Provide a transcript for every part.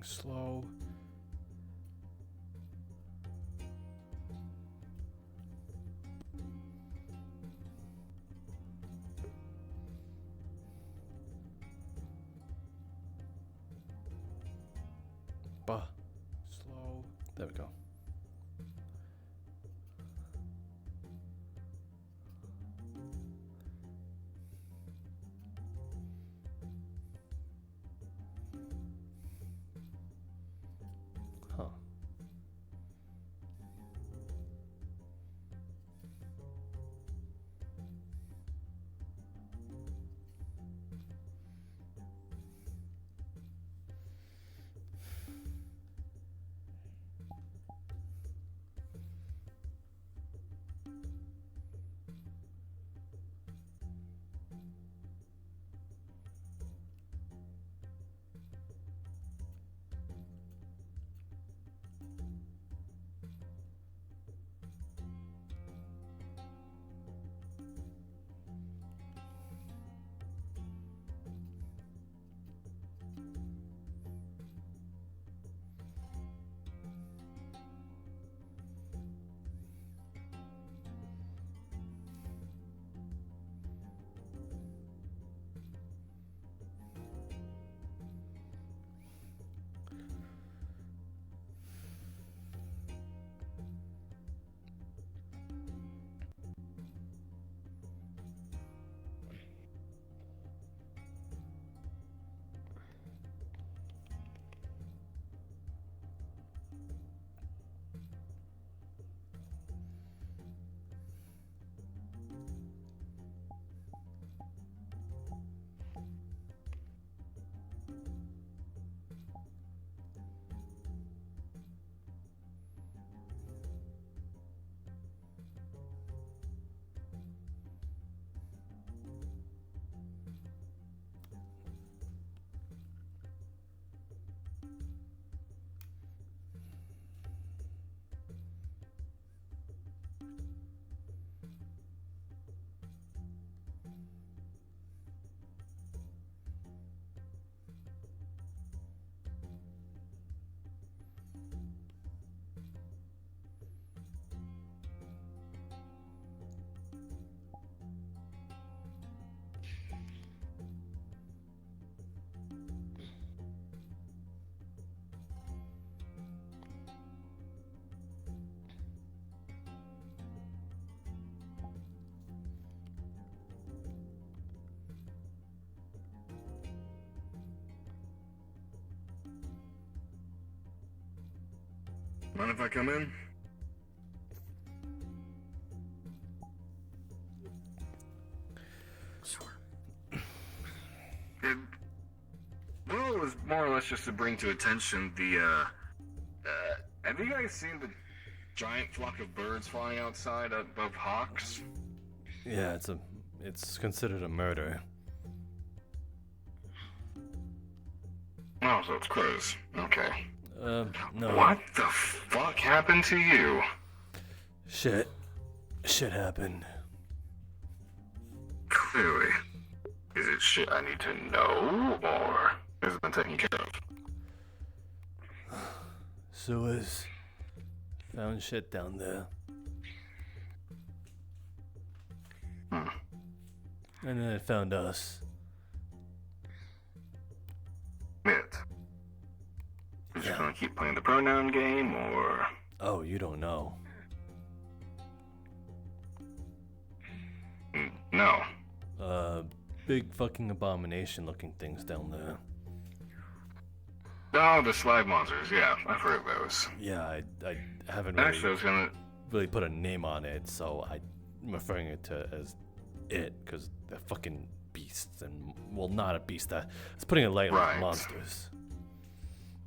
Slow. Bah. Slow. There we go. Huh. Mind if I come in? Sure. Well, it was more or less just to bring to attention the, have you guys seen the giant flock of birds flying outside above Hawks? Yeah, it's considered a murder. Oh, so it's crows. Okay. No. What the fuck happened to you? Shit happened. Clearly. Is it shit I need to know, or has it been taken care of? Sewers. Found shit down there. Hmm. And then it found us. It. Is you gonna keep playing the pronoun game, or? Oh, you don't know. No. Big fucking abomination looking things down there. Oh, the slag monsters, yeah, I've heard of those. Yeah, I haven't Actually, I was gonna... really put a name on it, so I'm referring it to as it, because they're fucking beasts, and, well, not a beast, it's putting it lightly, Right. monsters.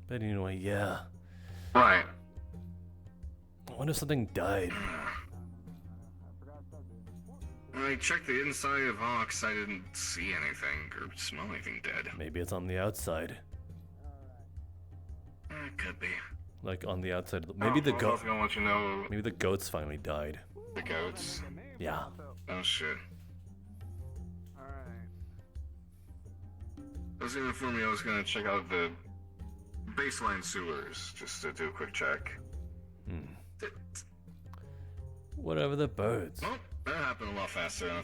But anyway, yeah. Right. I wonder if something died. I checked the inside of Hawks, I didn't see anything, or smell anything dead. Maybe it's on the outside. It could be. Like, on the outside. Maybe the I goat. was gonna let you know... Maybe the goats finally died. The goats? Yeah. Oh, shit. I was gonna inform you I was gonna check out the baseline sewers, just to do a quick check. Whatever the birds. Well, that happened a lot faster than I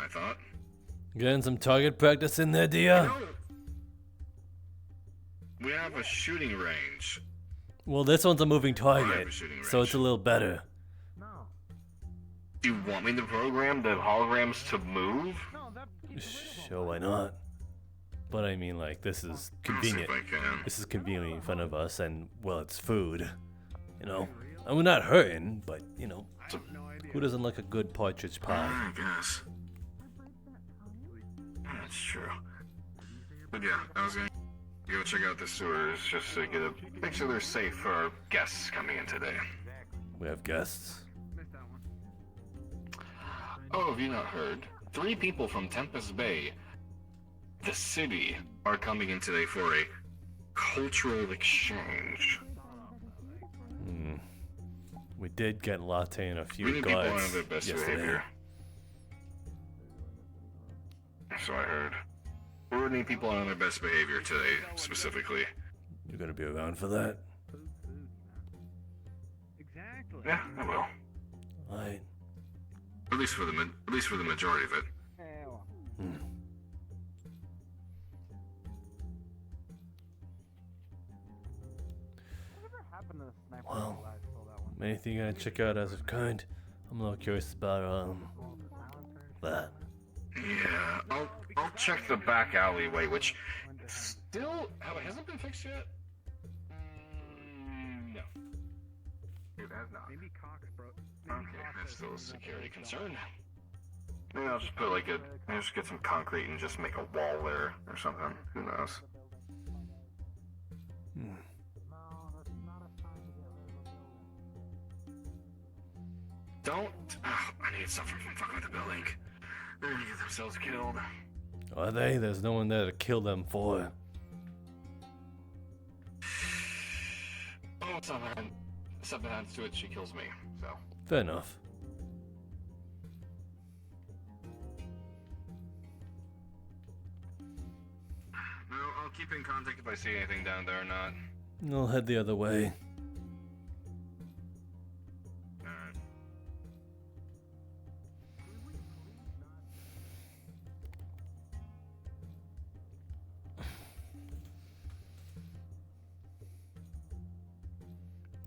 thought. Getting some target practice in there, dear? No. We have a shooting range. Well, this one's a moving I target, have a shooting so range. it's a little better. Do you want me to program the holograms to move? Sure, why not? But I mean, like, this is Let's see convenient. if I can. This is convenient in front of us, and, well, it's food. You know? And we're not hurting, but, you know, who doesn't like a good partridge pie? I guess. That's true. But yeah, I was gonna go check out the sewers just to make sure they're safe for our guests coming in today. We have guests. Oh, have you not heard? 3 people from Tempest Bay, the city, are coming in today for a cultural exchange. We did get latte and a few We need people guards on their best yesterday. behavior. So I heard. We need people on their best behavior today, specifically. You're gonna be around for that? Yeah, I will. Alright. At least for the majority of it. Well, anything you gotta check out as of kind? I'm a little curious about that. Yeah, I'll check the back alleyway, which still it hasn't been fixed yet. No, it has not. Okay, that's still a security concern. Maybe I'll just put maybe just get some concrete and just make a wall there or something. Who knows? Don't. Oh, I need something from fucking with the building. They're gonna get themselves killed. Are they? There's no one there to kill them for. Oh, something happens to it, she kills me. So. Fair enough. No, I'll keep in contact if I see anything down there or not. I'll head the other way. Alright.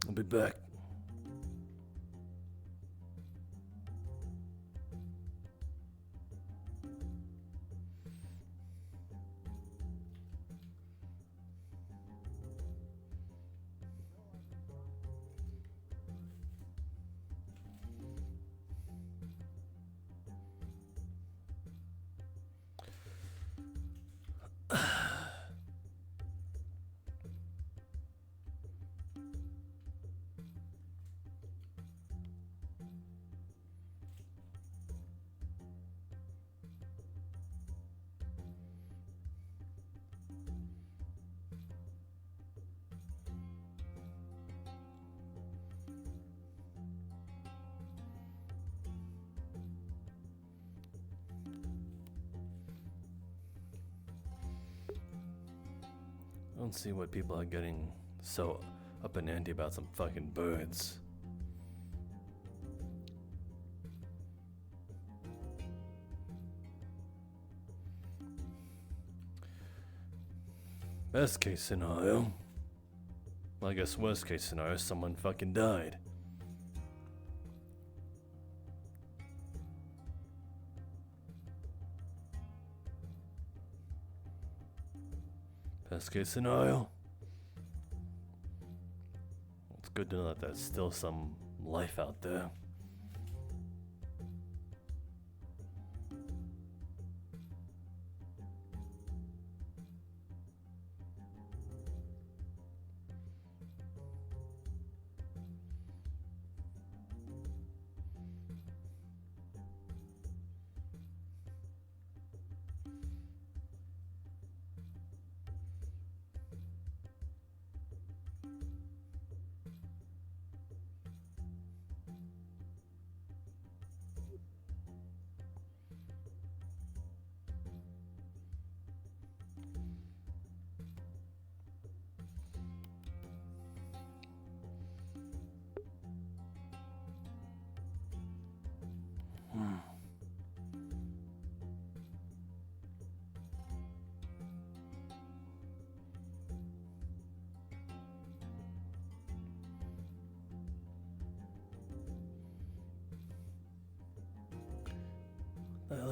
I'll be back. I don't see what people are getting so up in ante about some fucking birds. Best case scenario. Well, I guess worst case scenario, someone fucking died. Best case scenario. It's good to know that there's still some life out there.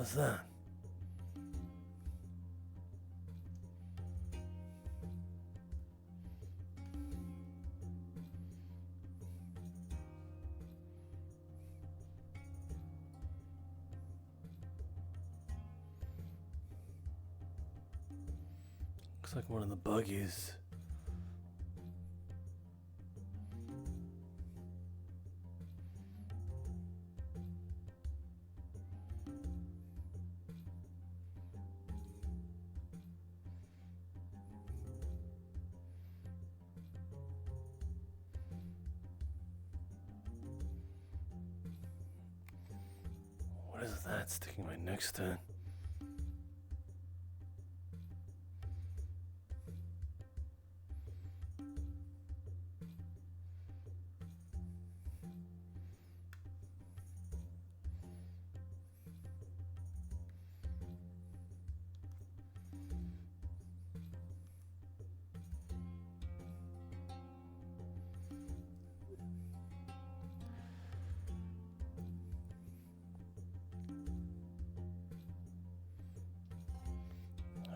was that? Looks like one of the buggies. What is that sticking right next to it?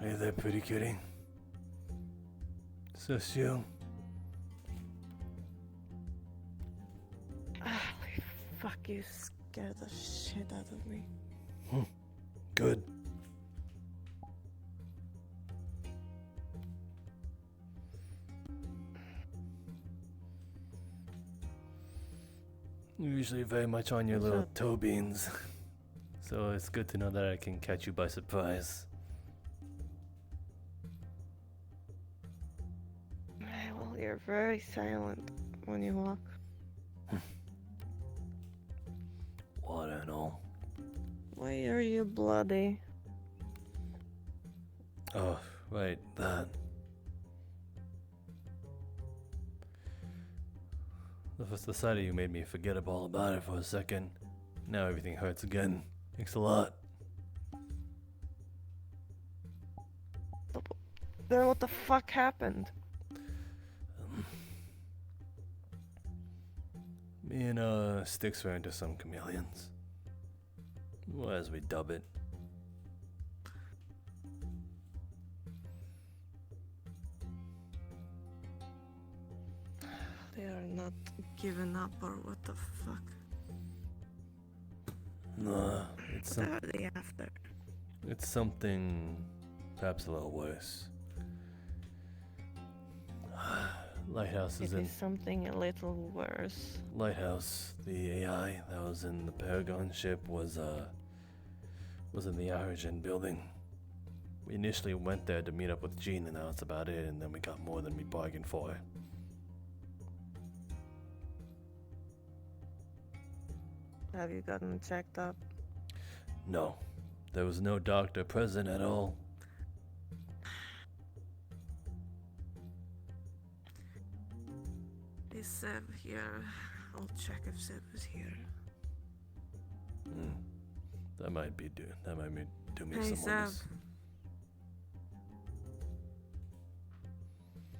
Hey there, pretty kitty. Is this you? Holy fuck, you scared the shit out of me. Good. You're usually very much on your What's little up? toe beans. So it's good to know that I can catch you by surprise. Well, you're very silent when you walk. Water and all. Why are you bloody? Oh, right, that. The sight of you made me forget all about it for a second. Now everything hurts again. Thanks a lot. Then what the fuck happened? Me and Styx ran into some chameleons. Well, as we dub it. They are not giving up or what the fuck? Nah, it's What are they after? it's something perhaps a little worse. Lighthouse It is in is something a little worse. Lighthouse. The AI that was in the Paragon ship was in the Origin building. We initially went there to meet up with Jean, and that's about it. And then we got more than we bargained for. Have you gotten checked up? No, there was no doctor present at all. Is Sev here? I'll check if Sev is here. That might do me Hey, some wonders. Sev.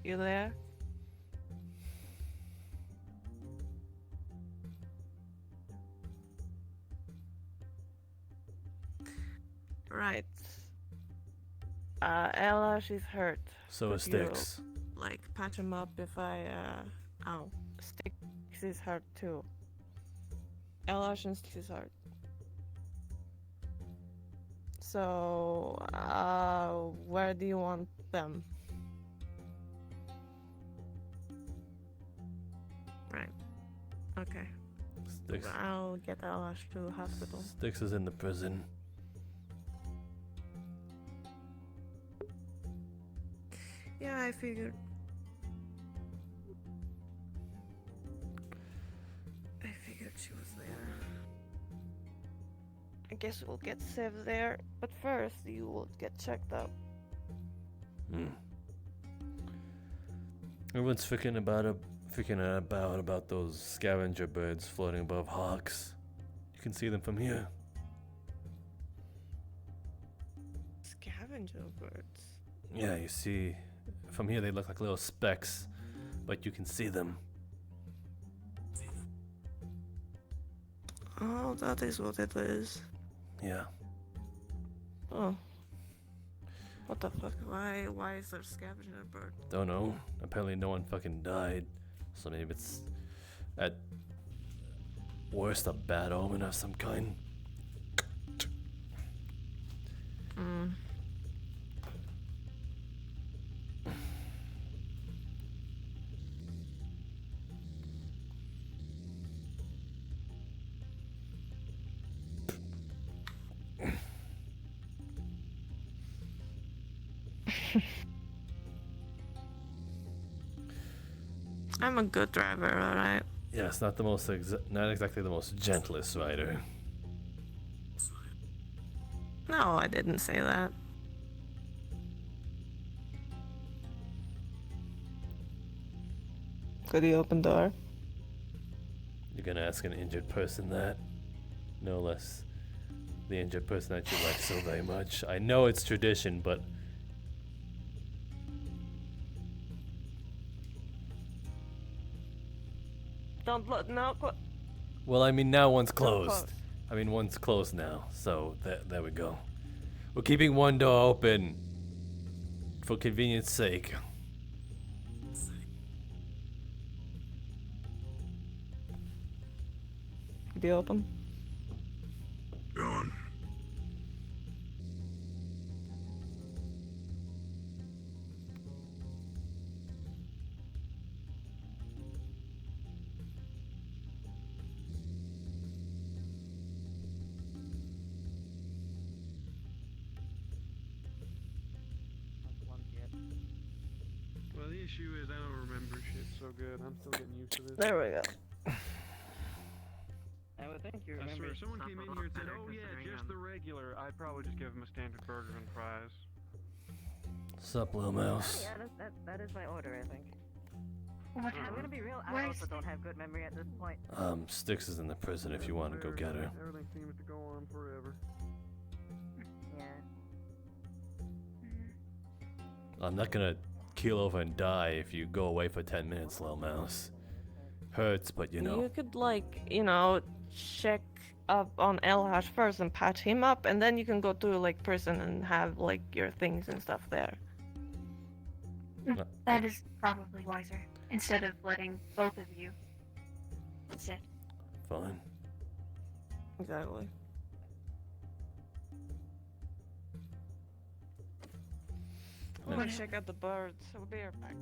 You there? Right. Ella, she's hurt. So is Could you, Styx. Like, patch him up if I, Ow. Styx is hurt too. Ella, she's hurt. So, where do you want them? Right. Okay. Styx. I'll get Ella to hospital. Styx is in the prison. Yeah, I figured. She was there. I guess we'll get Sev there, but first you will get checked up. Everyone's freaking about those scavenger birds floating above Hawks. You can see them from here. Scavenger birds. Yeah, you see, from here they look like little specks, but you can see them. Oh, that is what it is. Yeah. Oh. What the fuck? Why is there scavenging a bird? Don't know. Apparently no one fucking died. So maybe it's at worst a bad omen of some kind. Hmm. I'm a good driver, alright? Yeah, it's not the most not exactly the most gentlest rider. No, I didn't say that. Could he open door? You're gonna ask an injured person that? No less. The injured person that you like so very much. I know it's tradition, but Don't look. No. well, I mean now one's Close. closed. I mean one's closed now, so there we go. We're keeping one door open for convenience sake. Be open. Go on. Well, the issue is I don't remember shit so good. I'm still getting used to this. There we go. I would think you I remember. swear, if someone came in here and said, "Oh yeah, just the regular," I'd probably just give them a standard burger and fries. Sup, little mouse? Yeah, that is my order, I think. What I'm happened? gonna be real. I Where's also don't have good memory at this point. Styx is in the prison if you want to go get her. Everything seems to go on forever. Yeah. I'm not gonna keel over and die if you go away for 10 minutes, little mouse. Hurts, but you know. You could, like, check up on Elhash first and patch him up, and then you can go to, like, prison and have, like, your things and stuff there. That is probably wiser, instead of letting both of you sit. Fine. Exactly. I want to check out the birds. I'll be right back.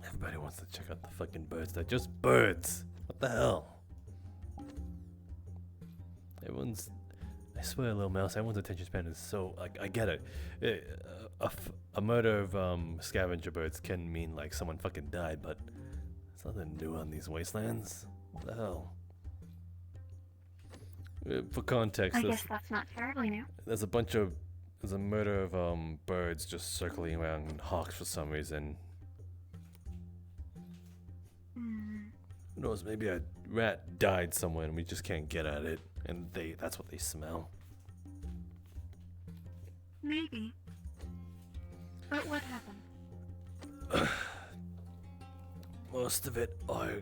Everybody wants to check out the fucking birds. They're just birds. What the hell? Everyone's... I swear, little mouse, everyone's attention span is so... Like, I get it. A murder of scavenger birds can mean, like, someone fucking died, but... There's nothing new on these wastelands. What the hell? For context, I guess that's not terribly new. there's a murder of birds just circling around hawks for some reason. Who knows, maybe a rat died somewhere and we just can't get at it, and that's what they smell. Maybe. But what happened? Most of it are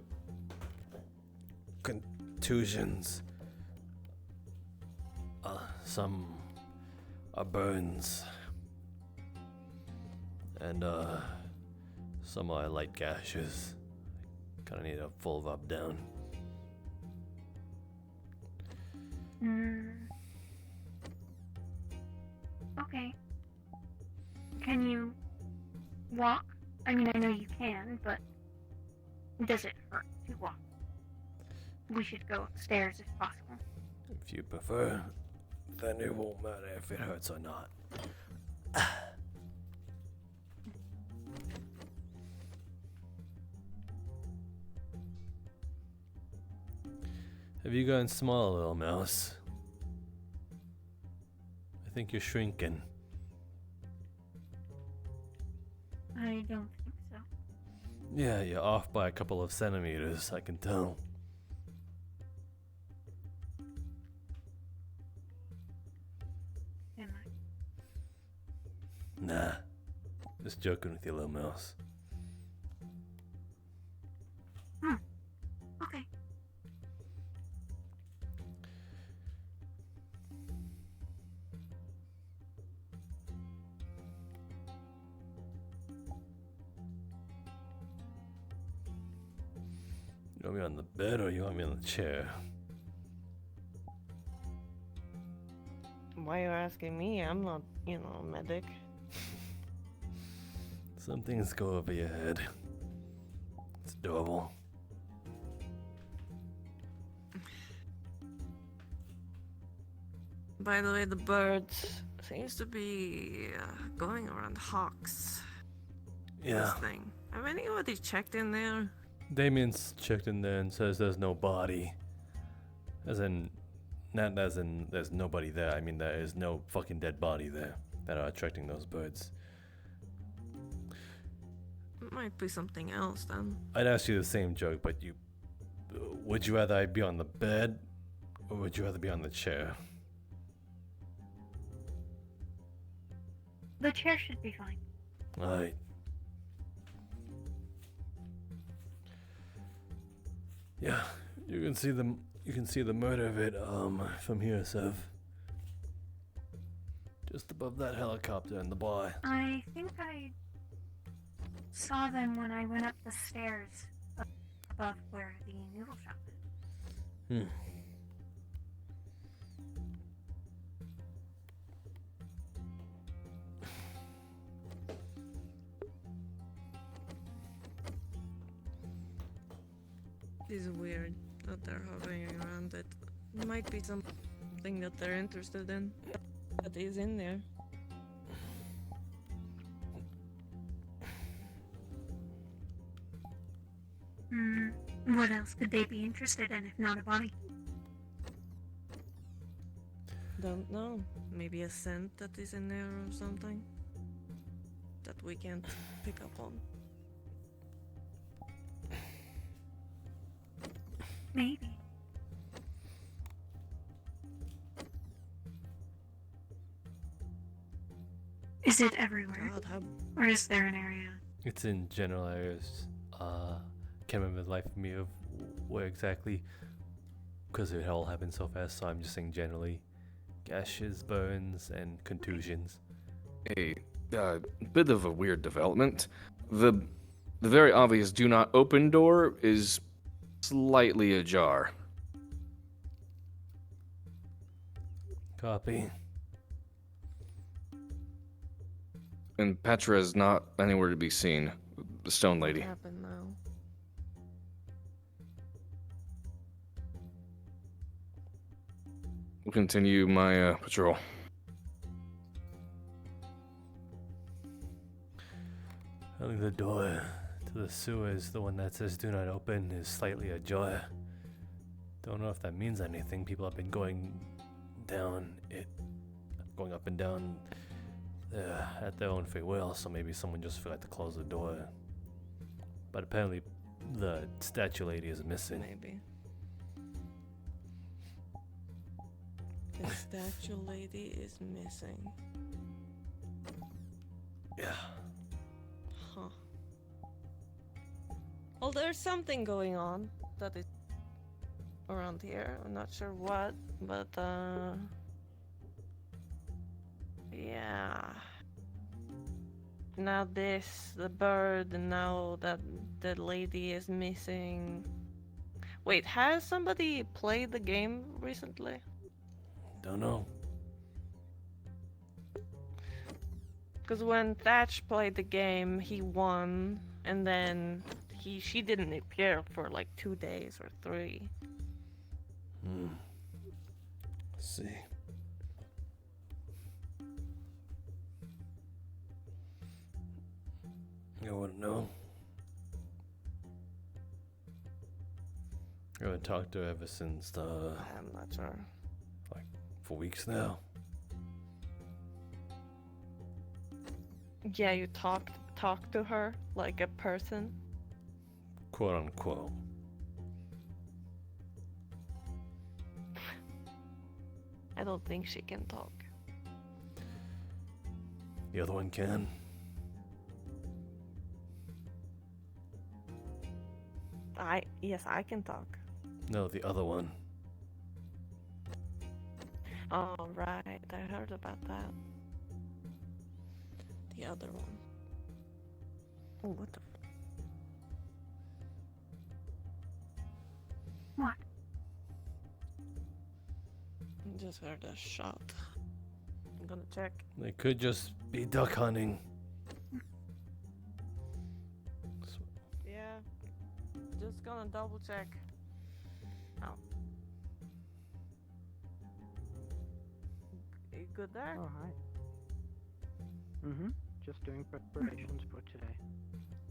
contusions. Some are burns. And some are light gashes. Kinda need a full rub down. Okay. Can you walk? I mean, I know you can, but does it hurt to walk? We should go upstairs if possible. If you prefer, then it won't matter if it hurts or not. Have you gotten smaller, little mouse? I think you're shrinking. I don't think so. Yeah, you're off by a couple of centimeters, I can tell. Am I? Nah, just joking with you, little mouse. Okay. You want me on the bed or you want me on the chair? Why are you asking me? I'm not, a medic. Some things go over your head. It's adorable. By the way, the bird seems to be going around Hawks. Yeah. This thing. Have anybody checked in there? Damien's checked in there and says there's no body. Not as in there's nobody there. I mean, there is no fucking dead body there that are attracting those birds. It might be something else then. I'd ask you the same joke, but would you rather I be on the bed or would you rather be on the chair? The chair should be fine. Alright. Yeah, you can see the murder of it from here, Sev. Just above that helicopter in the bar. I think I saw them when I went up the stairs above where the noodle shop is. It's weird that they're hovering around it. It might be something that they're interested in. That is in there. What else could they be interested in if not a body? Don't know. Maybe a scent that is in there or something. That we can't pick up on. Maybe. Is it everywhere? God, how Or is there an area? It's in general areas. Can't remember the life of me of where exactly, because it all happened so fast. So I'm just saying generally, gashes, burns, and contusions. A bit of a weird development. The very obvious "do not open" door is slightly ajar. Copy. And Petra is not anywhere to be seen. The stone lady. what happened now? We'll continue my patrol. I think the door to the sewers, the one that says "do not open," is slightly ajar. Don't know if that means anything. People have been going up and down at their own free will, so maybe someone just forgot to close the door. But apparently, the statue lady is missing. Maybe. The statue lady is missing. Yeah. Huh. Well, there's something going on that is around here. I'm not sure what, but yeah. Now this, the bird, and now that the lady is missing. Wait, has somebody played the game recently? Don't know. Because when Thatch played the game, he won, and then she didn't appear for like 2 days or 3. Let's see. You wouldn't know. I haven't talked to her ever since I'm not sure. for weeks now. Yeah, you talk to her like a person. Quote unquote. I don't think she can talk. The other one can. Yes, I can talk. No, the other one. Oh, right. I heard about that. The other one. Oh, what the What? Just heard a shot. I'm gonna check. They could just be duck hunting. Yeah. Just gonna double check. Oh. You good there? Oh, hi. Mm-hmm. Just doing preparations for today.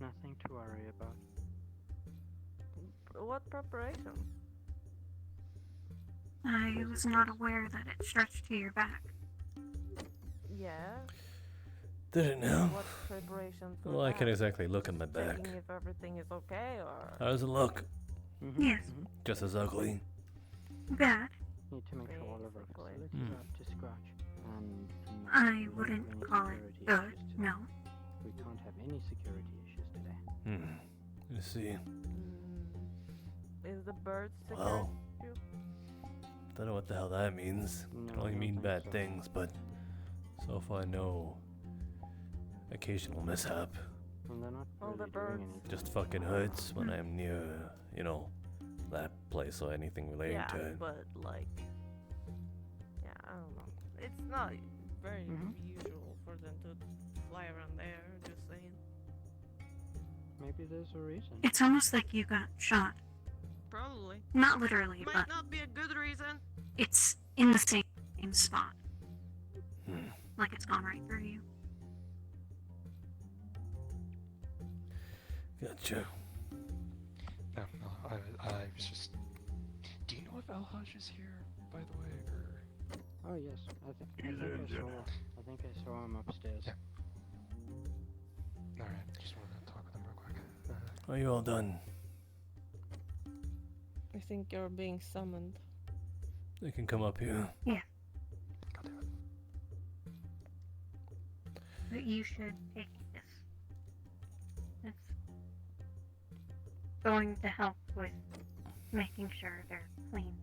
Nothing to worry about. What preparation? I was not aware that it stretched to your back. Yeah. Did it now? What preparation for Well, I that? can't exactly look at my back. Checking if everything is okay or... How does it look? Mm-hmm. Yes. Mm-hmm. Just as ugly. Bad. Need to make sure all of our Basically. facilities are up to scratch. And I wouldn't call it good, no. We can't have any security issues today. You see. Is the bird secure? Well, don't know what the hell that means. No, Can only I don't mean think bad so. things, but so far no occasional mishap. And they're not All the really doing birds. anything. Just fucking hoods when I'm near, you know, that place or anything relating Yeah, to it. but like... Yeah, I don't know. It's not very Mhm. usual for them to fly around there, just saying. Maybe there's a reason. It's almost like you got shot. Probably. Not literally, Might but not be a good reason. it's in the same spot. Hmm. Like it's gone right through you. Gotcha. No, I was just. Do you know if Alhaj is here, by the way, or? Oh yes, I think I saw him upstairs. Yeah. All right, just wanted to talk with him real quick. Are you all done? I think you're being summoned. They can come up here. I'll do it. But you should take this. It's going to help with making sure they're clean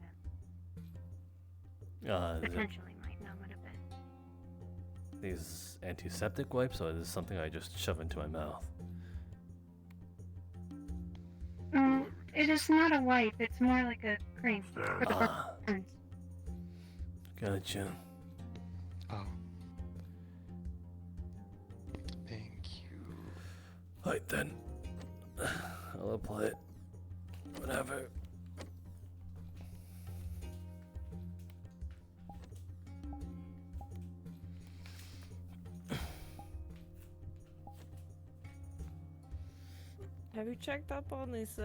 and Is it potentially might numb it a bit. these antiseptic wipes, or is this something I just shove into my mouth? It is not a wipe, it's more like a cream for the Ah, burns. gotcha. Oh. Thank you. Right then. I'll apply it. Whatever. Have you checked up on these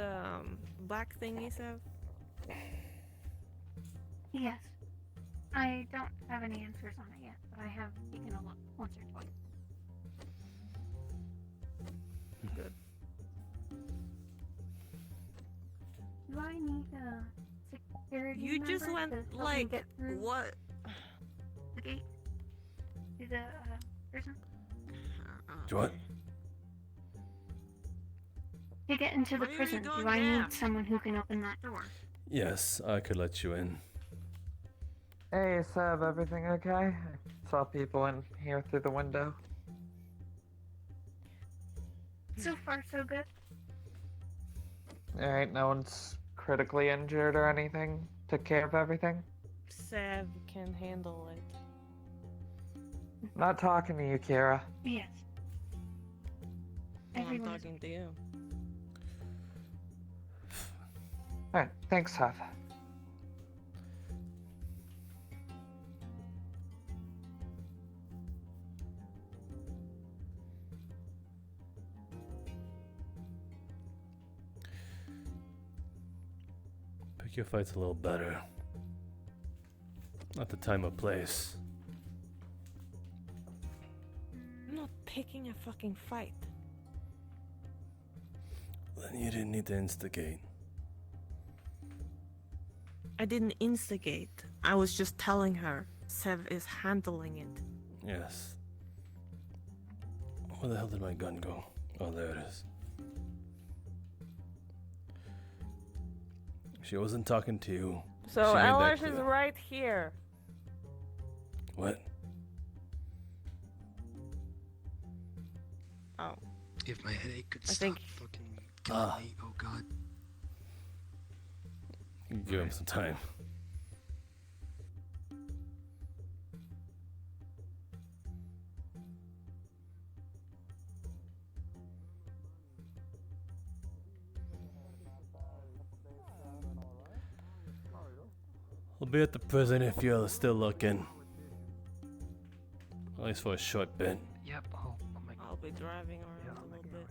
black thingies? Yes. I don't have any answers on it yet, but I have taken a look once or twice. Good. Do I need a security You just member went to help me like get through what? the gate to the prison? What? To get into the Where are you prison, going do I now? need someone who can open that door? Yes, I could let you in. Hey, Seb, everything okay? I saw people in here through the window. So far, so good. Alright, no one's critically injured or anything? Took care of everything? Sev can handle it. Not talking to you, Kira. Yes. Well, I'm Everyone's talking to you. Alright, thanks, Seb. Pick your fights a little better. Not the time or place. I'm not picking a fucking fight. Then you didn't need to instigate. I didn't instigate. I was just telling her Sev is handling it. Yes. Where the hell did my gun go? Oh, there it is. She wasn't talking to you. So She made that Elish is clear. right here. What? Oh. If my headache could I stop think- fucking killing Ah. me, oh god. Give him some time. I'll be at the prison if you're still looking. At least for a short bit. Yep, I'll make I'll be driving around a little bit.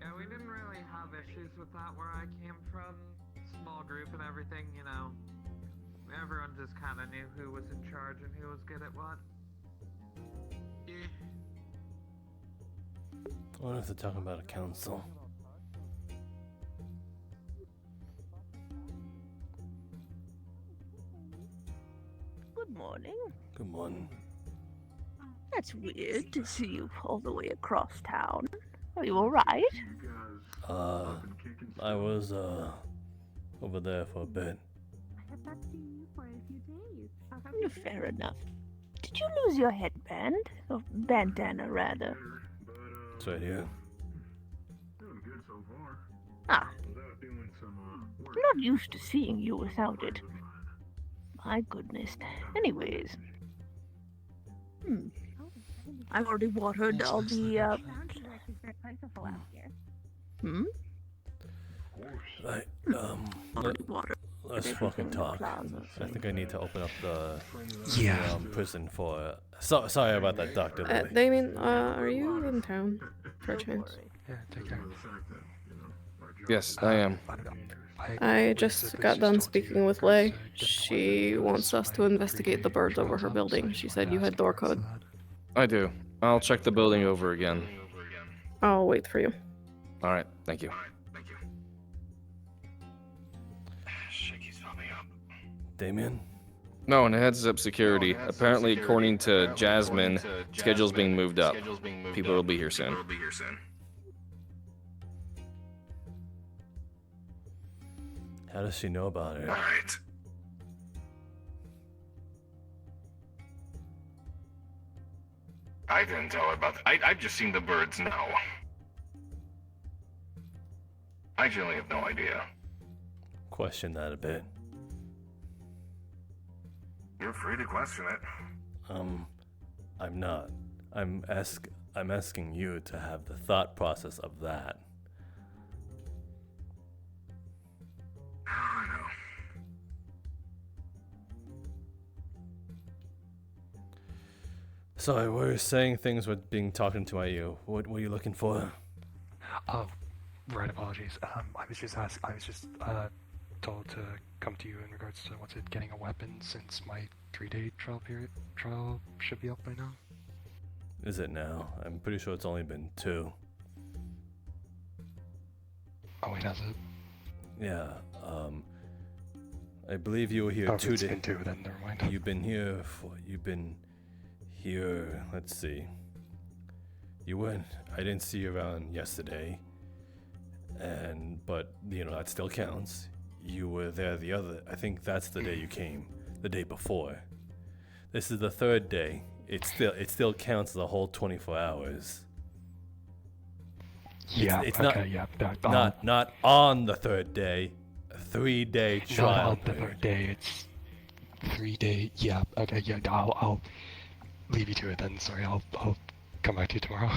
Yeah, we didn't really have issues with that where I came from. Small group and everything, you know. Everyone just kind of knew who was in charge and who was good at what. I wonder if they're talking about a council. Good morning. Good morning. That's weird to see you all the way across town. Are you alright? I was, over there for a bit. I have not seen you for a few days. How have you been? Fair enough. Did you lose your headband? Or bandana, rather? It's right here. Doing good so far. Ah, Without doing some work. I'm not used to seeing you without it. My goodness. Anyways. I've already watered all the, Sounds like it's very plentiful out here. Already watered. Let's fucking talk. I think I need to open up the prison for. Sorry about that, Dr. Lily. Damien, are you in town, for a chance? Yeah, take care. Yes, I am. I just got done speaking with Lay. She wants us to investigate the birds over her building. She said you had door code. I do. I'll check the building over again. I'll wait for you. Alright, thank you. Damien? No, and heads up security. Apparently, according to Jasmine, schedule's being moved up. People will be here soon. How does she know about it? Alright. I didn't tell her about that. I've just seen the birds now. I generally have no idea. Question that a bit. You're free to question it. I'm not. I'm asking you to have the thought process of that. I know. Sorry, we were saying things were being talking to my ear. What were you looking for? Oh, right. Apologies. I was just told to come to you in regards to getting a weapon since my 3-day trial should be up by now. Is it now? I'm pretty sure it's only been 2. Oh wait, has it? Yeah. I believe you were here 2 days. It's been 2, then never mind. You've been here. Let's see. You weren't. I didn't see you around yesterday. But that still counts. You were there I think that's the day you came. The day before. This is the 3rd day. It still counts the whole 24 hours. Yeah. It's okay. not on the 3rd day. A 3-day trial. Not on the 3rd day. It's 3-day. Yeah. Okay. Yeah. I'll leave you to it then. Sorry. I'll come back to you tomorrow.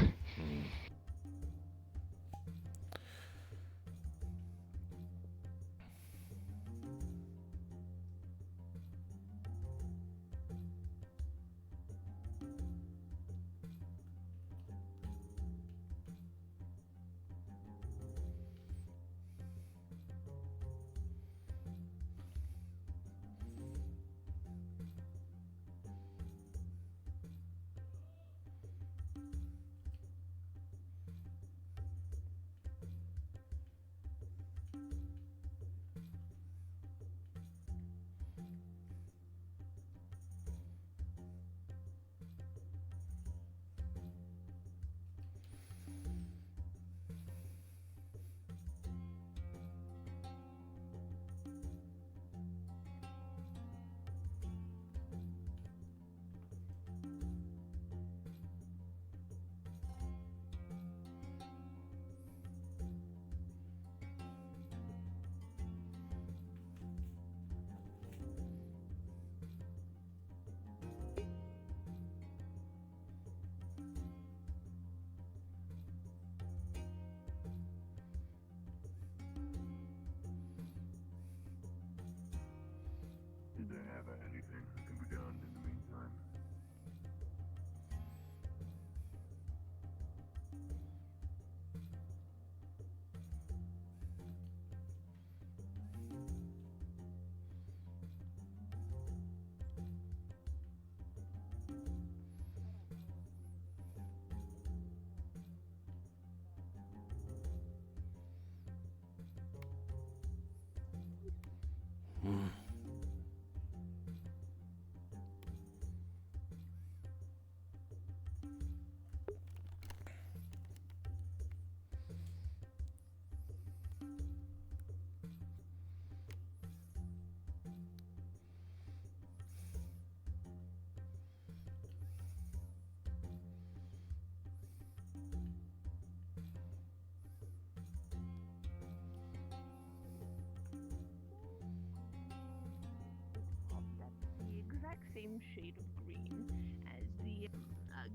same shade of green as the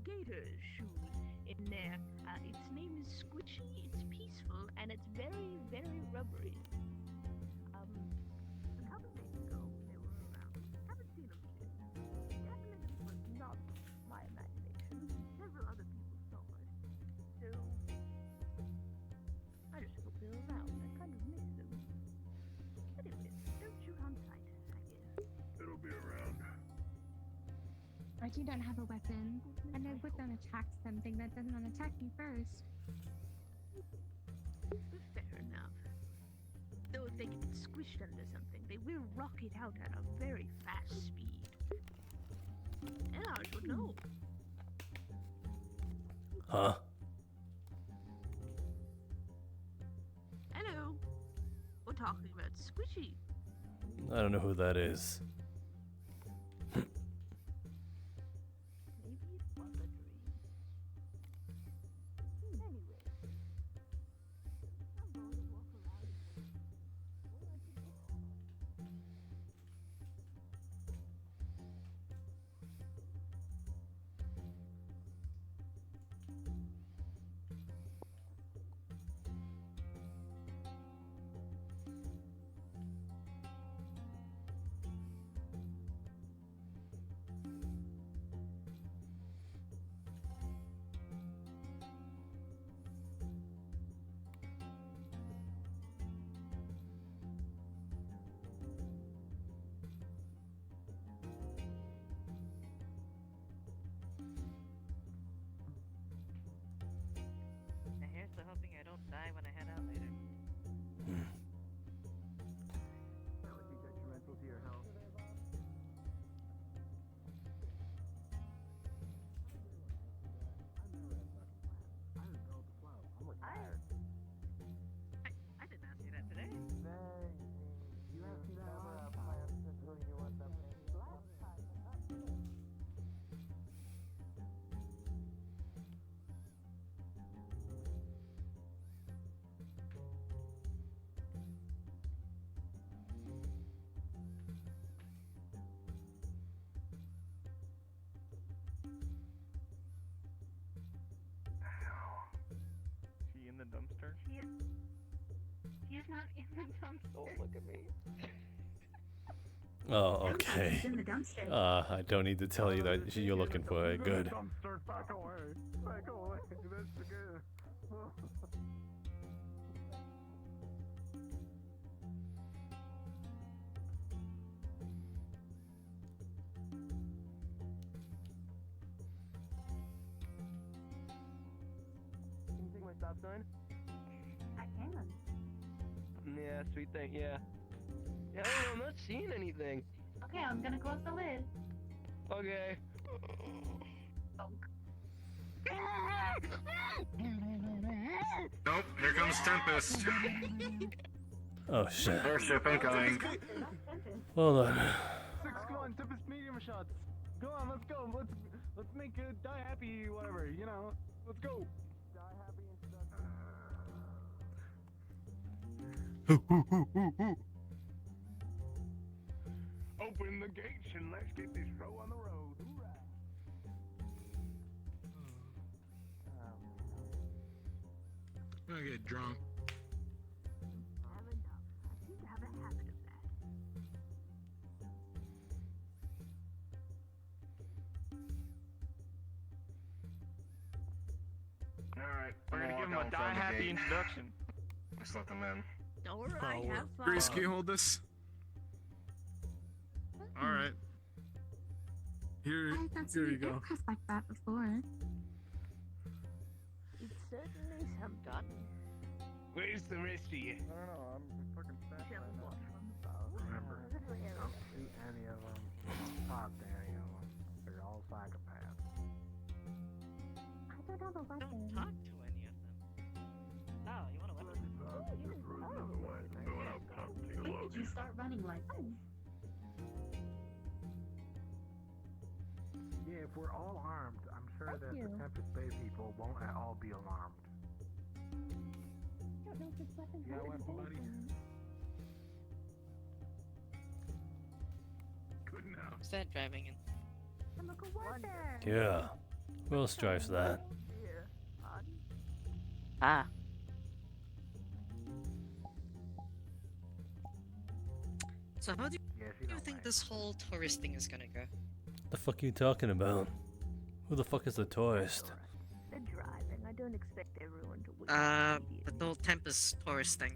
gator's shoes in there. Its name is Squishy, it's peaceful, and it's very, very rubbery. A couple days ago, they were around. Haven't seen them since. Definitely was not my imagination. Several other people saw it. So, I just hope they're around. I kind of miss them. Anyway, don't shoot on sight, I guess. It'll be around. Archie don't have a weapon, and I would not attack something that does not attack me first. Fair enough. Though if they get squished under something, they will rock it out at a very fast speed. And I should know. Huh? Hello. We're talking about Squishy. I don't know who that is. Maybe it was a dream. Anyway. I'm going to walk around. Where I should go. And here's to hoping I don't die when I head out later. That would be detrimental to your health. I didn't ask you that today. You have never planned to do you want them last time. She in the dumpster? He is not in the dumpster. Don't look at me. Oh, okay. He's in the dumpster. I don't need to tell you that you're looking for it. Good. Dumpster, back away. Back away. That's good. Can you take my stop sign? I can. Yeah, sweet thing, yeah. Yeah, I don't know, I'm not seeing anything. Okay, I'm gonna close the lid. Okay. Nope, here comes Tempest. Oh shit. Airship incoming. Hold on. Come on, Tempest medium shots. Go on, let's go. Let's make a die happy, whatever. You know, let's go. Die happy introduction. Open the gates and let's get this show on the road. Hoorah. I'm gonna get drunk. Have enough. I seem to have a habit of that. Alright, We're gonna give him a die happy introduction. Let's let them in. Alright, have fun. Grace, can you hold this? Alright. Here you go. Pressed like that before. It's certainly some fun. Where's the rest of you? I don't know. I'm fucking fat Shall right we now. watch from the bow? Remember, don't shoot any of them. Don't talk to any of them. They're all psychopaths. I don't have a weapon. Don't talk to any of them. Oh, you want a weapon? When did you start running like this? Yeah, if we're all armed, I'm sure Thank that you. the Tempest Bay people won't at all be alarmed. I don't know if this weapon Yeah, has weapon buddy. anything. Good now. Who's that driving in? Yeah. We'll strive for that. Ah. So how do you think this whole tourist thing is gonna go? The fuck are you talking about? Who the fuck is the tourist? They're driving. I don't expect everyone to wait. The whole Tempest tourist thing.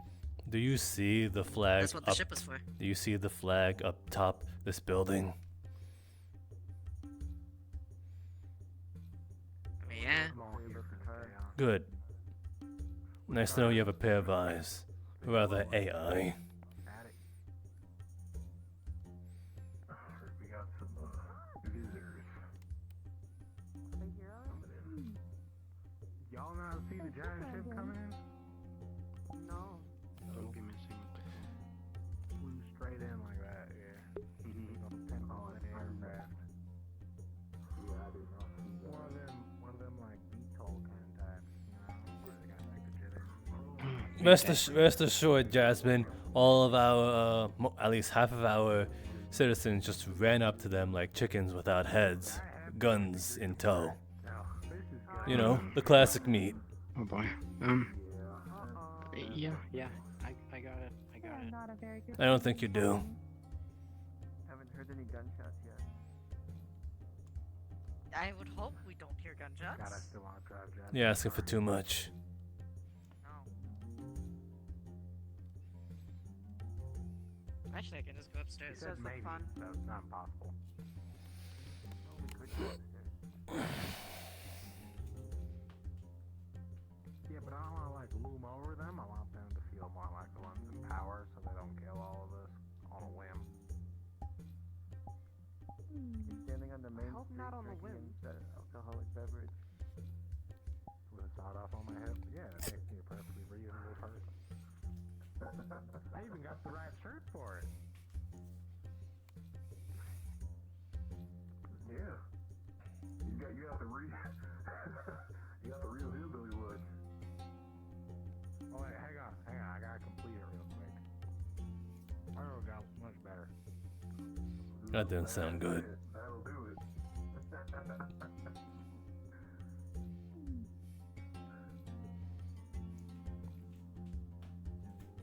Do you see the flag That's what the up? ship is for. Do you see the flag up top this building? I mean, yeah. Good. Nice to know you have a pair of eyes. Or rather, AI. We got some visitors. Y'all not see the giant ship coming in? No. Don't be missing. Flew straight in like that, yeah. Oh, an aircraft. Yeah, I did not see that. One of them like VTOL kind of types, you know, where they got like the jet engine. Rest assured, Jasmine, all of our, at least half of our citizens just ran up to them like chickens without heads, guns in tow. You know, the classic meat. Oh boy. Yeah, I got it. Not a very good I don't think you do. Haven't heard any gunshots yet. I would hope we don't hear gunshots. God, I still want to drive jet. You're asking for too much. Actually, I can just go upstairs. Said maybe, so it's not impossible. Yeah, but I don't want to like loom over them. I want them to feel more like the ones in power, so they don't kill all of us on a whim. You're standing on the main hope street not on the drinking an alcoholic beverage. With a sawed off on my hip. Yeah, that makes me a perfectly reasonable person. I even got the right shirt for it. Yeah. You got the you got the real hillbilly look. Oh wait, hang on. I gotta complete it real quick. Oh, got much better. That didn't sound good. That'll do it.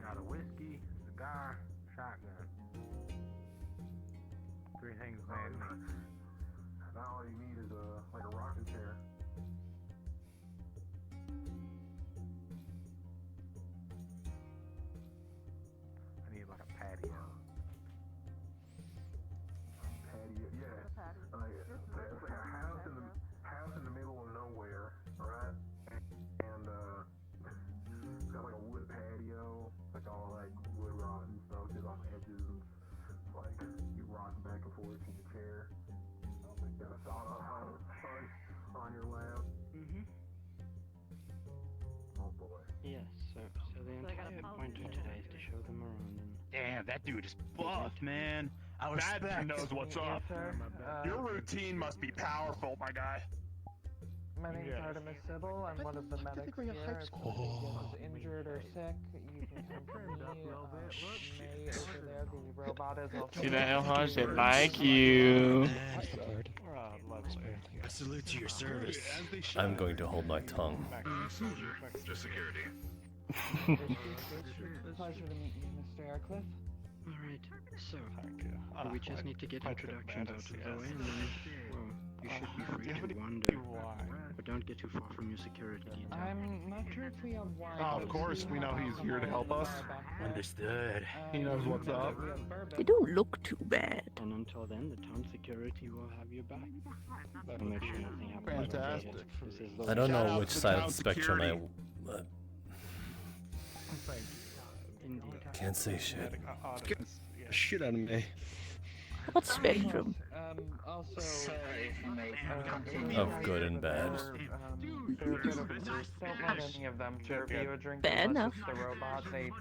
Got a whiskey, cigar, shotgun. 3 things made me. Now all you need is like a rocking chair. I need like a patio. Patio, yeah. Like it's like a house in the middle of nowhere, right? And it's got like a wood patio, like all like wood rot and stuff just on the edges, and like you rock back and forth in your chair. Got a sawed-off on your lap. Oh boy. Yes, so the entire point of today is to show them around and... Damn, that dude is buff, man. I was That knows what's up. Your routine must be powerful, my guy. My name's Artemis Sybil. I'm one of the medics here. If anyone's injured or sick, you can come to me. May over there, the robot is also... See that, Elhaj? They like you. I salute to your service. I'm going to hold my tongue. Just security. Pleasure to meet you, Mr. Aircliff. Alright, so, we just need to get introductions out of the way and then, well, you should be free to wander. But don't get too far from your security detail. I'm not sure if we have wine. Oh, of course, we know he's here to help us. Understood. He knows what's up. They don't look too bad. And until then, the town security will have your back. I'll make sure nothing happens. Fantastic. I don't know which side of the spectrum I can't say shit. Get the shit out of me. What spectrum? Also, Of good and bad. don't let any of them serve you a drink Fair unless enough. it's the robot. They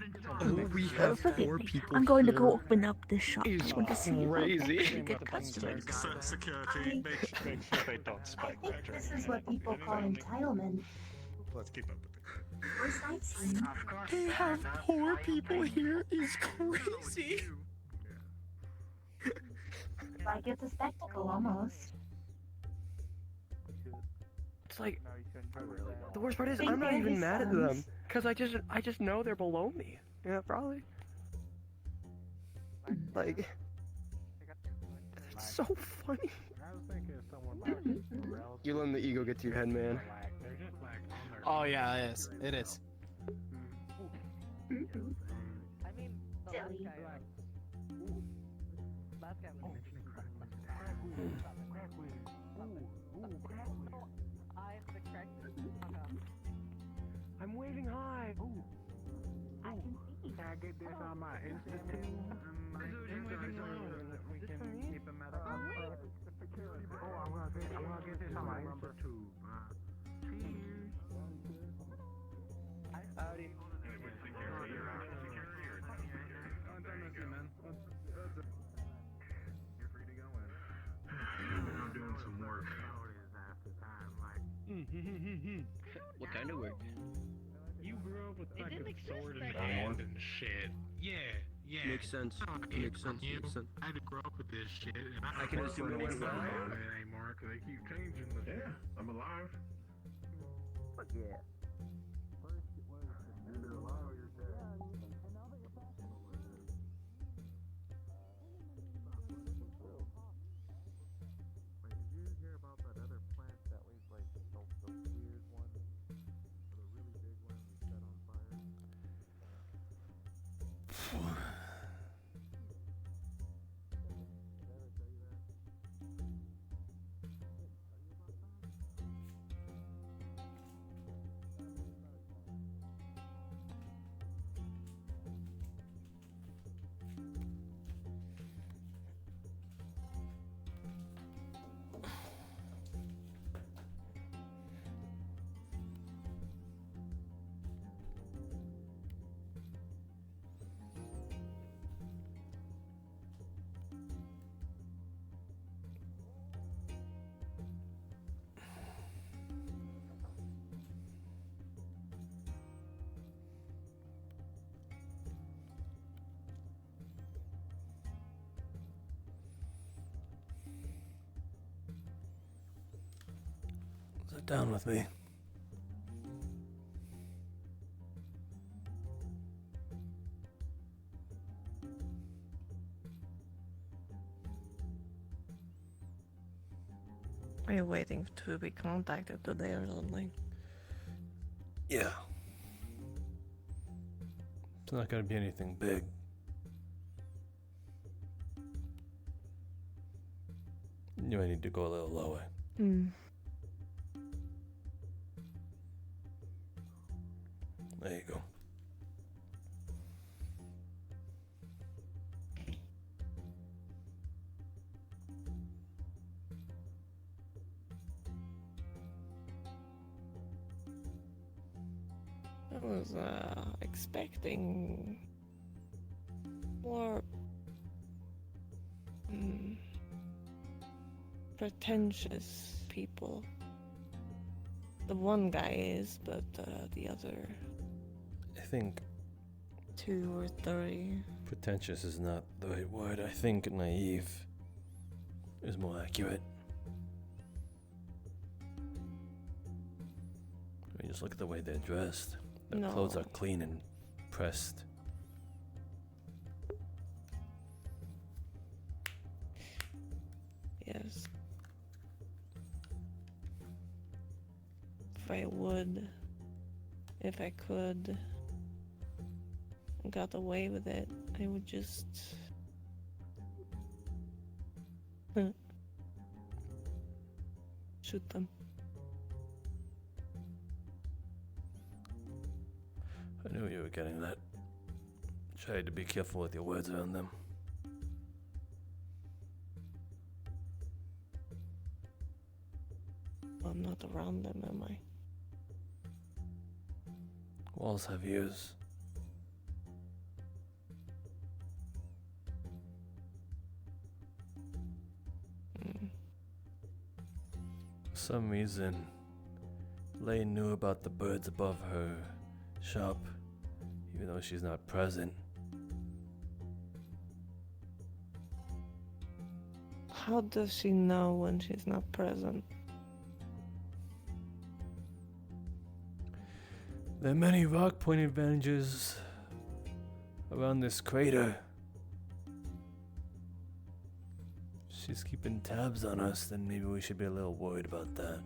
Oh, we have 4 people I'm going to here. go open up this shop. I Is want to see if I crazy. can get customers. Security, make sure they don't spike that drink. This is what people call entitlement. Let's keep up with Or sightseeing. To have 4 people here is crazy. Like it's a spectacle almost. just like, No, you shouldn't do it. the worst part is They I'm not are even his mad at sons. them, cause I just know they're below me. Yeah, probably. Like, it's so funny. I was thinking someone like relative. You letting the ego get to your head, man. Like, they're just like on their Oh yeah, it is. It is. I mean, the last Silly. guy. Last guy was mentioning crack. I'm the crack. I'm waving high. Ooh. Can I get this on my Institute? We can keep them at a Oh, I'm gonna get this on my Institute. Cheers. Howdy. You're free to go in. I'm doing some work. After time, like. What kind of work? You grew up with It didn't fucking sword in exist hand back and shit. Yeah. Makes sense. Makes sense. Makes sense. I had to grow up with this shit, and I can assume it makes sense. anymore because they keep changing the. Yeah, I'm alive. But yeah. First it was either alive or you're dead. Wait, did you hear about that other plant that we like the weird one, the really big one we set on fire? Did I ever tell you that? Sit down with me. Are you waiting to be contacted today or something? Yeah. It's not gonna be anything big. You might need to go a little lower. There you go. I was expecting more pretentious people. The one guy is, but the other I think 2 or 3. pretentious is not the right word. I think naive is more accurate. I mean, just look at the way they're dressed. Their clothes are clean and pressed. Yes. If I could, got away with it, I would just shoot them. I knew you were getting that. Tried to be careful with your words around them. I'm not around them, am I? Walls have ears. For some reason, Lay knew about the birds above her shop, even though she's not present. How does she know when she's not present? There are many rock pointed advantages around this crater. She's keeping tabs on us, then maybe we should be a little worried about that.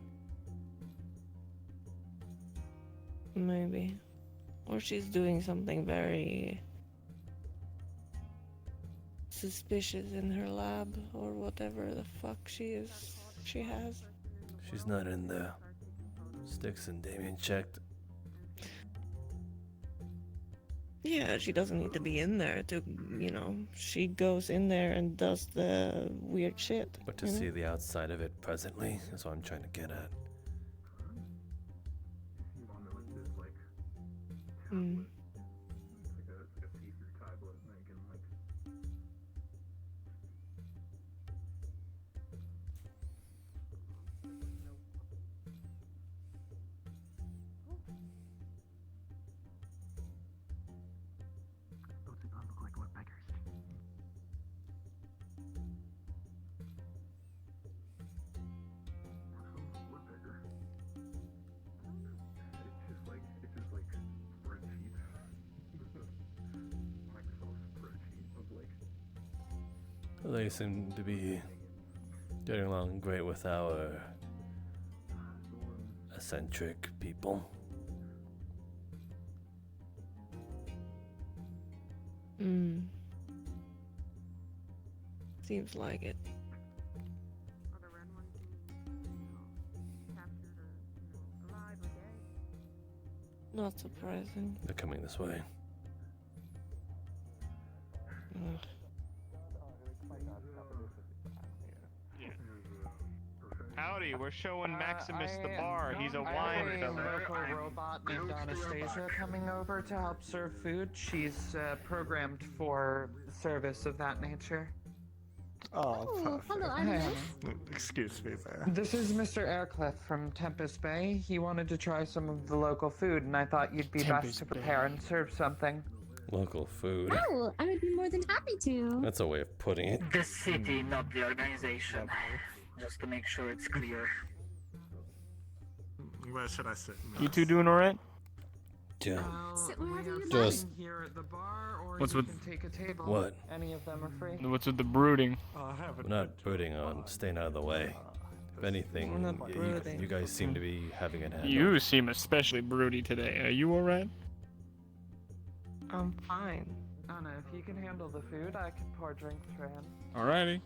Maybe. Or she's doing something very suspicious in her lab, or whatever the fuck she has. She's not in there. Styx and Damien checked. Yeah, she doesn't need to be in there to, she goes in there and does the weird shit. But to see the outside of it presently is what I'm trying to get at. Mm. They seem to be getting along great with our eccentric people. Seems like it. Not surprising. They're coming this way. Ugh. Howdy, we're showing Maximus the bar. He's a wine I have fella. a local robot named Anastasia coming over to help serve food. She's programmed for service of that nature. Oh, perfect. hello, Anastasia. Excuse me there. This is Mr. Aircliff from Tempest Bay. He wanted to try some of the local food, and I thought you'd be best to prepare and serve something. Local food. Oh, I would be more than happy to. That's a way of putting it. The city, not the organization. Just to make sure it's clear. Where should I sit? You two doing alright? Yeah. Sit wherever you Just like. Here at the bar, or What's you with- can take a table. What? Any of them are free. What's with the brooding? We're not brooding on staying out of the way. If anything, We're not you brooding. guys seem to be having it handled. You seem especially broody today. Are you alright? I'm fine. Anna, if you can handle the food, I can pour drinks for him. Alrighty.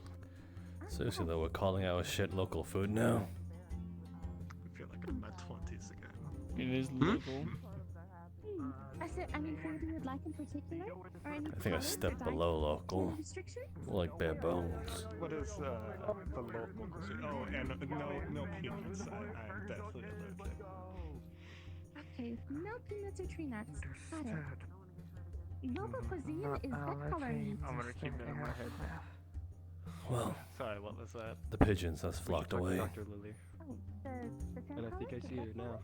Seriously though, we're calling our shit local food now. I feel like I'm in my 20s again. It is local. I said, any food you would like in particular? Or any I think I stepped below local. More like bare bones. What is the local cuisine? Oh, and no peanuts. I'm definitely allergic. Okay, no peanuts or tree nuts. Got it. Local cuisine is that coloring. I'm gonna keep it in my head. Well, Sorry, what was that? the pigeons has flocked away. Dr. Lily. Oh, the And I think I see her now.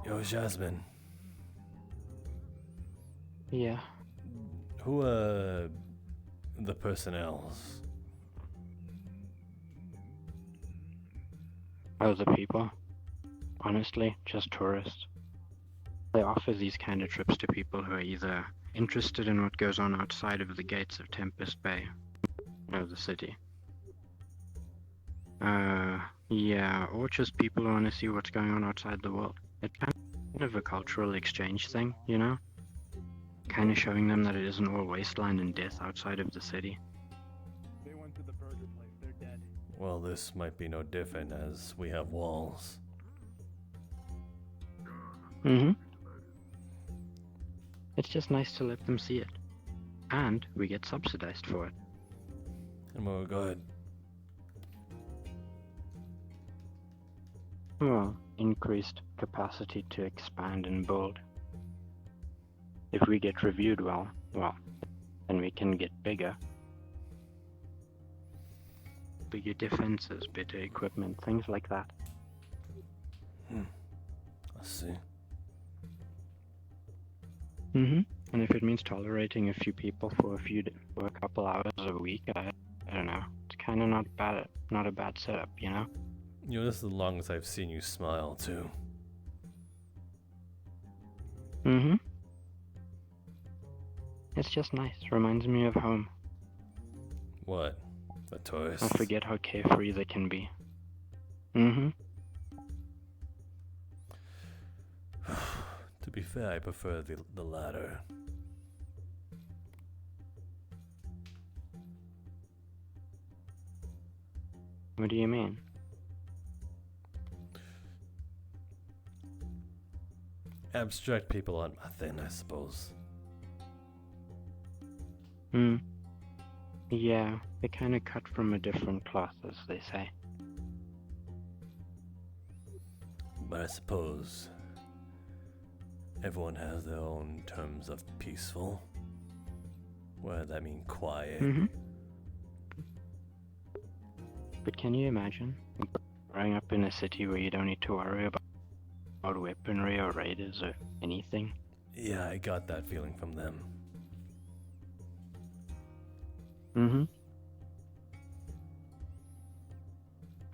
Yo, Jasmine. Yeah. Who the personnels? Oh, the people? Honestly, just tourists. They offer these kind of trips to people who are either interested in what goes on outside of the gates of Tempest Bay, or the city. Yeah, or just people who want to see what's going on outside the world. It's kind of a cultural exchange thing, you know? Kind of showing them that it isn't all wasteland and death outside of the city. They went to the burger place. They're dead. Well, this might be no different as we have walls. Mm-hmm. It's just nice to let them see it. And we get subsidized for it. And we're good. Well, increased capacity to expand and build. If we get reviewed well, then we can get bigger. Bigger defenses, better equipment, things like that. I see. Mm-hmm. And if it means tolerating a few people for a couple hours a week, I don't know. It's kind of not a bad setup, you know? You know, this is the longest I've seen you smile, too. Mm-hmm. It's just nice. Reminds me of home. What? A tourist? I forget how carefree they can be. Mm-hmm. To be fair, I prefer the latter. What do you mean? Abstract people aren't my thing, I suppose. Hmm. Yeah, they kind of cut from a different cloth, as they say. But I suppose everyone has their own terms of peaceful. What does that mean, quiet? Mm-hmm. But can you imagine growing up in a city where you don't need to worry about weaponry or raiders or anything? Yeah, I got that feeling from them. Mm-hmm.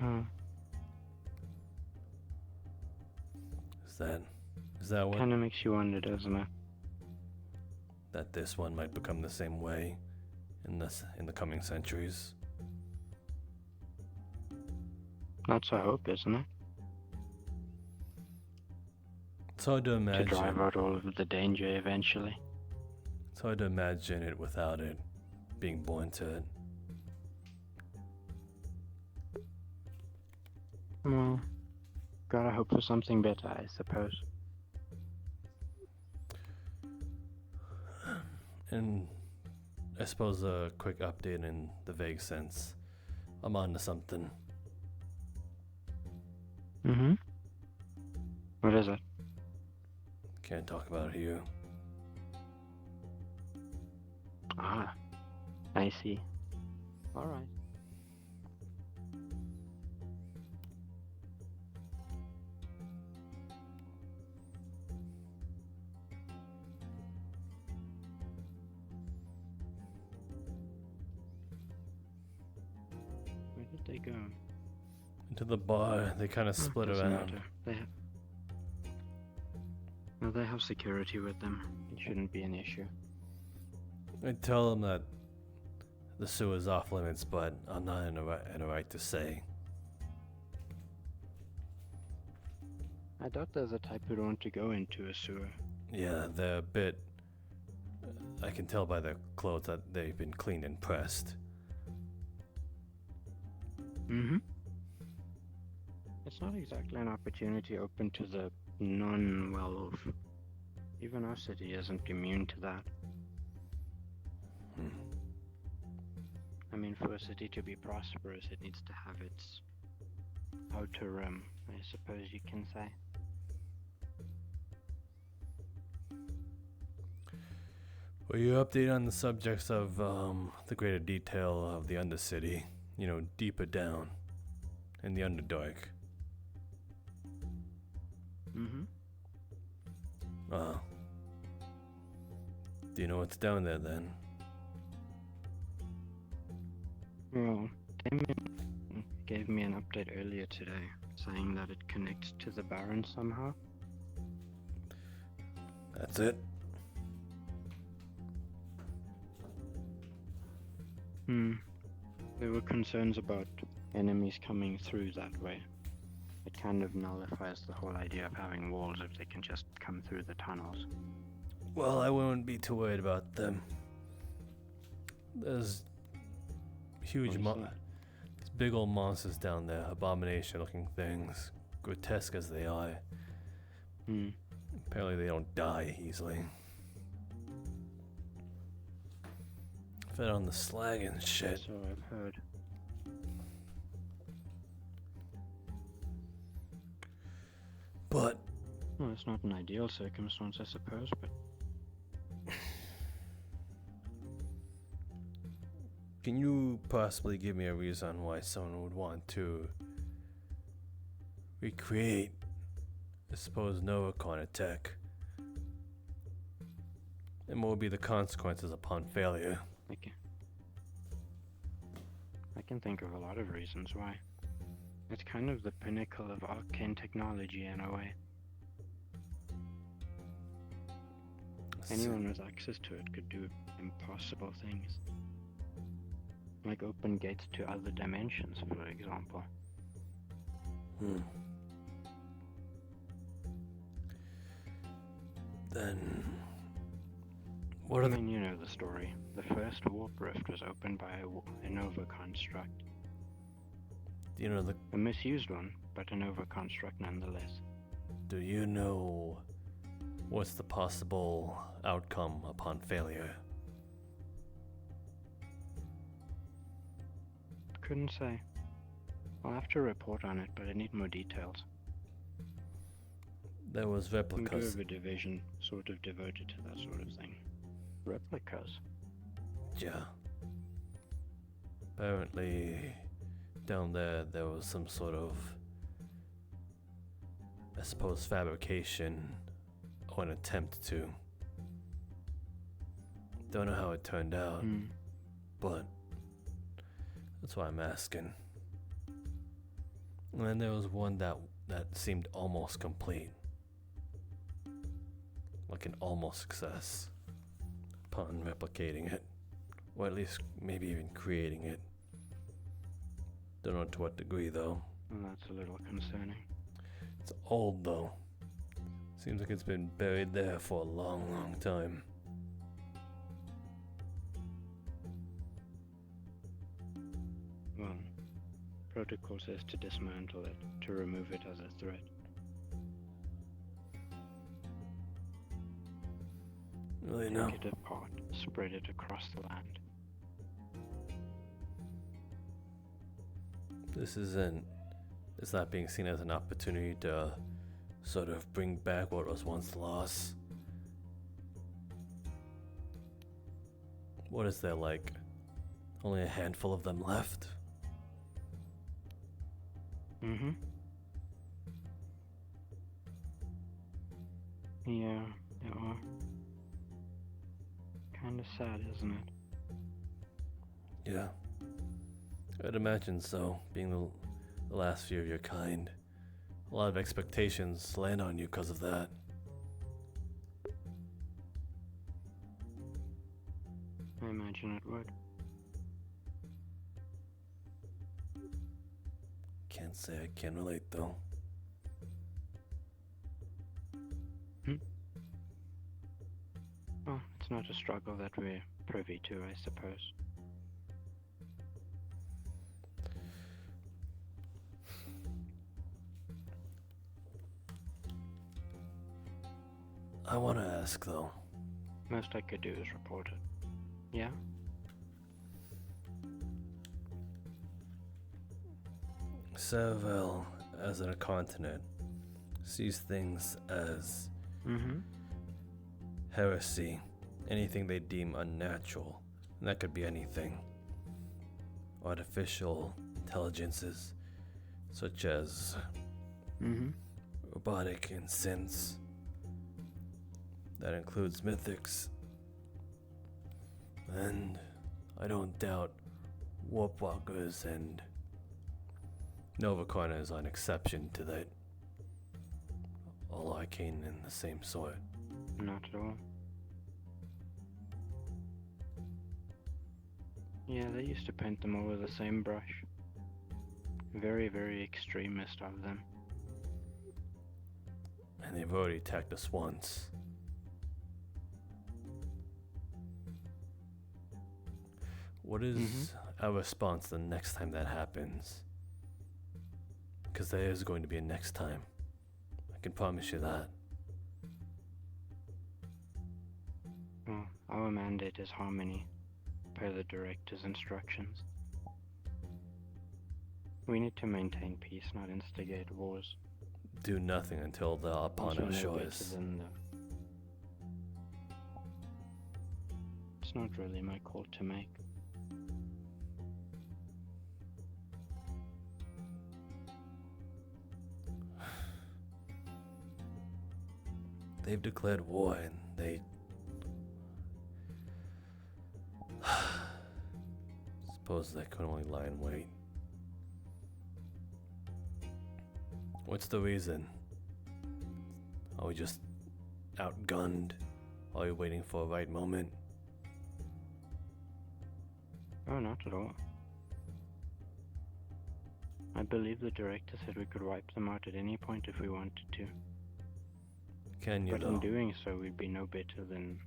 Oh. Is that what? Kind of makes you wonder, doesn't it? That this one might become the same way in the coming centuries. That's a hope, isn't it? It's hard to imagine. To drive out all of the danger eventually. It's hard to imagine it without it, being born to it. Well, gotta hope for something better, I suppose. And I suppose a quick update in the vague sense. I'm on to something. Mm-hmm. What is it? Can't talk about it here. Ah, I see. Alright. Where did they go? Into the bar, they kind of split Doesn't around. matter. They have security with them. It shouldn't be an issue. I tell them that the sewer's off limits, but I'm not in a right to say. I doubt they're the type who'd want to go into a sewer. Yeah, they're a bit... I can tell by their clothes that they've been cleaned and pressed. Mm-hmm. It's not exactly an opportunity open to the non-well-off. Even our city isn't immune to that. I mean, for a city to be prosperous, it needs to have its outer rim, I suppose you can say. Will you update on the subjects of the greater detail of the Undercity? You know, deeper down in the Underdark. Mm-hmm. Do you know what's down there then? Well, Damien gave me an update earlier today, saying that it connects to the Baron somehow. That's it? There were concerns about enemies coming through that way. It kind of nullifies the whole idea of having walls if they can just come through the tunnels. Well, I wouldn't be too worried about them. There's huge there's big old monsters down there, abomination-looking things, grotesque as they are. Apparently they don't die easily. Fed on the slag and shit. So I've heard. But well, it's not an ideal circumstance, I suppose, but can you possibly give me a reason why someone would want to recreate a supposed Novacon attack? And what would be the consequences upon failure? I can think of a lot of reasons why. It's kind of the pinnacle of arcane technology in a way. Anyone with access to it could do impossible things. Like open gates to other dimensions, for example. Then, what are I mean, you know the story. The first warp rift was opened by a Nova construct. Do you know a misused one, but a Nova construct nonetheless. Do you know what's the possible outcome upon failure? Couldn't say. I'll have to report on it, but I need more details. There was We replicas. do have a division sort of devoted to that sort of thing. Replicas? Yeah. Apparently, down there was some sort of, I suppose, fabrication or an attempt to. Don't know how it turned out, but that's why I'm asking. And then there was one that seemed almost complete. Like an almost success upon replicating it. Or at least maybe even creating it. Don't know to what degree though. Well, that's a little concerning. It's old though. Seems like it's been buried there for a long, long time. Well, protocol says to dismantle it, to remove it as a threat. Really no. Take it apart, spread it across the land. It's not being seen as an opportunity to sort of bring back what was once lost. What is there, like, only a handful of them left? Mm-hmm. Yeah, there are. Kinda sad, isn't it? Yeah. I'd imagine so, being the last few of your kind. A lot of expectations land on you because of that. I imagine it would. Can't say I can relate though. Well, it's not a struggle that we're privy to, I suppose. I want to ask though. Most I could do is report it. Yeah? Serval, as a continent, sees things as heresy, anything they deem unnatural, and that could be anything. Artificial intelligences, such as robotic and synths. That includes mythics. And I don't doubt warp walkers and Nova Corners are an exception to that. All arcane in the same sort. Not at all. Yeah, they used to paint them all with the same brush. Very, very extremist of them. And they've already attacked us once. What is our response the next time that happens? Because there is going to be a next time. I can promise you that. Well, our mandate is harmony, per the director's instructions. We need to maintain peace, not instigate wars. Do nothing until they're upon our shores. It's not really my call to make. They've declared war and suppose they could only lie in wait. What's the reason? Are we just outgunned? Are we waiting for a right moment? Oh, not at all. I believe the director said we could wipe them out at any point if we wanted to. Can you, But though? in doing so, we'd be no better than...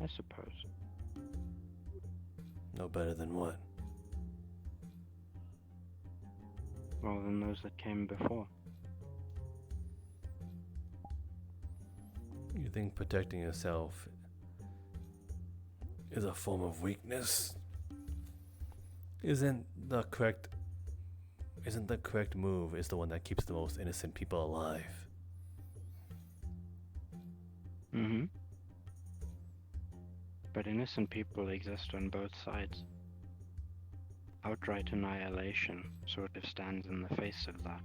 I suppose. No better than what? Well, than those that came before. You think protecting yourself is a form of weakness? Isn't the correct move is the one that keeps the most innocent people alive? Mm-hmm. But innocent people exist on both sides. Outright annihilation sort of stands in the face of that.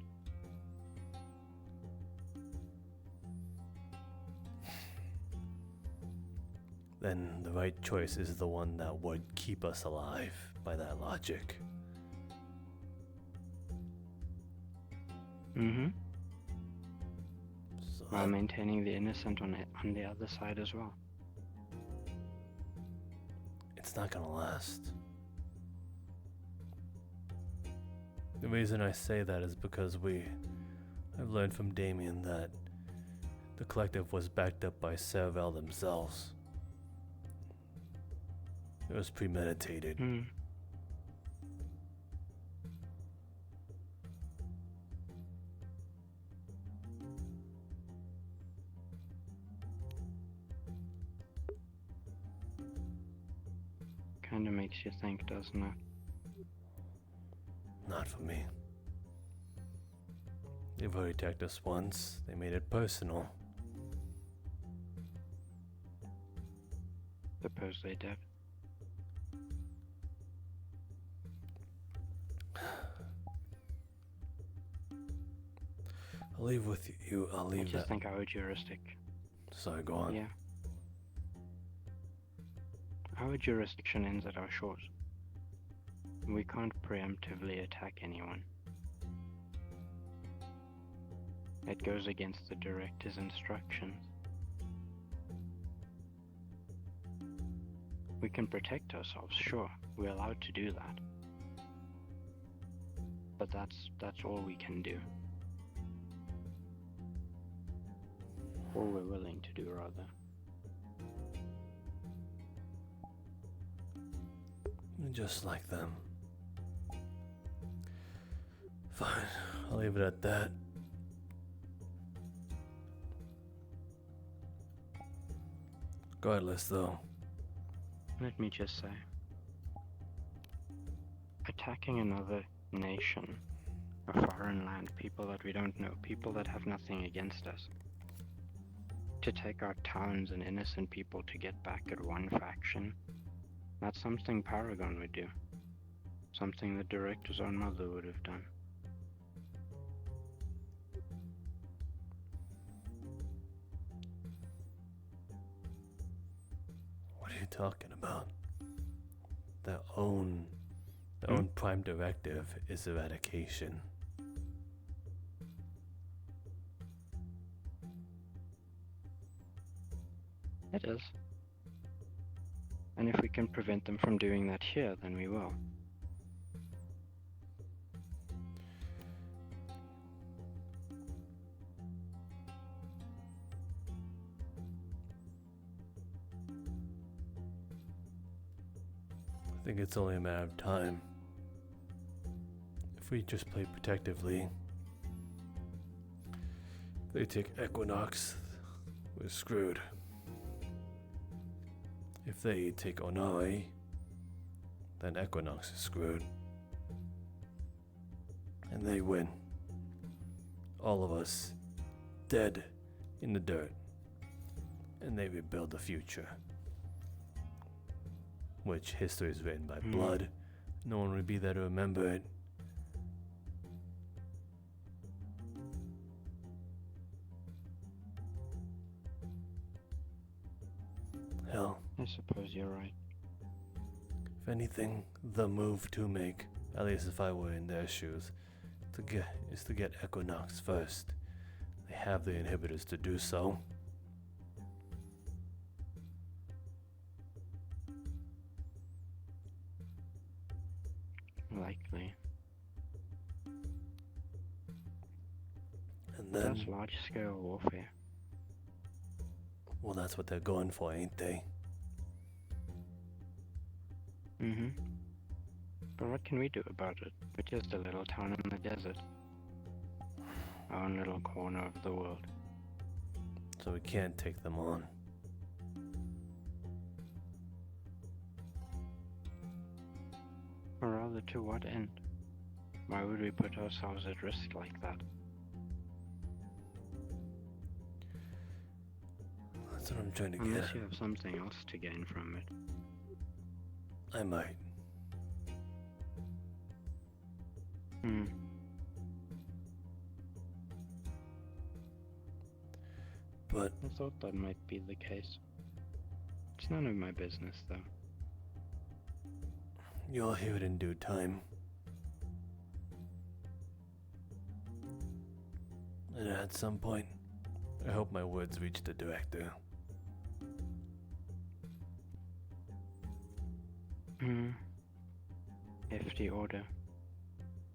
Then the right choice is the one that would keep us alive, by that logic. Mm-hmm. So While maintaining the innocent on the other side as well. it's not gonna last. The reason I say that is because I've learned from Damien that the collective was backed up by Serval themselves. It was premeditated. Kinda makes you think, doesn't it? Not for me. They've already attacked us once. They made it personal. Suppose they did. I'll leave with you. I'll I leave just that. think our jurisdic. Sorry, go on. Yeah. Our jurisdiction ends at our shores. We can't preemptively attack anyone. It goes against the director's instructions. We can protect ourselves, sure. We're allowed to do that. But that's all we can do. All we're willing to do, rather. Just like them. Fine, I'll leave it at that. Regardless, though, Let me just say, attacking another nation, a foreign land, people that we don't know, people that have nothing against us, to take our towns and innocent people to get back at one faction, that's something Paragon would do. Something the director's own mother would have done. what are you talking about? Their own prime directive is eradication. It is. And if we can prevent them from doing that here, then we will. I think it's only a matter of time. If we just play protectively, if they take Equinox, we're screwed. If they take Onai, then Equinox is screwed. And they win. All of us dead in the dirt. And they rebuild the future. Which history is written by blood. No one would be there to remember it. Hell, I suppose you're right. If anything, the move to make, at least if I were in their shoes, is to get Equinox first. They have the inhibitors to do so. Likely. And then, that's large-scale warfare. well, that's what they're going for, ain't they? Mm-hmm. But what can we do about it? We're just a little town in the desert. Our own little corner of the world. So we can't take them on. Or rather, to what end? Why would we put ourselves at risk like that? That's what I'm trying to Unless get. you have something else to gain from it. I might. But I thought that might be the case. It's none of my business, though. you'll hear it in due time. And at some point, I hope my words reach the director. Hefty order.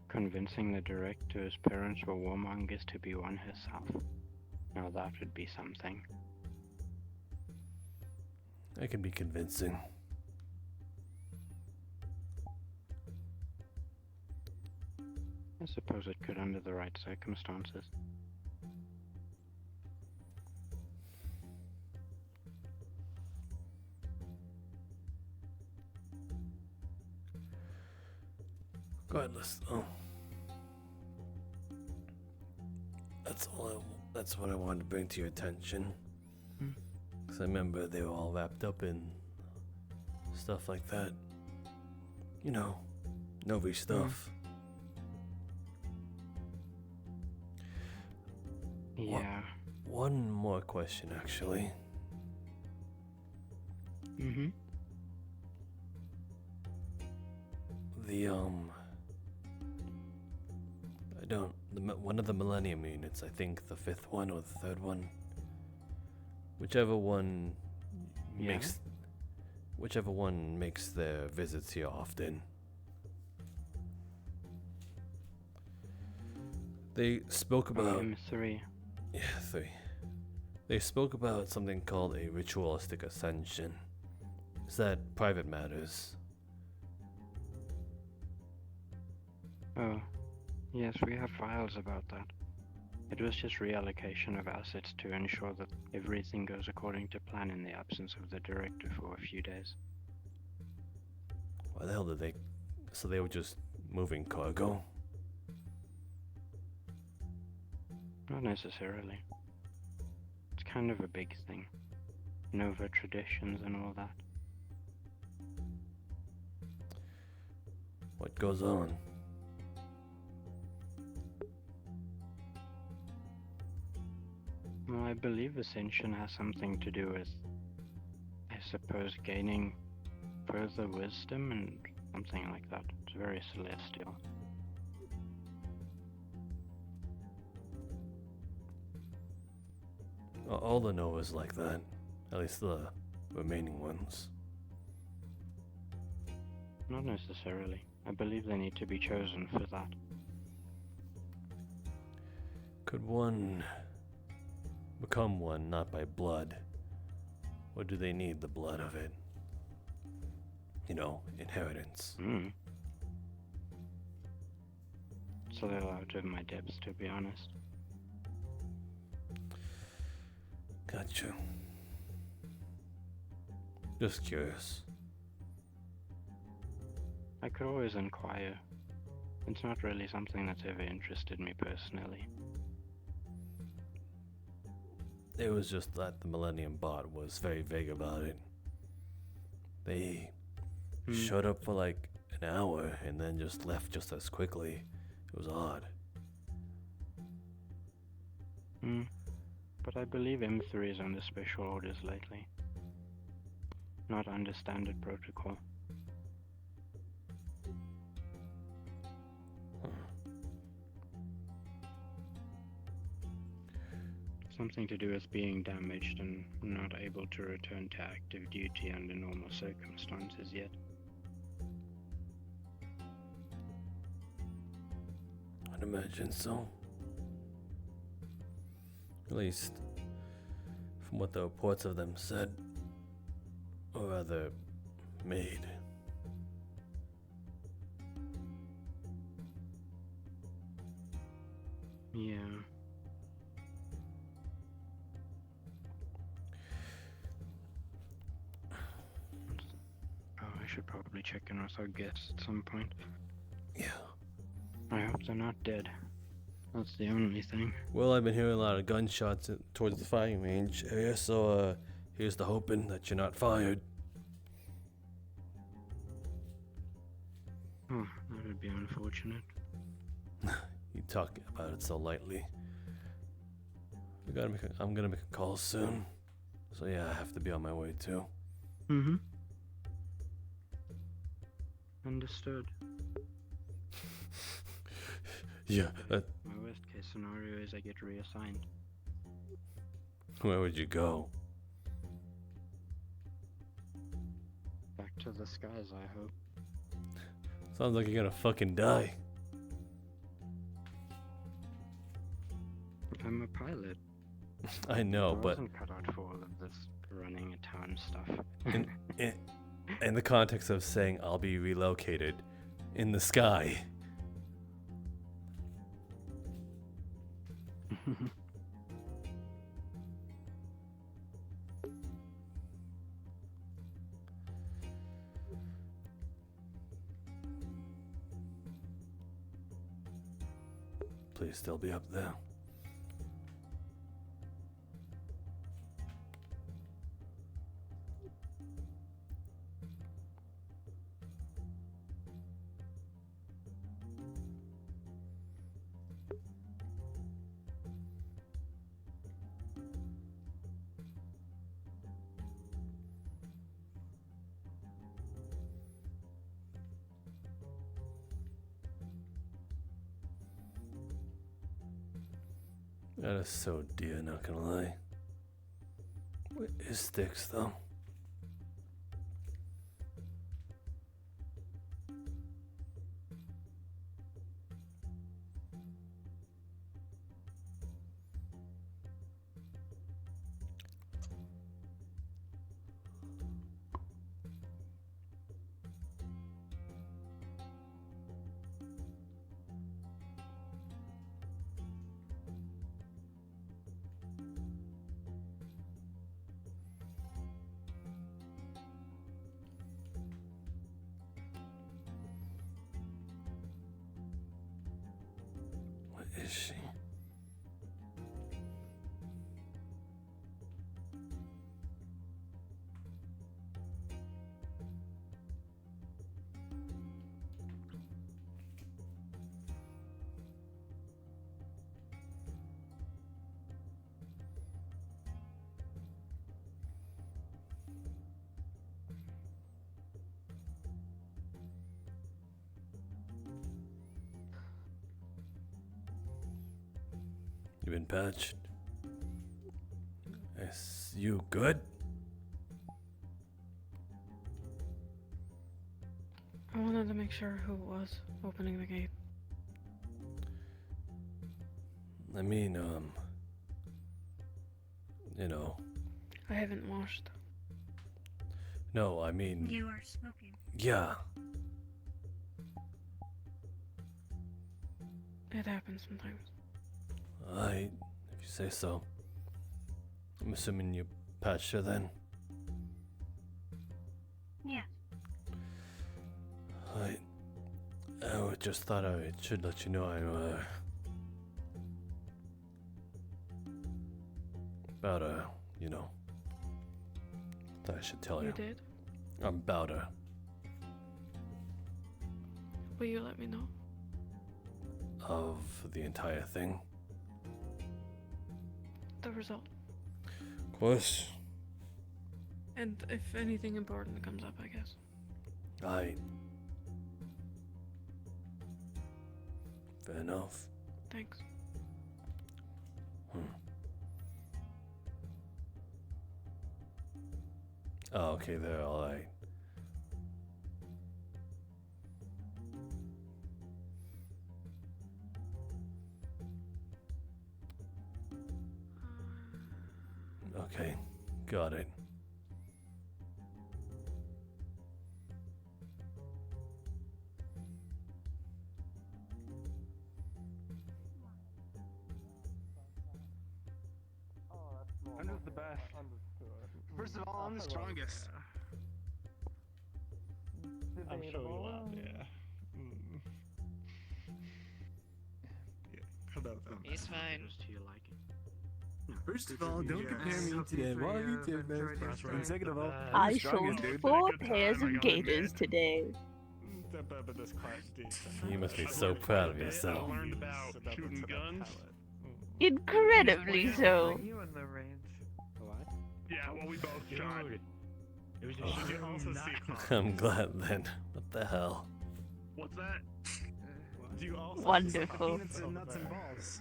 Convincing the director's parents were warmongers to be one herself. Now that would be something. I can be convincing. I suppose it could under the right circumstances. Regardless, though. That's what I wanted to bring to your attention. Because I remember they were all wrapped up in stuff like that. You know, Novi stuff. Yeah. One more question, actually. One of the Millennium units, I think the 5th one or the 3rd one, whichever one makes their visits here often. They spoke about M3. Yeah, 3. They spoke about something called a ritualistic ascension. Is that private matters? Oh, yes, we have files about that. It was just reallocation of assets to ensure that everything goes according to plan in the absence of the director for a few days. Why the hell did they... So they were just moving cargo? Not necessarily. It's kind of a big thing. Nova traditions and all that. What goes on? Well, I believe Ascension has something to do with, I suppose, gaining further wisdom and something like that. It's very celestial. All the Novas like that. At least the remaining ones. Not necessarily. I believe they need to be chosen for that. Could one become one not by blood? Or do they need the blood of it? You know, inheritance. It's a little out of my depths, to be honest. Gotcha. Just curious. I could always inquire. It's not really something that's ever interested me personally. It was just that the Millennium Bot was very vague about it. They showed up for like an hour and then just left just as quickly. It was odd. But I believe M3 is under special orders lately. Not under standard protocol. Something to do with being damaged and not able to return to active duty under normal circumstances yet. I'd imagine so. At least, from what the reports of them said, or rather, made. Yeah. Oh, I should probably check in with our guests at some point. Yeah. I hope they're not dead. That's the only thing. Well, I've been hearing a lot of gunshots towards the firing range area, so here's the hoping that you're not fired. Oh, that would be unfortunate. You talk about it so lightly. I'm gonna make a call soon. So yeah, I have to be on my way too. Mm-hmm. Understood. Yeah. My worst case scenario is I get reassigned. Where would you go? Back to the skies, I hope. Sounds like you're gonna fucking die. I'm a pilot. I know, I but wasn't cut out for all of this running a town stuff. in the context of saying I'll be relocated in the sky. Please still be up there. That is so dear, not gonna lie. Where is Sticks, though? Is she? You been patched? Is you good? I wanted to make sure who it was opening the gate. I mean, you know. I haven't washed. No, I mean. You are smoking. Yeah. It happens sometimes. Alright, if you say so. I'm assuming you patched her then. Yeah. I just thought I should let you know I'm about her, you know. Thought I should tell you. You did? I'm about her. Will you let me know? Of the entire thing. The result. Of course. And if anything important comes up, I guess. Alright. Fair enough. Thanks. Oh, okay, they're alright. Okay, got it. I'm just the best. First of all, I'm the strongest. I'm sure you are, yeah. Hello, He's fine. First of all, don't compare me to Tempest. And second of all, I'm I the sold strongest, dude. 4 pairs of gaiters today. You must be so proud of yourself. Learned about shooting guns. Incredibly so. Yeah, well, we both shot. I'm glad then. What the hell? What's that? Wonderful.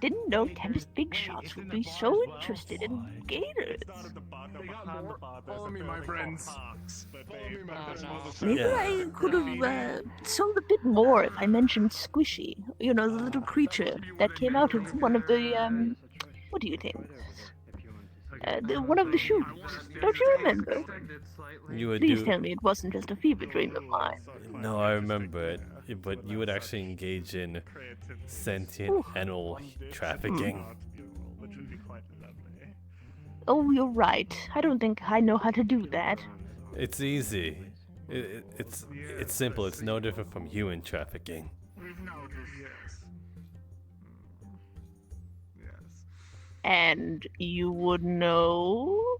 Didn't know Tempest Big Shots would be so interested in gators. Follow me, my friends. Maybe I could have sold a bit more if I mentioned Squishy. You know, the little creature that came out of one of the, what do you think? One of the shoes. Don't you remember? You would Please do. tell me it wasn't just a fever dream of mine. No, I remember it. But you would actually engage in sentient animal trafficking. Oh, you're right. I don't think I know how to do that. It's easy. It's simple. It's no different from human trafficking. And you would know?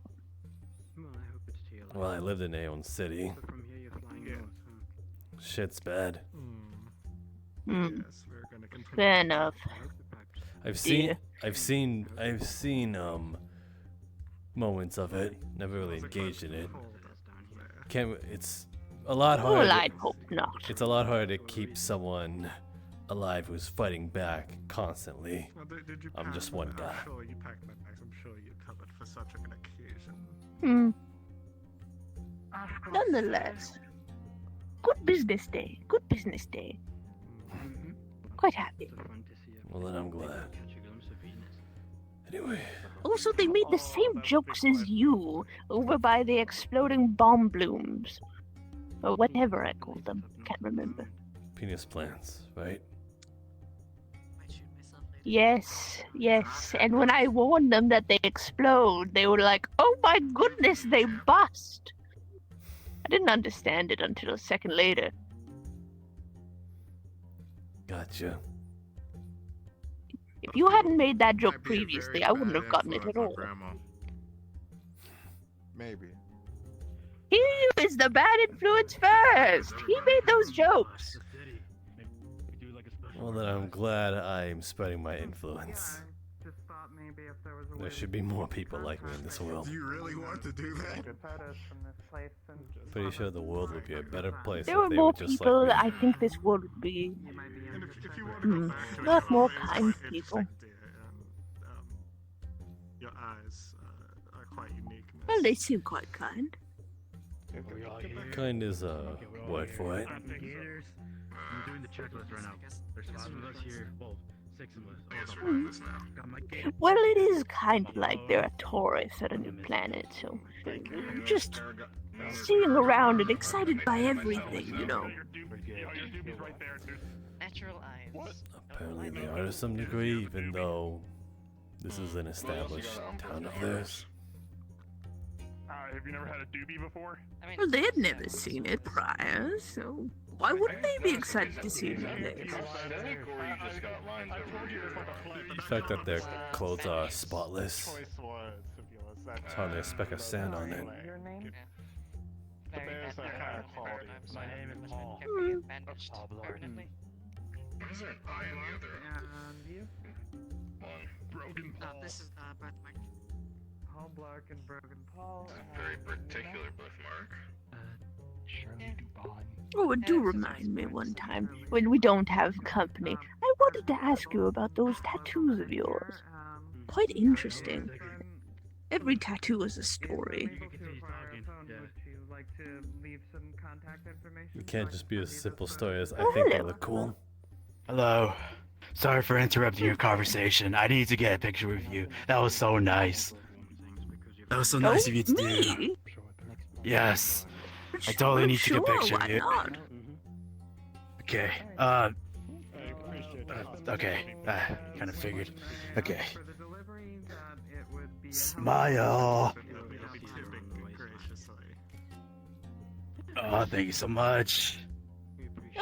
Well, I lived in Aeon City. Shit's bad. Fair enough. I've seen moments of it. Never really engaged in it. It's a lot harder. Well, I'd hope not. It's a lot harder to keep someone alive who's fighting back constantly. I'm just one guy. I'm sure you packed my bags. I'm sure you're covered for such an occasion. Nonetheless, good business day. Good business day. Quite happy. Well, then I'm glad. Anyway. Also, they made the same jokes as you over by the exploding bomb blooms. Or whatever I called them. Can't remember. Penis plants, right? Yes, yes. And when I warned them that they explode, they were like, oh my goodness, they bust. I didn't understand it until a second later. Gotcha. If you hadn't made that joke previously, I wouldn't have gotten it at all. Maybe. He was the bad influence first. He made those jokes. Well, then I'm glad I'm spreading my influence. There should be more people like me in this world. Do you really want to do that? Pretty sure the world would be a better place There were if they more were just people, like me. I think this world would be a lot more kind people. Your eyes are quite unique. Well, they seem quite kind. Kind is a word for it. I'm doing the checklist right now. There's 5 of us here. Well, 6 of us. Got my game. Well, it is kind of like they're a tourist at a new planet, so just seeing around and excited by everything, you know. Natural eyes. Apparently they are to some degree, even though this is an established town of theirs. Have you never had a doobie before? Well, they had never seen it prior, so why wouldn't they be excited to see it today? The fact that their clothes are spotless, it's hardly a speck of sand on it. Your name? There's a kind of quality. My name is Paul. Bandaged permanently. What is there an eye in the other? Broken Paul. This is birthmark. Paul Black and Broken Paul. It's a very particular birthmark. Shirley Dubon. Oh, do remind me one time, when we don't have company, I wanted to ask you about those tattoos of yours. Quite interesting. Every tattoo is a story. like to leave some contact information? You can't just be as simple story as I think they look cool. Hello. Sorry for interrupting your conversation. I need to get a picture with you. That was so nice. That was so nice of you to do. Yes. I totally need to get a picture of you. Okay. Okay. Kind of figured. Okay. Smile. Oh, thank you so much.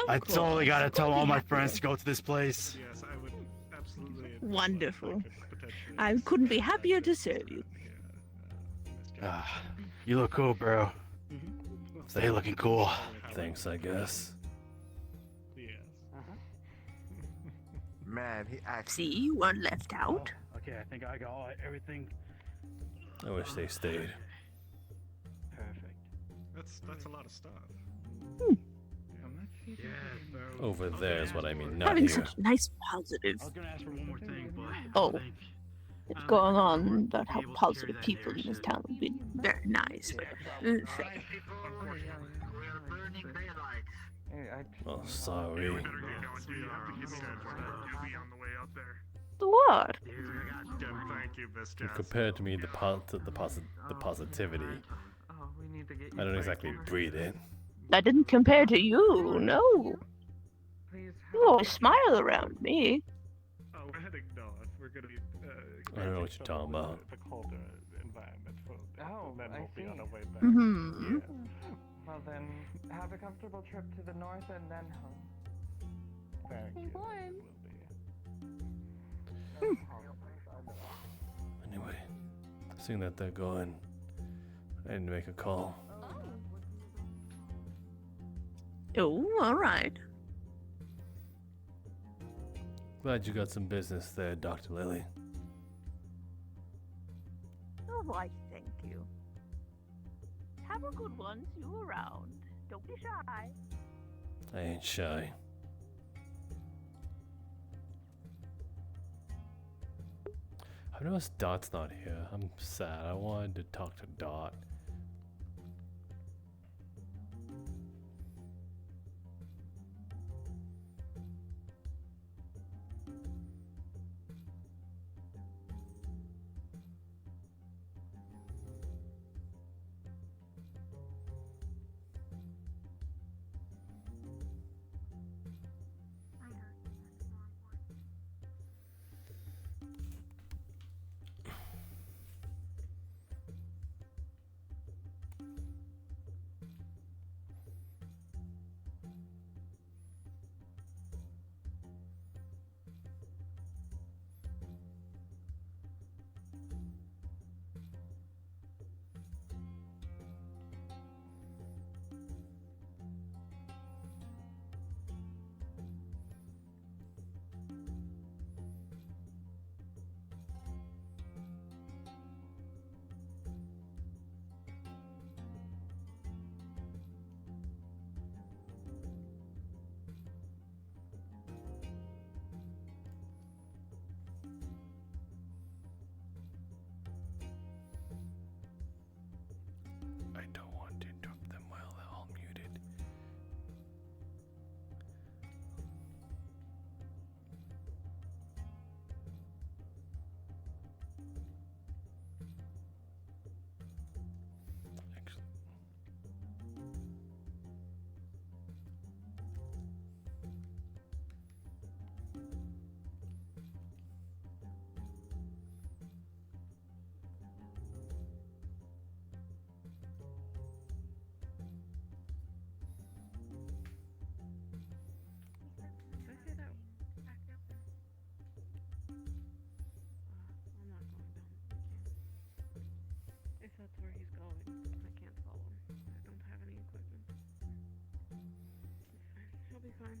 I totally gotta tell all my friends to go to this place. Yes, I would absolutely. Wonderful. I couldn't be happier to serve you. You look cool, bro. Stay looking cool. Thanks, I guess. Man, he actually. See, you weren't left out. Okay, I think I got everything. I wish they stayed. That's a lot of stuff. Over there is what I mean, not Having here. such nice positive. I was gonna ask for one more thing, but Oh, it's going on about how positive people in this town would be very nice, but Oh, sorry. what? Thank you, Mister. Compared to me, the positivity, I don't exactly breathe it. I didn't compare to you, no. You always smile around me. Oh, we're heading north. We're gonna be. I don't know what you're talking about. The colder environment for Oh, and then I we'll be see. on our way back. Mm-hmm. Yeah. Well then, have a comfortable trip to the north and then home. Thank Stay you. warm. Anyway, seeing that they're going, I need to make a call. Oh, all right. Glad you got some business there, Dr. Lily. Oh, why, thank you. Have a good one. See you around. Don't be shy. I ain't shy. I've noticed Dot's not here. I'm sad. I wanted to talk to Dot. I don't want to interrupt them while they're all muted. Actually, Did I say that? I'm not going down. If that's where he's going, I can't follow him. I don't have any equipment. It's fine. He'll be fine.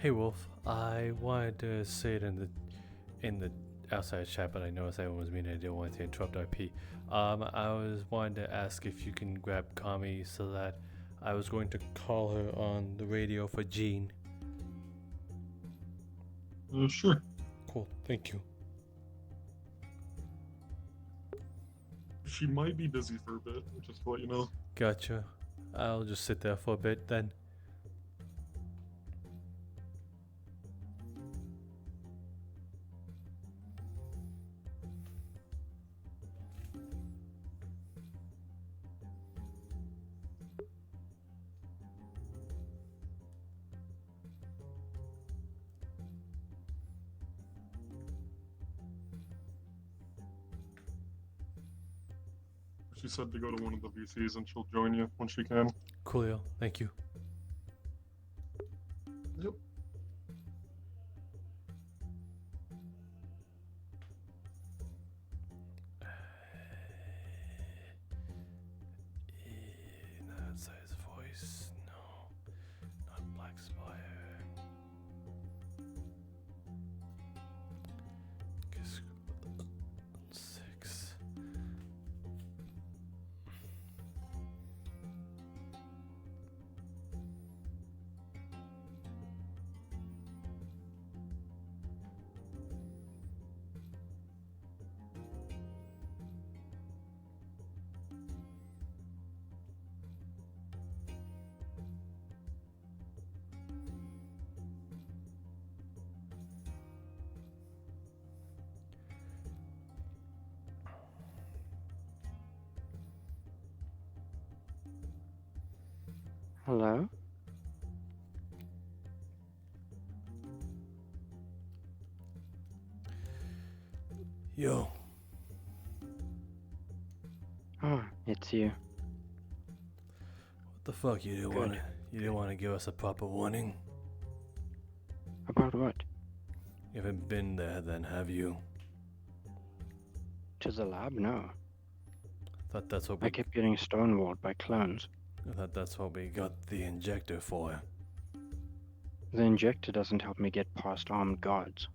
Hey Wolf, I wanted to say it in the outside chat, but I noticed everyone was meaning I didn't want to interrupt RP. I was wanting to ask if you can grab Kami so that I was going to call her on the radio for Jean. Sure. Cool, thank you. She might be busy for a bit, just to let you know. Gotcha. I'll just sit there for a bit then. She said to go to one of the VCs and she'll join you when she can. Coolio, thank you. Yep. Not size voice, no. Not Black Spire. Guess 6. Hello? Yo. Oh, it's you. What the fuck? You didn't want to give us a proper warning? About what? You haven't been there then, have you? To the lab? No. Thought that's what I kept getting stonewalled by clones. I thought that's what we got the injector for. The injector doesn't help me get past armed guards.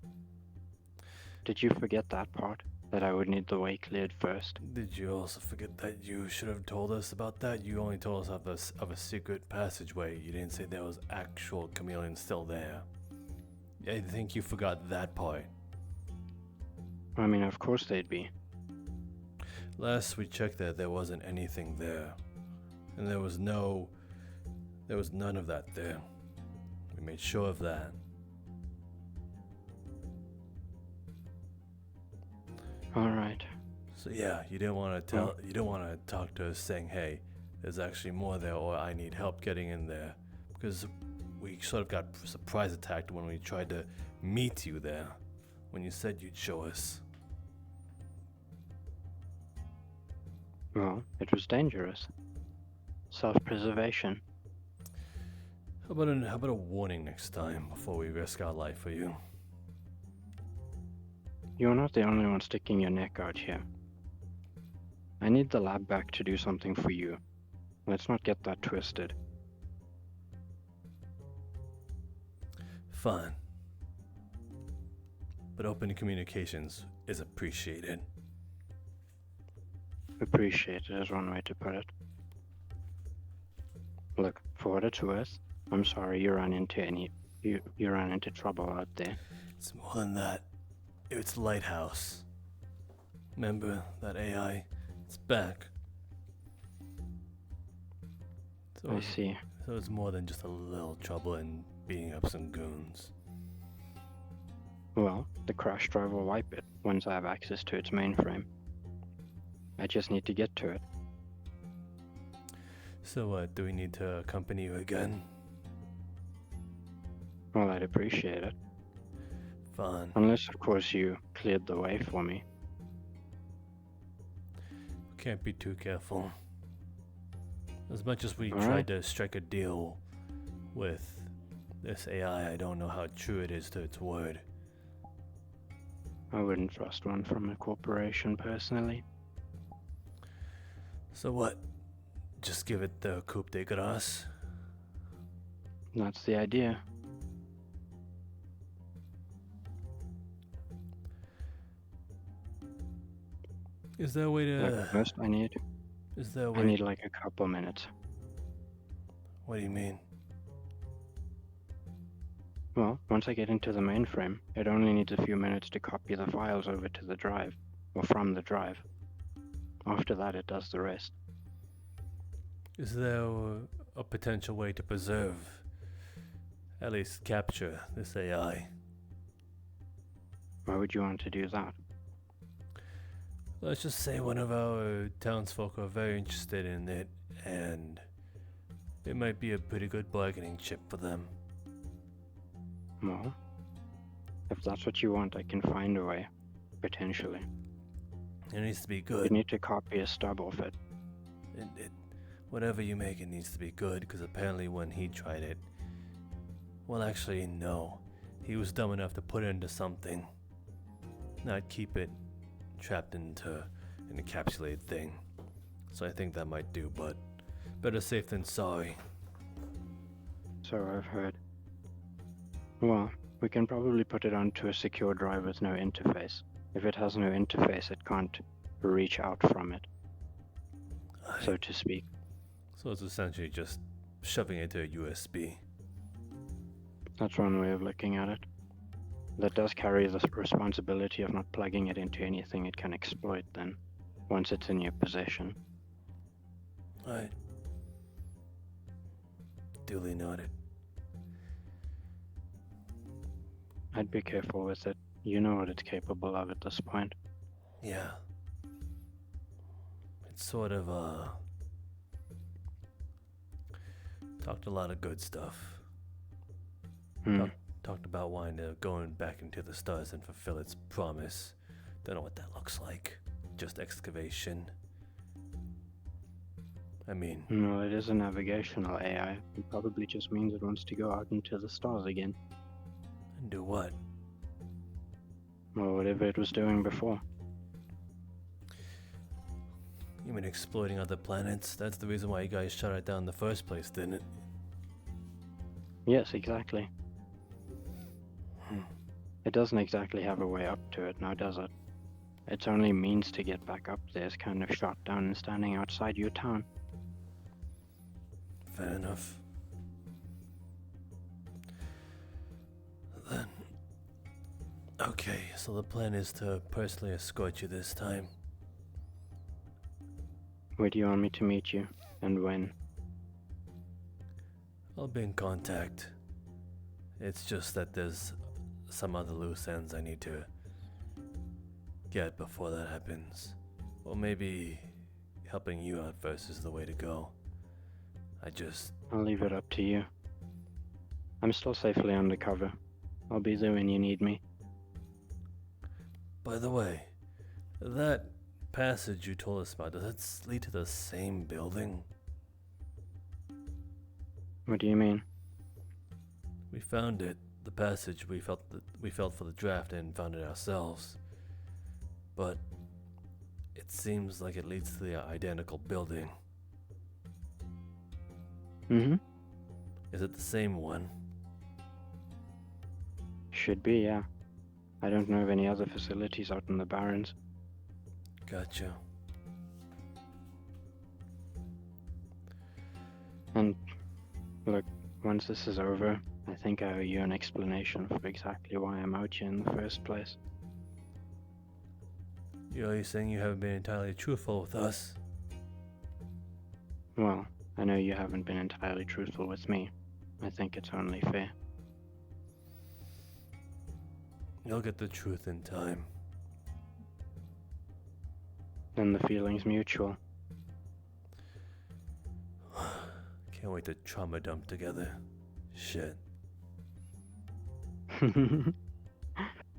Did you forget that part? That I would need the way cleared first? Did you also forget that you should have told us about that? You only told us of a secret passageway. You didn't say there was actual chameleons still there. I think you forgot that part. I mean, of course they'd be. Last we checked there wasn't anything there. And there was none of that there. We made sure of that. Alright. So yeah, you didn't want to talk to us saying, hey, there's actually more there, or I need help getting in there. Because we sort of got surprise attacked when we tried to meet you there. When you said you'd show us. Well, it was dangerous. Self-preservation. How about a warning next time before we risk our life for you? You're not the only one sticking your neck out here. I need the lab back to do something for you. Let's not get that twisted. Fine. But open communications is appreciated. Appreciated is one way to put it. Look, for what it's worth, I'm sorry you ran into trouble out there. It's more than that. It's Lighthouse. Remember that AI? It's back. I see. So it's more than just a little trouble and beating up some goons. Well, the crash drive will wipe it once I have access to its mainframe. I just need to get to it. So what, do we need to accompany you again? Well, I'd appreciate it. Fine. Unless, of course, you cleared the way for me. Can't be too careful. As much as we tried to strike a deal with this AI, I don't know how true it is to its word. I wouldn't trust one from a corporation personally. So what? Just give it the coup de grace? That's the idea. Is there a way to... Look, most I need... Is there a way... I need like a couple minutes. What do you mean? Well, once I get into the mainframe, it only needs a few minutes to copy the files over to the drive, or from the drive. After that, it does the rest. Is there a potential way to preserve, at least capture, this AI? Why would you want to do that? Let's just say one of our townsfolk are very interested in it, and it might be a pretty good bargaining chip for them. Well, if that's what you want, I can find a way. Potentially. It needs to be good. You need to copy a stub off it. Whatever you make, it needs to be good, because apparently when he tried it... Well, actually, no. He was dumb enough to put it into something. Not keep it trapped into an encapsulated thing. So I think that might do, but better safe than sorry. So I've heard. Well, we can probably put it onto a secure drive with no interface. If it has no interface, it can't reach out from it, so to speak. So it's essentially just shoving it to a USB. That's one way of looking at it. That does carry the responsibility of not plugging it into anything it can exploit then, once it's in your possession. Right. Duly noted. I'd be careful with it. You know what it's capable of at this point. Yeah. It's sort of, talked a lot of good stuff. Talked about wanting to go back into the stars and fulfill its promise. Don't know what that looks like. Just excavation. I mean... No, it is a navigational AI. It probably just means it wants to go out into the stars again. And do what? Or whatever it was doing before. You mean exploiting other planets? That's the reason why you guys shut it down in the first place, didn't it? Yes, exactly. It doesn't exactly have a way up to it, now does it? Its only means to get back up there is kind of shot down and standing outside your town. Fair enough. Then... Okay, so the plan is to personally escort you this time. Where do you want me to meet you, and when? I'll be in contact. It's just that there's some other loose ends I need to get before that happens. Or maybe helping you out first is the way to go. I'll leave it up to you. I'm still safely undercover. I'll be there when you need me. By the way, that passage you told us about, does it lead to the same building? What do you mean? We found it, the passage we felt for the draft and found it ourselves. But it seems like it leads to the identical building. Mm-hmm. Is it the same one? Should be, yeah. I don't know of any other facilities out in the Barrens. Gotcha. And, look, once this is over, I think I owe you an explanation for exactly why I'm out here in the first place. You're saying you haven't been entirely truthful with us? Well, I know you haven't been entirely truthful with me. I think it's only fair. You'll get the truth in time. Then the feeling's mutual. Can't wait to trauma dump together. Shit.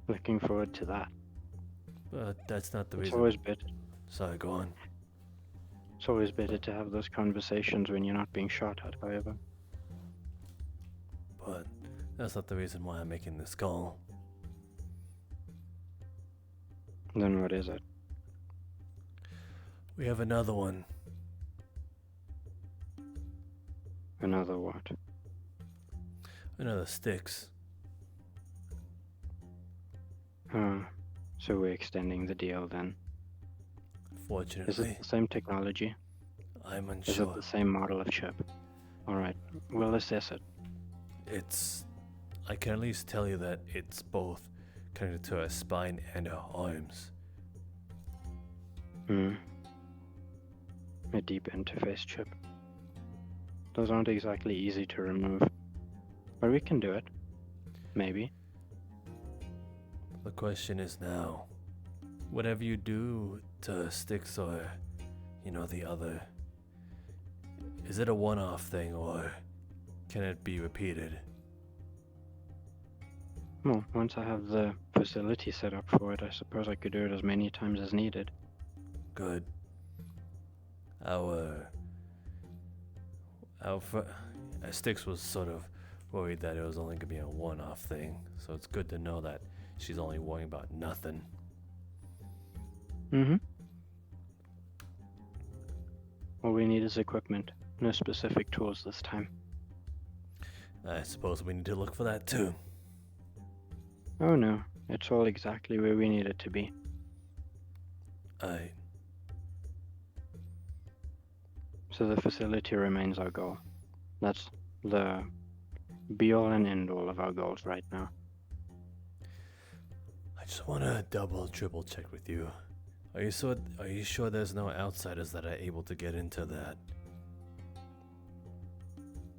Looking forward to that. But that's not the It's reason. always better. Sorry, go on. It's always better to have those conversations when you're not being shot at, however. But that's not the reason why I'm making this call. Then what is it? We have another one. Another what? Another Styx. Oh, so we're extending the deal then. Unfortunately. Is it the same technology? I'm Is unsure. it the same model of chip? Alright, we'll assess it. I can at least tell you that it's both connected to her spine and her arms. A deep interface chip. Those aren't exactly easy to remove. But we can do it. Maybe. The question is now, whatever you do to Styx or, the other, is it a one-off thing or can it be repeated? Well, once I have the facility set up for it, I suppose I could do it as many times as needed. Good. Styx was sort of worried that it was only gonna be a one-off thing, so it's good to know that she's only worrying about nothing. All we need is equipment. No specific tools this time. I suppose we need to look for that too. Oh no, it's all exactly where we need it to be. So the facility remains our goal. That's the be-all and end-all of our goals right now. I just want to double, triple check with you. Are you sure there's no outsiders that are able to get into that?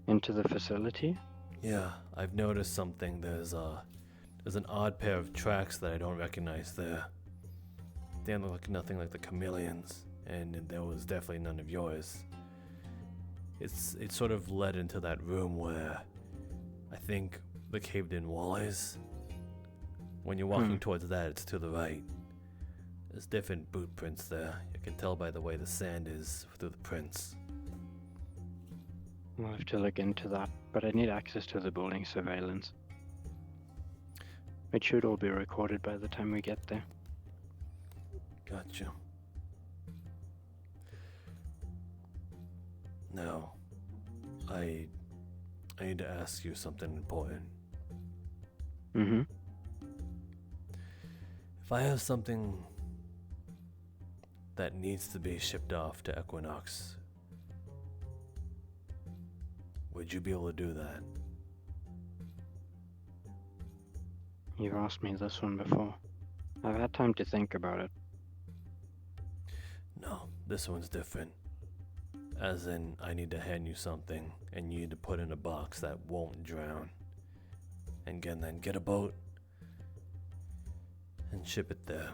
Into the facility? Yeah, I've noticed something. There's an odd pair of tracks that I don't recognize there. They don't look nothing like the chameleons, and there was definitely none of yours. It sort of led into that room where I think the caved-in wall is. When you're walking towards that, it's to the right. There's different boot prints there. You can tell by the way the sand is through the prints. We'll have to look into that, but I need access to the building surveillance. It should all be recorded by the time we get there. Gotcha. Now, I need to ask you something important. If I have something that needs to be shipped off to Equinox, would you be able to do that? You've asked me this one before. I've had time to think about it. No, this one's different. As in, I need to hand you something, and you need to put in a box that won't drown. And then get a boat, and ship it there.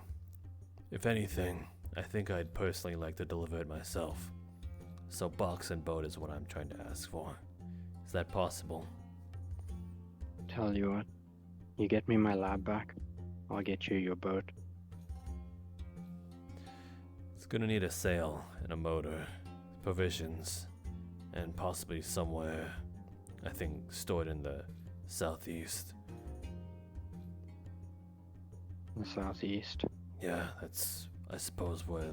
If anything, I think I'd personally like to deliver it myself. So box and boat is what I'm trying to ask for. Is that possible? Tell you what, you get me my lab back, I'll get you your boat. It's gonna need a sail and a motor, provisions, and possibly somewhere, I think, stored in the southeast. The southeast? Yeah, that's, I suppose, where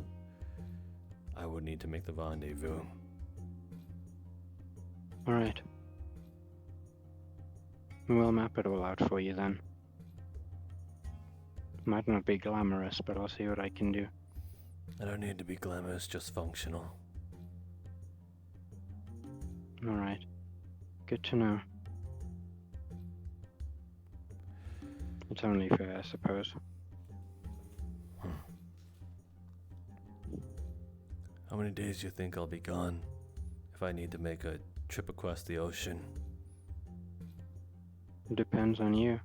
I would need to make the rendezvous. Alright. We'll map it all out for you then. Might not be glamorous, but I'll see what I can do. I don't need to be glamorous, just functional. Alright. Good to know. It's only fair, I suppose. How many days do you think I'll be gone if I need to make a trip across the ocean? It depends on you.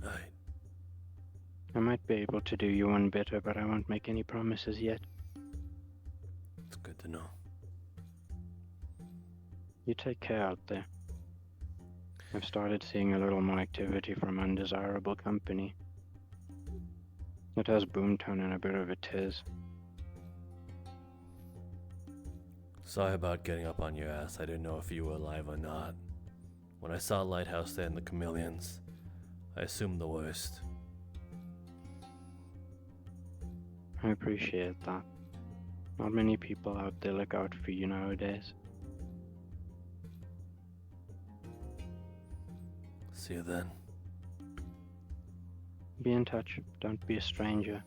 Right. I might be able to do you one better, but I won't make any promises yet. It's good to know. You take care out there. I've started seeing a little more activity from undesirable company. It has Boomtown in a bit of a tiz. Sorry about getting up on your ass. I didn't know if you were alive or not. When I saw Lighthouse there and the chameleons, I assumed the worst. I appreciate that. Not many people out there look out for you nowadays. See you then. Be in touch. Don't be a stranger.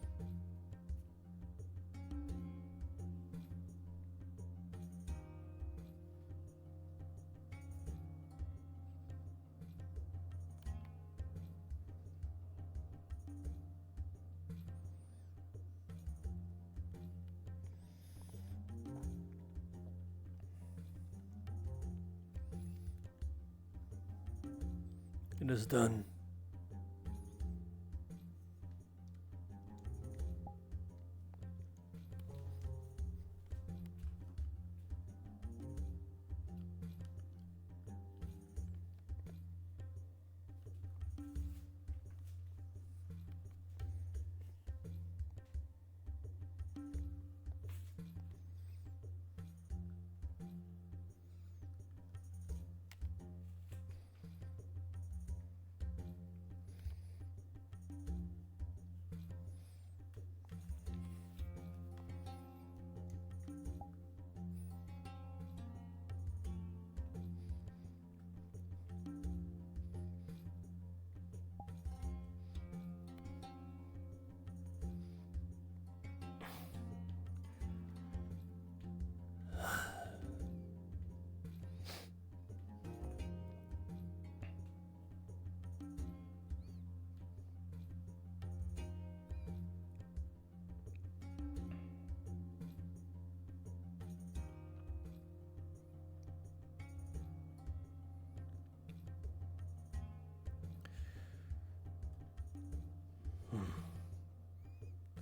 It is done.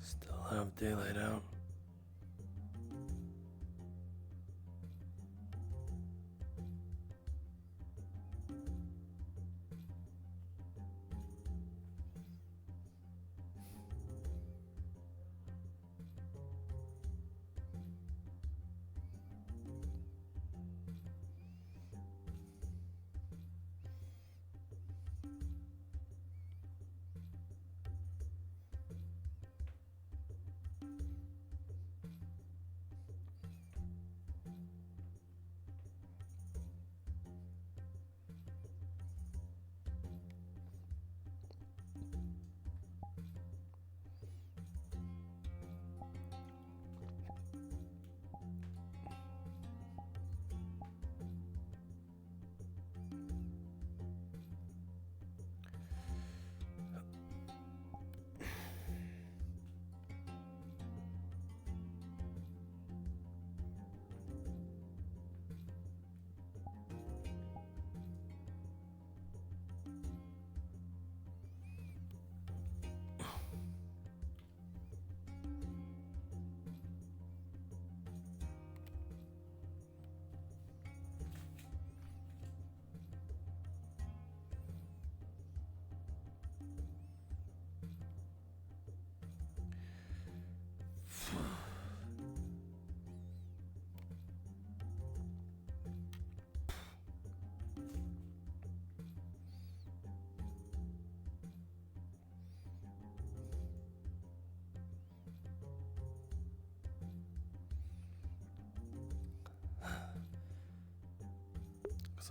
Still have daylight out.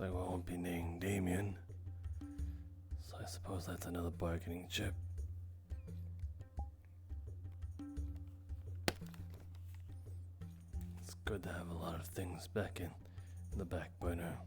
Looks like we won't be needing Damien. So I suppose that's another bargaining chip. It's good to have a lot of things back in the back burner.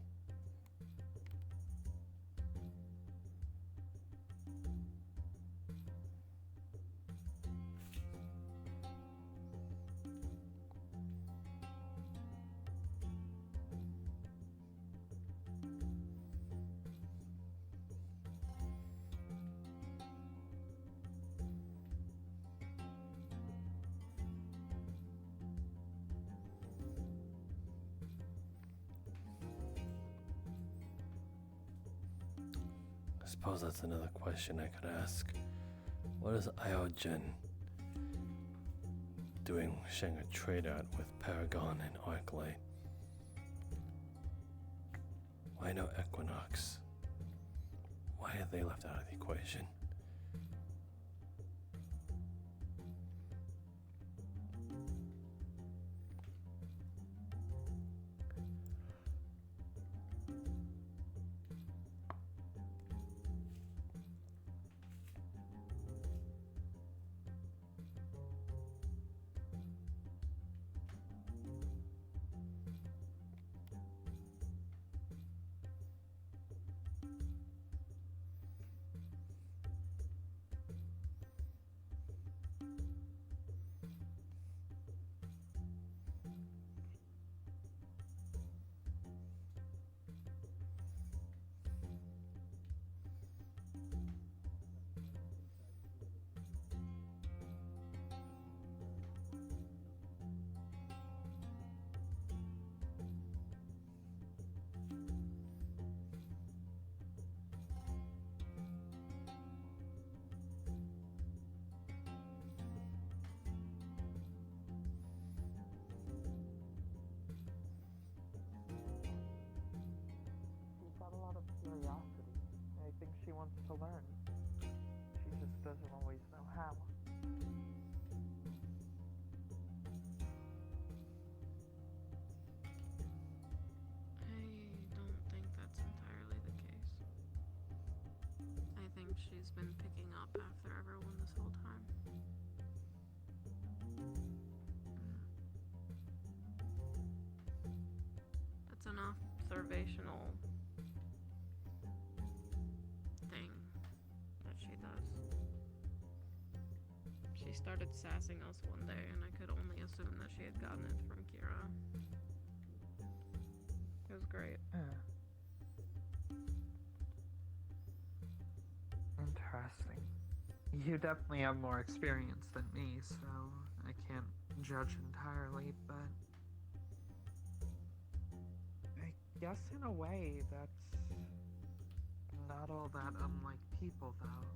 I suppose that's another question I could ask. What is Iogen doing sharing a trade out with Paragon and Arclight? Why no Equinox? Why are they left out of the equation? wants to learn. She just doesn't always know how. I don't think that's entirely the case. I think she's been picking up after everyone this whole time. It's an observational thing that she does. She started sassing us one day, and I could only assume that she had gotten it from Kira. It was great. Interesting. You definitely have more experience than me, so I can't judge entirely, but I guess in a way that's not all that unlike people, though.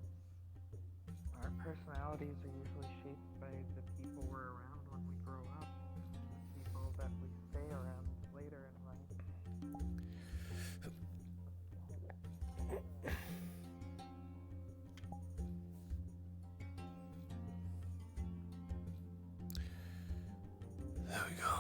Our personalities are usually shaped by the people we're around when we grow up, and the people that we stay around later in life. There we go.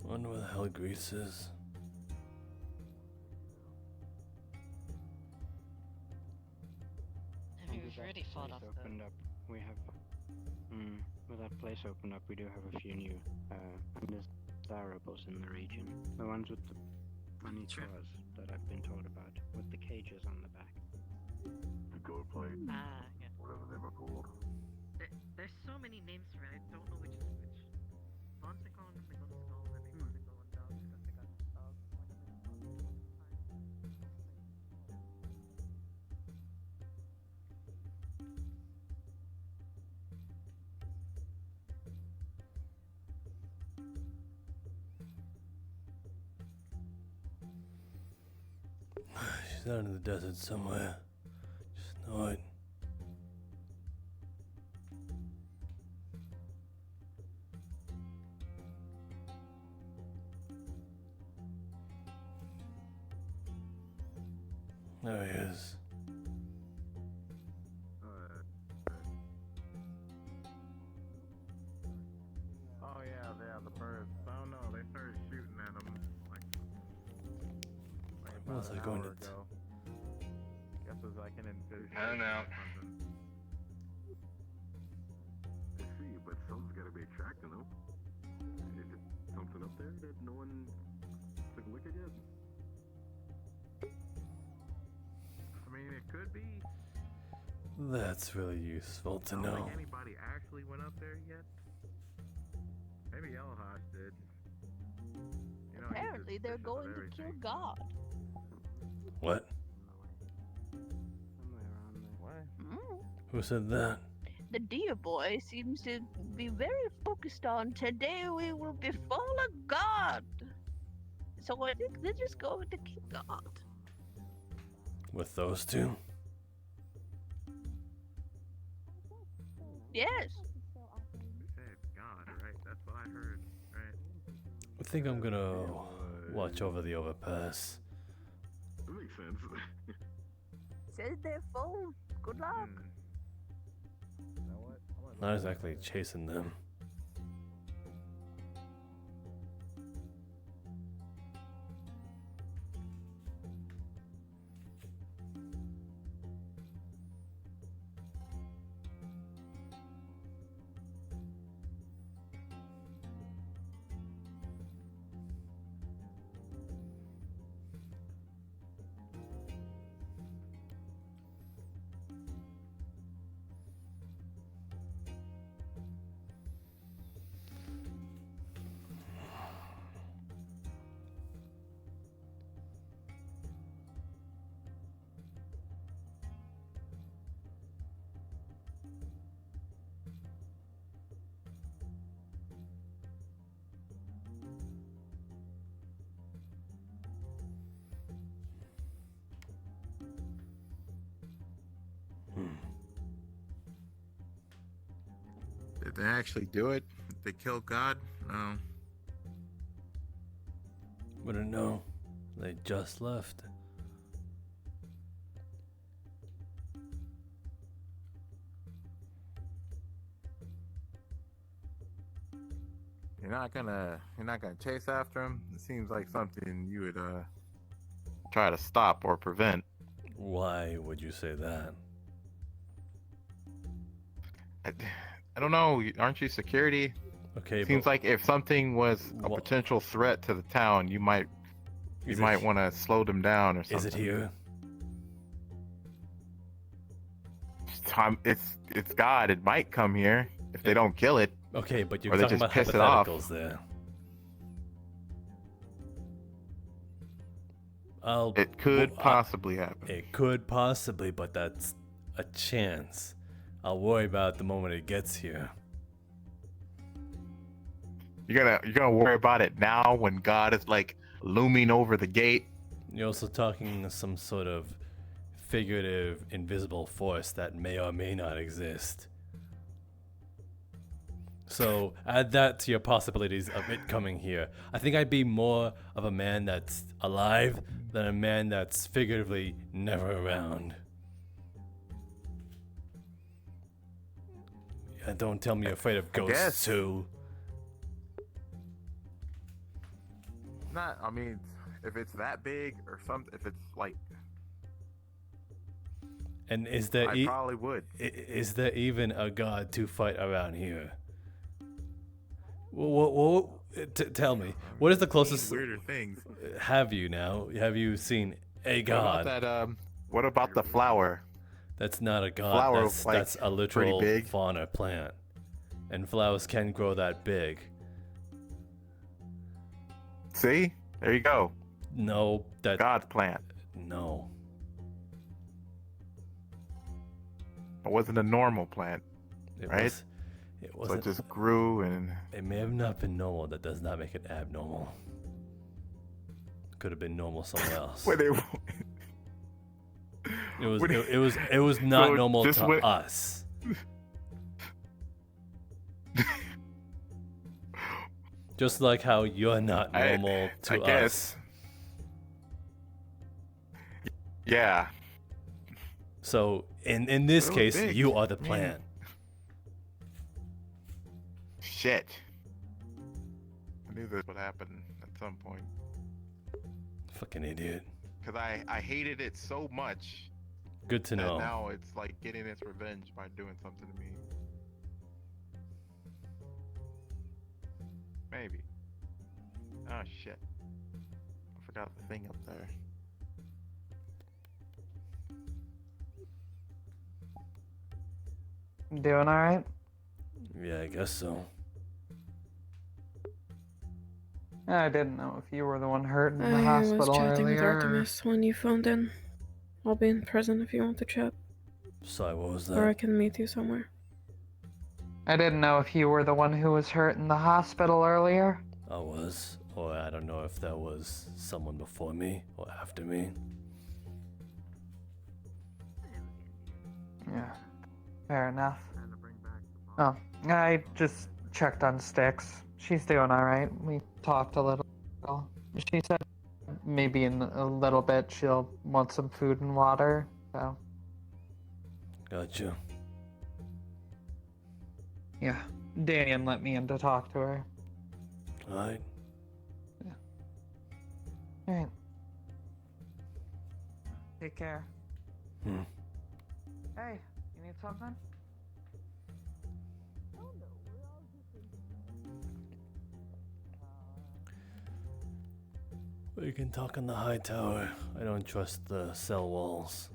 Wonder where the hell Grease is. We've already fought off opened up. We have, with that place opened up, we do have a few new undesirables in the region. The ones with the funny claws that I've been told about, with the cages on the back. The gold plate. Ah, yeah. Whatever they were called. There's so many names for it, I don't know which is which. Once they call them the golden skulls, and they call them golden dogs because they got dogs. She's out in the desert somewhere. Just know it. There he is. Oh yeah, the birds. Oh no, they started shooting at them like What was about I an going hour to ago. Guess it was like an infiltration. I don't know. or something. I see, but something's got to be attracting them. Is it something up there that no one took a look at yet? I mean, it could be. That's really useful to I don't know. think anybody actually went up there yet. Maybe Elhosh did. You know, he's Apparently, they're suspicious of going to kill everything. God. What? What? Who said that? The dear boy seems to be very focused on today we will befall a god. So I think they're just going to kill God. With those two? Yes. They said God, right? That's what I heard, right? I think I'm gonna watch over the overpass. That makes sense. Says they're full. Good luck. You know what? I'm gonna Not exactly chasing them. Did they actually do it? Did they kill God? No. Wouldn't know. They just left. You're not gonna chase after him? It seems like something you would try to stop or prevent. Why would you say that? I don't know. Aren't you security? Okay, Seems but like if something was a potential threat to the town, you might want to slow them down or something. Is it here? It's God. It might come here if they don't kill it. Okay, but you're or they talking just about piss it off. hypotheticals there. It could possibly happen. It could possibly, but that's a chance. I'll worry about it the moment it gets here. You're gonna worry about it now when God is like looming over the gate. You're also talking some sort of figurative invisible force that may or may not exist. So add that to your possibilities of it coming here. I think I'd be more of a man that's alive than a man that's figuratively never around. And don't tell me you're afraid of ghosts too. Not. I mean, if it's that big or something, if it's like. And is there? I probably would. Is there even a god to fight around here? What tell me, what is the closest? Weirder things. Have you seen a god? What about the flower? That's not a god. Flower, that's a literal pretty big. fauna plant, and flowers can grow that big. See, there you go. No, that God's plant. No, it wasn't a normal plant, right? It So wasn't. it just grew and. It may have not been normal. That does not make it abnormal. Could have been normal somewhere else. When it was not So normal just to when- us. Just like how you're not normal to I us. guess. Yeah. So in this So case, big. you are the Yeah. plant. Shit. I knew this would happen at some point. Fucking idiot. Because I hated it so much. Good to that know. Now it's like getting its revenge by doing something to me. Maybe. Oh shit. I forgot the thing up there. Doing alright? Yeah, I guess so. I didn't know if you were the one hurt in the I was hospital chatting with earlier. Artemis when you phoned in. I'll be in prison if you want to chat. Sorry, what was Or I that? can meet you somewhere. I didn't know if you were the one who was hurt in the hospital earlier. I was, or I don't know if that was someone before me or after me. Yeah, fair enough. Oh, I just checked on Styx. She's doing alright. We talked a little. She said maybe in a little bit she'll want some food and water, so. Gotcha. Yeah, Daniel let me in to talk to her. Alright. Alright. Take care. Hmm. Hey, you need something? We can talk on the high tower. I don't trust the cell walls.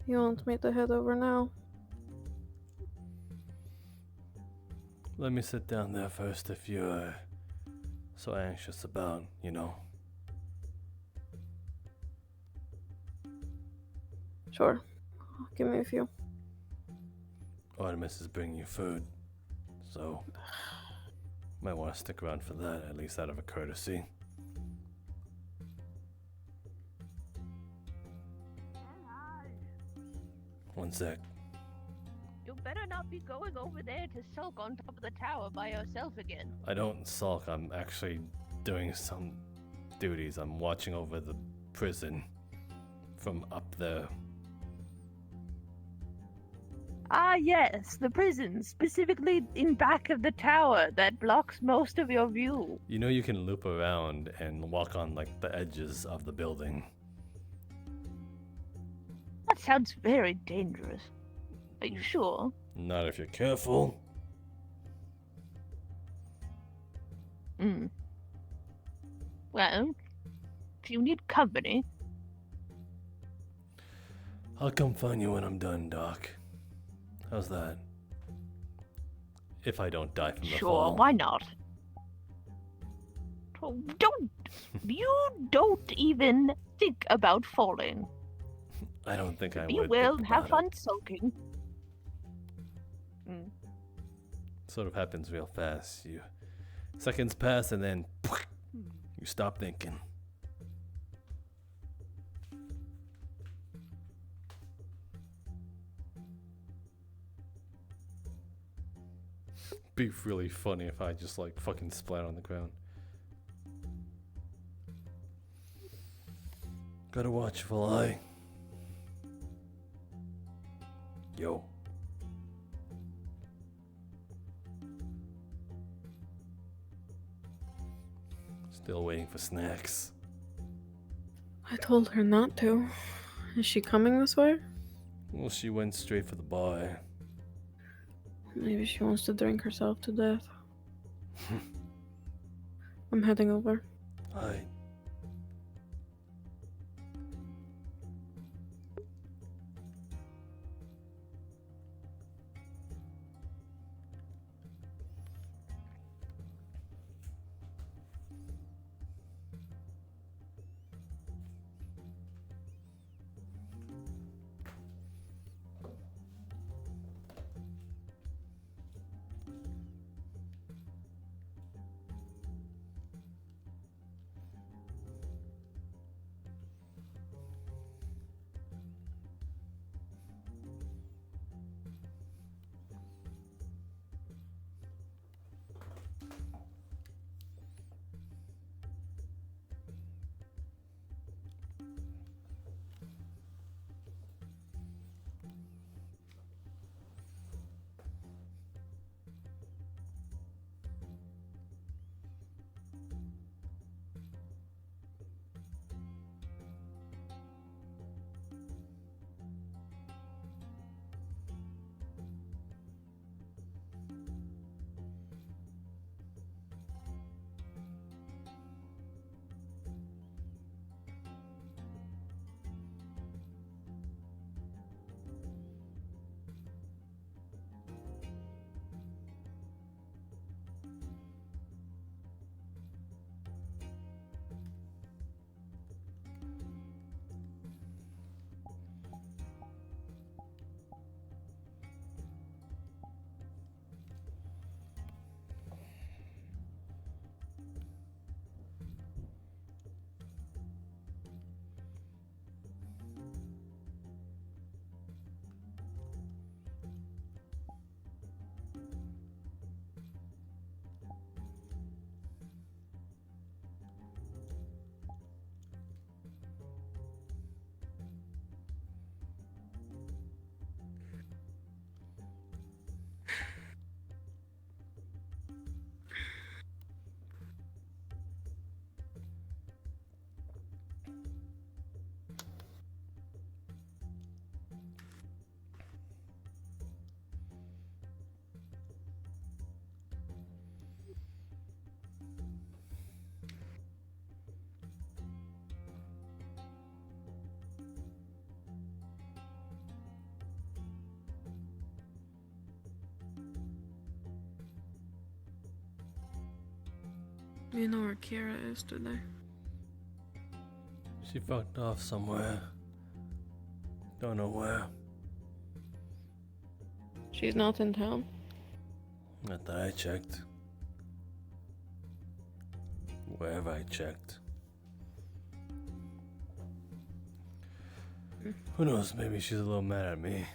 You want me to head over now? Let me sit down there first if you're so anxious about, you know. Sure. Give me a few. Artemis is bringing you food, so might want to stick around for that, at least out of a courtesy. One sec. You better not be going over there to sulk on top of the tower by yourself again. I don't sulk. I'm actually doing some duties. I'm watching over the prison from up there. Ah, yes, the prison, specifically in back of the tower that blocks most of your view. You know you can loop around and walk on like the edges of the building. That sounds very dangerous. Are you sure? Not if you're careful. Hmm. Well, if you need company, I'll come find you when I'm done, Doc. How's that? If I don't die from the sure, fall. why not? Oh, you don't even think about falling. I don't think I Be would. well, think have about fun it. sulking. Hmm. Sort of happens real fast. You seconds pass and then you stop thinking. Be really funny if I just like fucking splat on the ground. Gotta watchful eye. Yo. Still waiting for snacks. I told her not to. Is she coming this way? Well, she went straight for the bar. Maybe she wants to drink herself to death. I'm heading over. Hi. You know where Kira is today? She fucked off somewhere. Don't know where. She's not in town. Not that I checked. Wherever I checked. Who knows, maybe she's a little mad at me.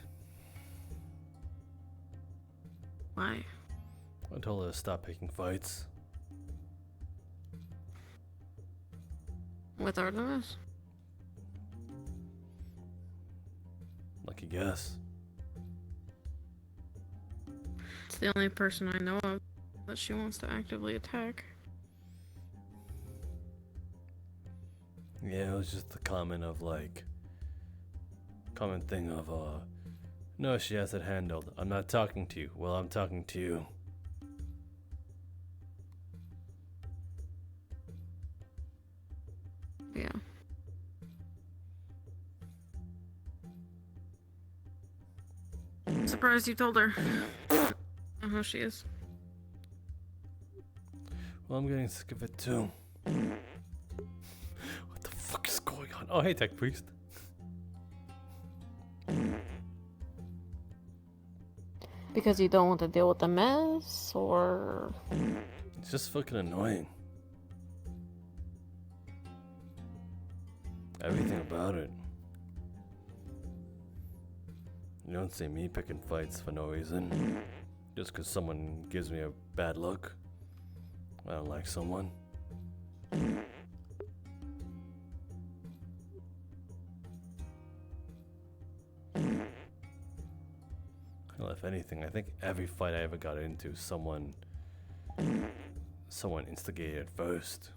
Why? I told her to stop picking fights. With Artemis? Lucky guess. It's the only person I know of that she wants to actively attack. Yeah, it was just the common thing of, no, she has it handled. I'm not talking to you. Well, I'm talking to you. Yeah. I'm surprised you told her how she is. Well, I'm getting sick of it too. What the fuck is going on? Oh, hey, Tech Priest. Because you don't want to deal with the mess, or... It's just fucking annoying. Everything about it. You don't see me picking fights for no reason. Just because someone gives me a bad look. I don't like someone. Well, if anything, I think every fight I ever got into, someone instigated it first.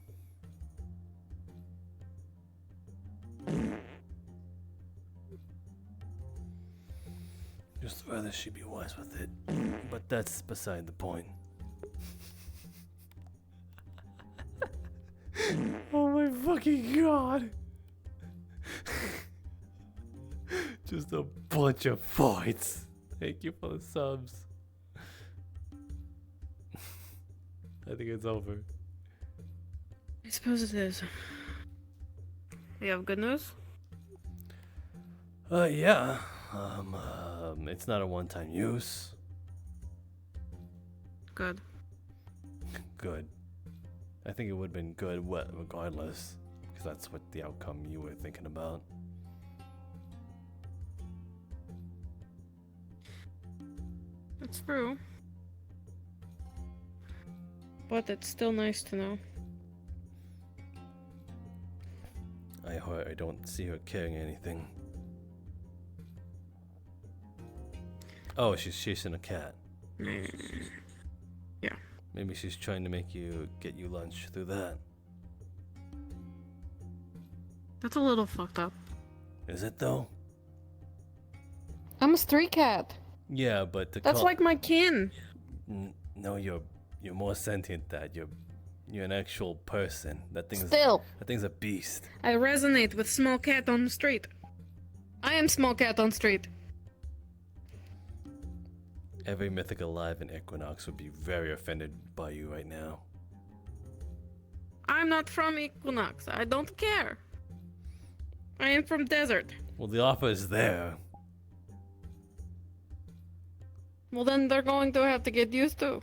Just rather she be wise with it. But that's beside the point. Oh my fucking god! Just a bunch of fights. Thank you for the subs. I think it's over. I suppose it is. You have good news? Yeah. It's not a one-time use. Good. Good. I think it would have been good regardless, because that's what the outcome you were thinking about. That's true. But it's still nice to know. I don't see her carrying anything. Oh, she's chasing a cat. Yeah. Maybe she's trying to get you lunch through that. That's a little fucked up. Is it though? I'm a stray cat. Yeah, but That's like my kin. No, you're more sentient than that. You're an actual person. That thing's a beast. I resonate with small cat on the street. I am small cat on street. Every mythic alive in Equinox would be very offended by you right now. I'm not from Equinox. I don't care. I am from desert. Well, the offer is there. Well, then they're going to have to get used to.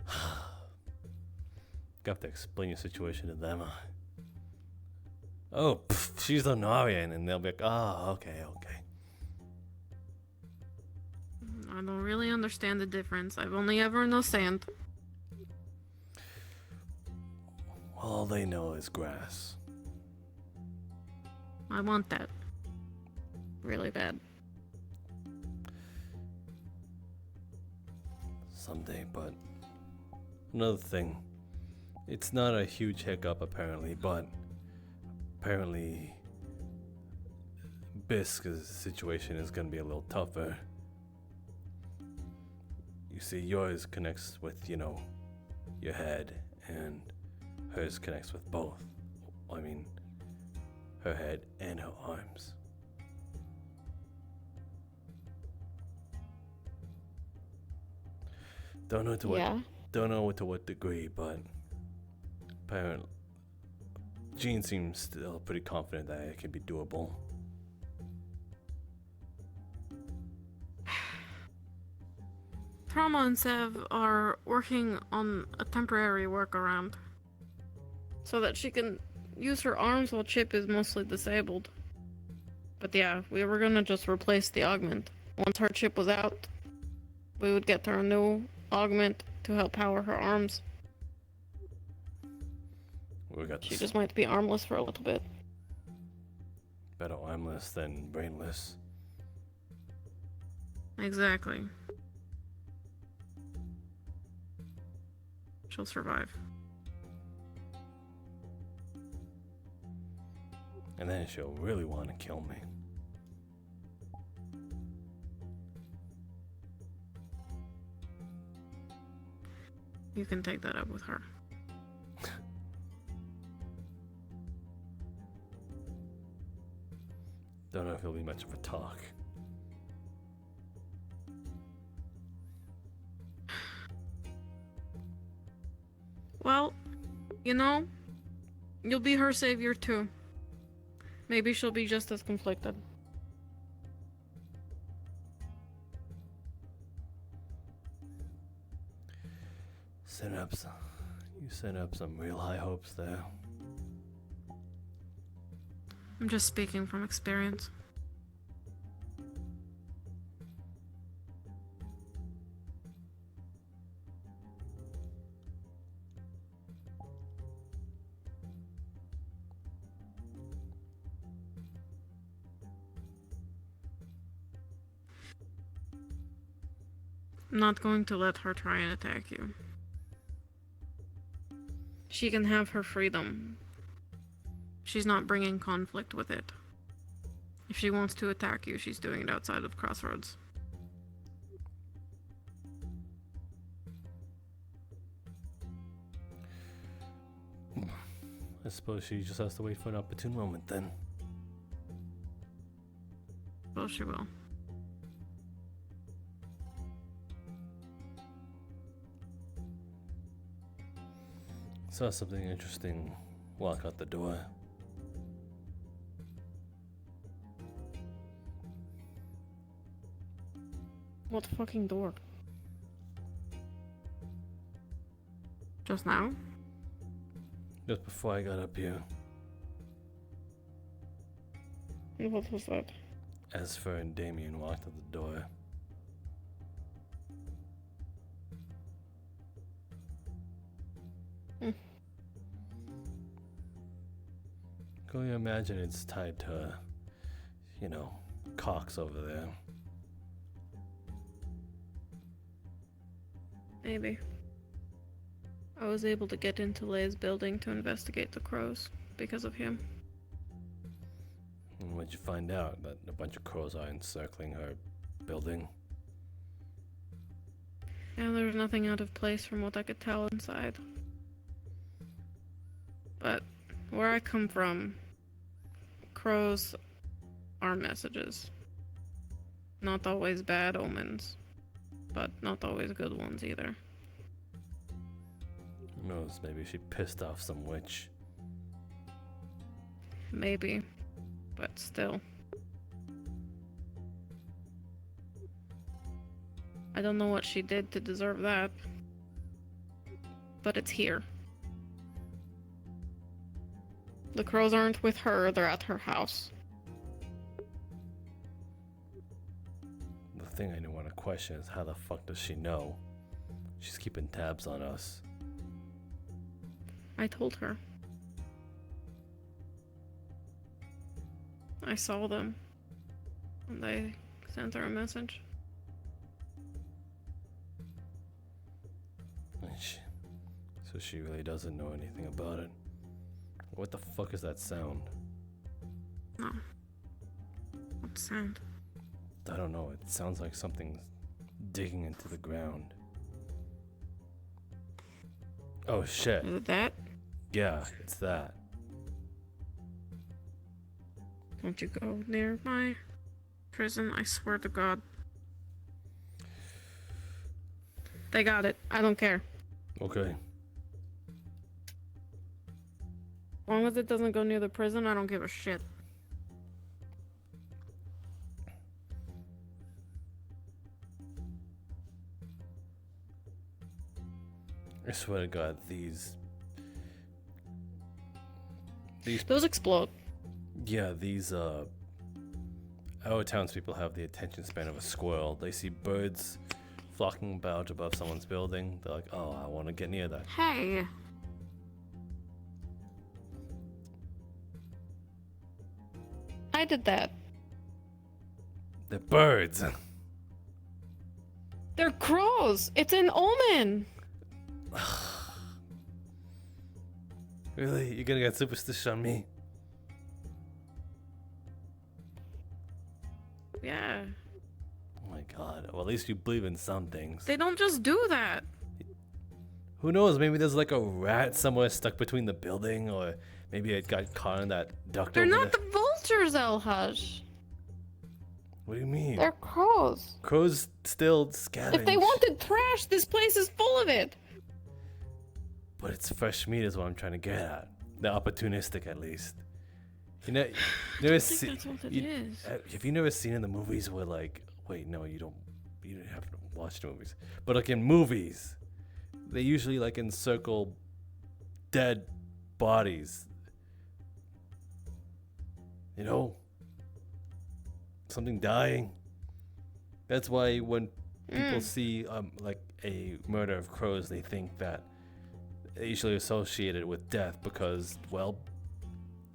You have to explain your situation to them. Oh, she's a Narian, and they'll be like, oh, okay. I don't really understand the difference. I've only ever known sand. Well, all they know is grass. I want that. Really bad. Someday, but another thing. It's not a huge hiccup apparently, but apparently Bisk's situation is going to be a little tougher. You see, yours connects with, your head, and hers connects with both. I mean, her head and her arms. Don't know to what degree, but apparently Jean seems still pretty confident that it can be doable. Trauma and Sev are working on a temporary workaround so that she can use her arms while Chip is mostly disabled. But yeah, we were gonna just replace the augment. Once her chip was out, We would get her a new augment to help power her arms. We got She just might be armless for a little bit. better armless than brainless. Exactly. She'll survive. And then she'll really want to kill me. You can take that up with her. Don't know if it'll be much of a talk. Well, you know, you'll be her savior too. Maybe she'll be just as conflicted. You set up some real high hopes there. I'm just speaking from experience. I'm not going to let her try and attack you. She can have her freedom. She's not bringing conflict with it. If she wants to attack you, she's doing it outside of Crossroads. I suppose she just has to wait for an opportune moment then. Well, she will. Saw something interesting walk out the door. What fucking door? Just now? Just before I got up here. What was that? Esfer and Damien walked out the door. Can you imagine it's tied to, you know, Cox over there? Maybe. I was able to get into Leia's building to investigate the crows because of him. And what'd you find out? That a bunch of crows are encircling her building? And there's nothing out of place from what I could tell inside. But where I come from, crows are messages. Not always bad omens, but not always good ones either. Who knows, maybe she pissed off some witch. Maybe, but still. I don't know what she did to deserve that, but it's here. The crows aren't with her, they're at her house. The thing I want to question is how the fuck does she know? She's keeping tabs on us. I told her. I saw them, and I sent her a message. So she really doesn't know anything about it. What the fuck is that sound? No. What sound? I don't know. It sounds like something's digging into the ground. Oh shit. Is it that? Yeah, it's that. Don't you go near my prison, I swear to God. They got it. I don't care. Okay. As long as it doesn't go near the prison, I don't give a shit. I swear to God, these Those explode. Yeah, these our townspeople have the attention span of a squirrel. They see birds flocking about above someone's building. They're like, oh, I want to get near that. Hey. I did that. They're birds. They're crows. It's an omen. Really? You're gonna get superstitious on me? Yeah. Oh my god. Well, at least you believe in some things. They don't just do that. Who knows? Maybe there's like a rat somewhere stuck between the building, or maybe it got caught in that duct They're over not there. the vultures, Elhush. What do you mean? They're crows. Crows still scavenge. If they wanted trash, this place is full of it. But it's fresh meat is what I'm trying to get at. They're opportunistic at least. You know, never see, that's what it is. Have you never seen in the movies where like, wait, no, you don't have to watch the movies. But like in movies, they usually like encircle dead bodies. You know? Something dying. That's why when people see like a murder of crows, they think that they usually associate it with death because, well,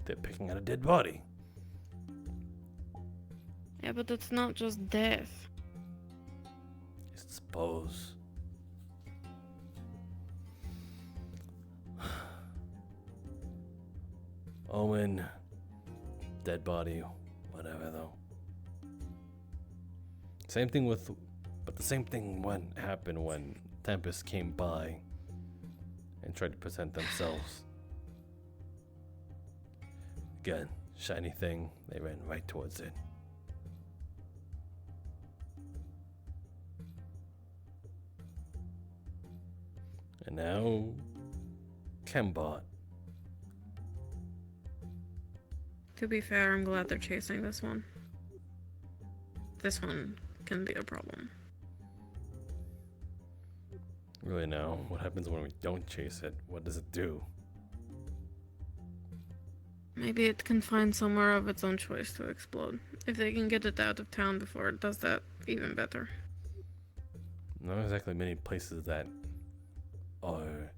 they're picking at a dead body. Yeah, but it's not just death. I suppose. Owen, dead body, whatever though. Same thing with, but the same thing happened when Tempest came by and tried to present themselves. Again, shiny thing, they ran right towards it. And now, Chembot. To be fair, I'm glad they're chasing this one. This one can be a problem. Really now, what happens when we don't chase it? What does it do? Maybe it can find somewhere of its own choice to explode. If they can get it out of town before it does that, even better. Not exactly many places that are...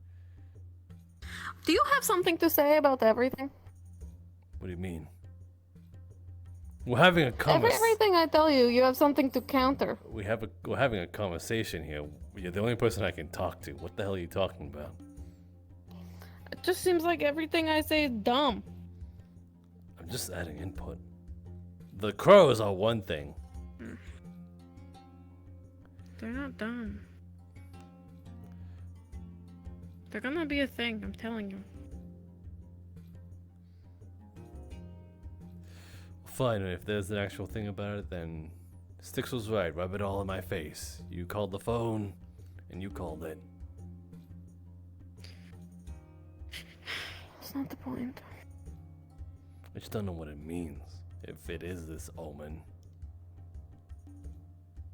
Do you have something to say about everything? What do you mean? We're having a conversation. Everything I tell you, you have something to counter. We're having a conversation here. You're the only person I can talk to. What the hell are you talking about? It just seems like everything I say is dumb. I'm just adding input. The crows are one thing. They're not dumb. They're gonna be a thing, I'm telling you. Fine, if there's an actual thing about it, then Styx was right. Rub it all in my face. You called the phone, and you called it. That's not the point. I just don't know what it means. If it is this omen.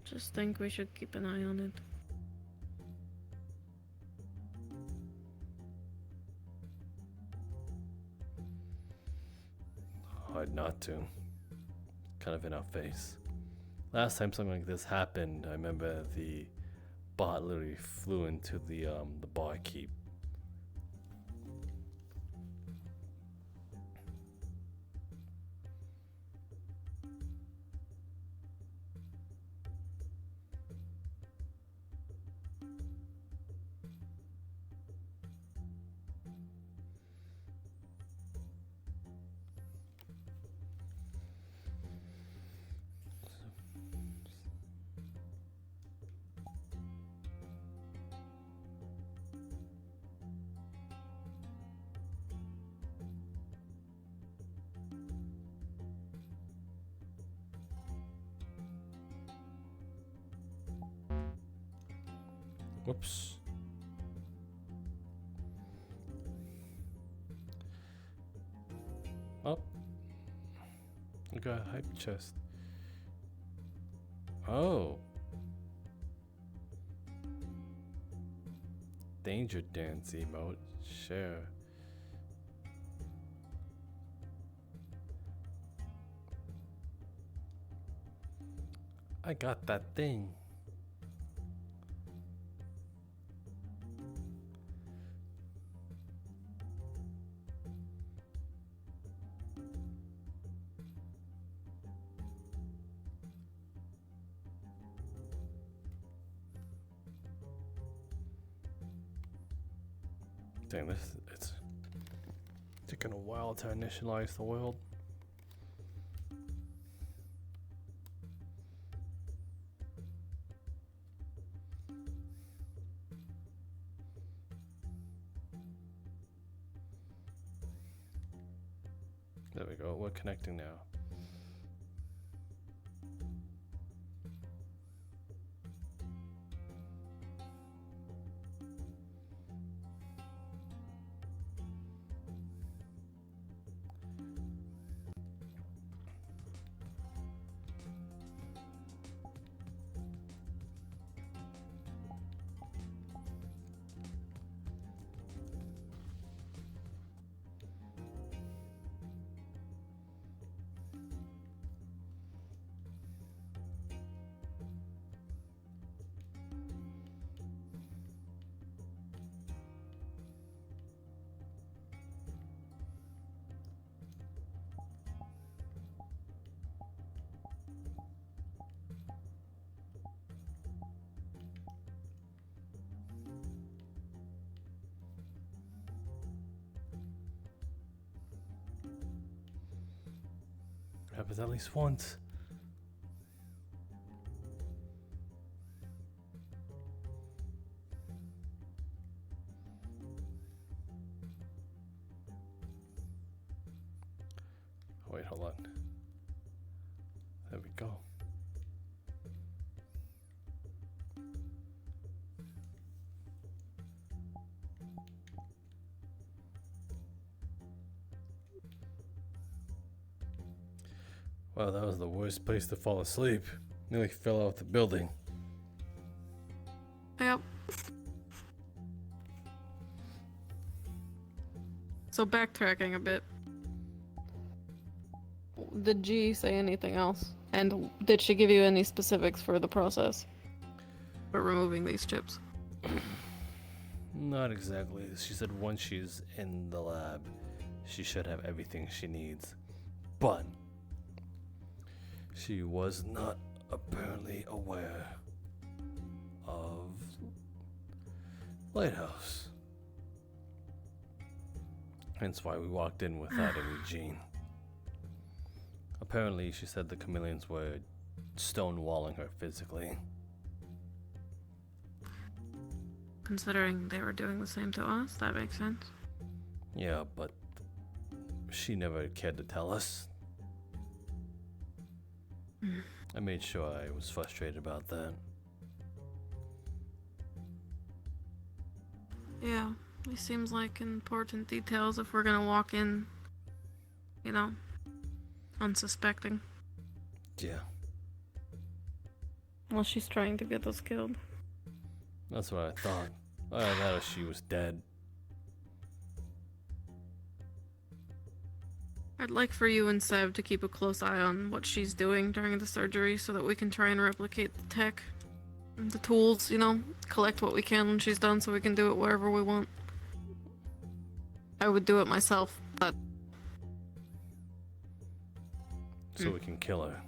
Just think we should keep an eye on it. Hard not to. Kind of in our face. Last time something like this happened, I remember the bot literally flew into the barkeep. Whoops. Oh. I got a hype chest. Oh. Danger dance emote. Share. I got that thing. Dang, it's taking a while to initialize the world. There we go, we're connecting now. Happens at least once. Wait, hold on. There we go. Wow, that was the worst place to fall asleep. Nearly fell out the building. Yep. So backtracking a bit. Did G say anything else? And did she give you any specifics for the process for removing these chips? Not exactly. She said once she's in the lab, she should have everything she needs. But she was not apparently aware of Lighthouse. Hence why we walked in without any Gene. Apparently, she said the chameleons were stonewalling her physically. Considering they were doing the same to us, that makes sense. Yeah, but she never cared to tell us. I made sure I was frustrated about that. Yeah, these seems like important details if we're gonna walk in, you know, unsuspecting. Yeah. Well, she's trying to get us killed. That's what I thought. I thought she was dead. I'd like for you and Sev to keep a close eye on what she's doing during the surgery so that we can try and replicate the tech and the tools, you know, collect what we can when she's done so we can do it wherever we want. I would do it myself, but... So we can kill her.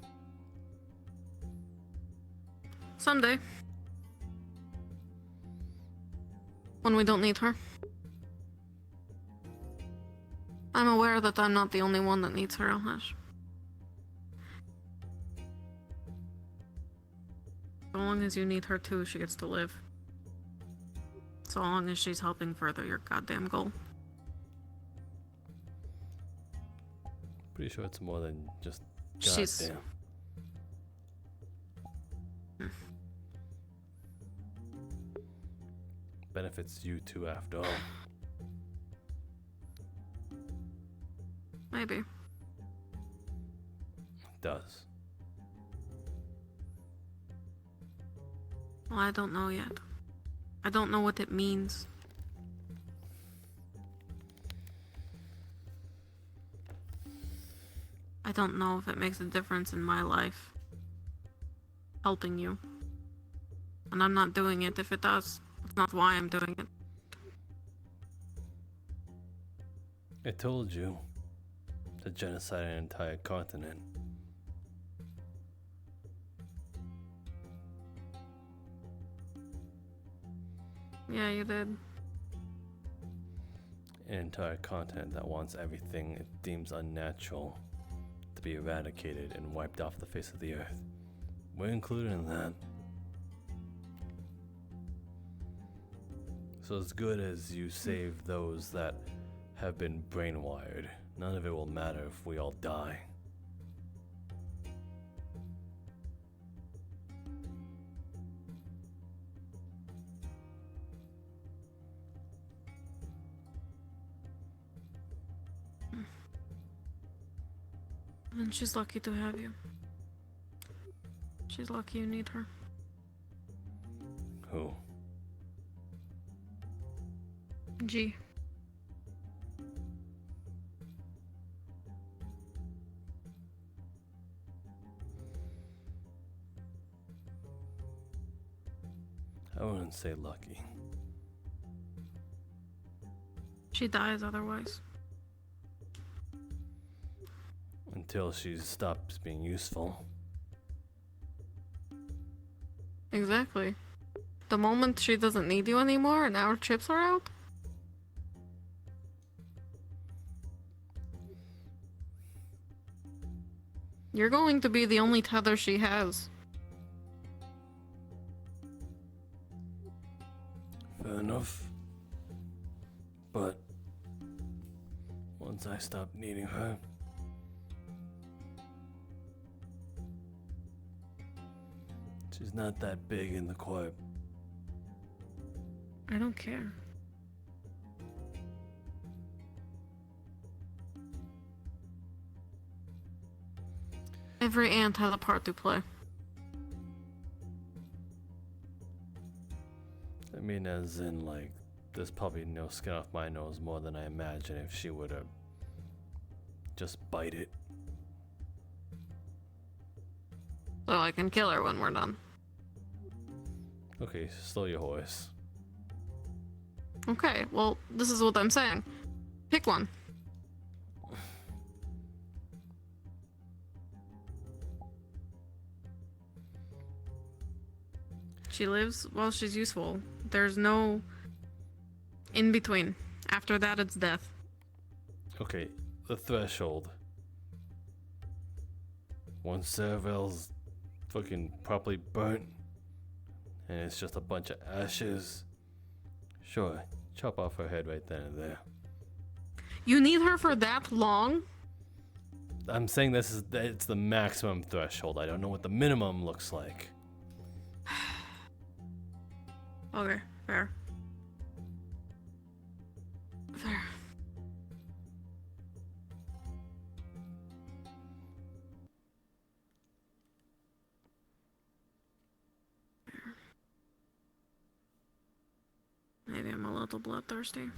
Someday. When we don't need her. I'm aware that I'm not the only one that needs her, Elhash. So long as you need her too, she gets to live. So long as she's helping further your goddamn goal. Pretty sure it's more than just She's... goddamn. Benefits you too after all. Maybe. It does. Well, I don't know yet. I don't know what it means. I don't know if it makes a difference in my life. Helping you. And I'm not doing it if it does. It's not why I'm doing it. I told you to genocide an entire continent. Yeah, you did. an entire continent that wants everything it deems unnatural to be eradicated and wiped off the face of the earth. We're included in that. So as good as you save those that have been brainwired, none of it will matter if we all die. And she's lucky to have you. She's lucky you need her. Who? G. I wouldn't say lucky. She dies otherwise. Until she stops being useful. Exactly. The moment she doesn't need you anymore and our chips are out. You're going to be the only tether she has. Fair enough. But once I stop needing her, she's not that big in the corp. I don't care. Every ant has a part to play. I mean, as in, like, there's probably no skin off my nose more than I imagine if she were to just bite it. So I can kill her when we're done. Okay, slow your horse. Okay, well, this is what I'm saying. Pick one. She lives while she's useful. There's no in between. After that, it's death. Okay, the threshold. Once Cerevel's fucking properly burnt, and it's just a bunch of ashes, sure, chop off her head right then and there. You need her for that long? I'm saying it's the maximum threshold. I don't know what the minimum looks like. Okay, fair. Fair. Maybe I'm a little bloodthirsty.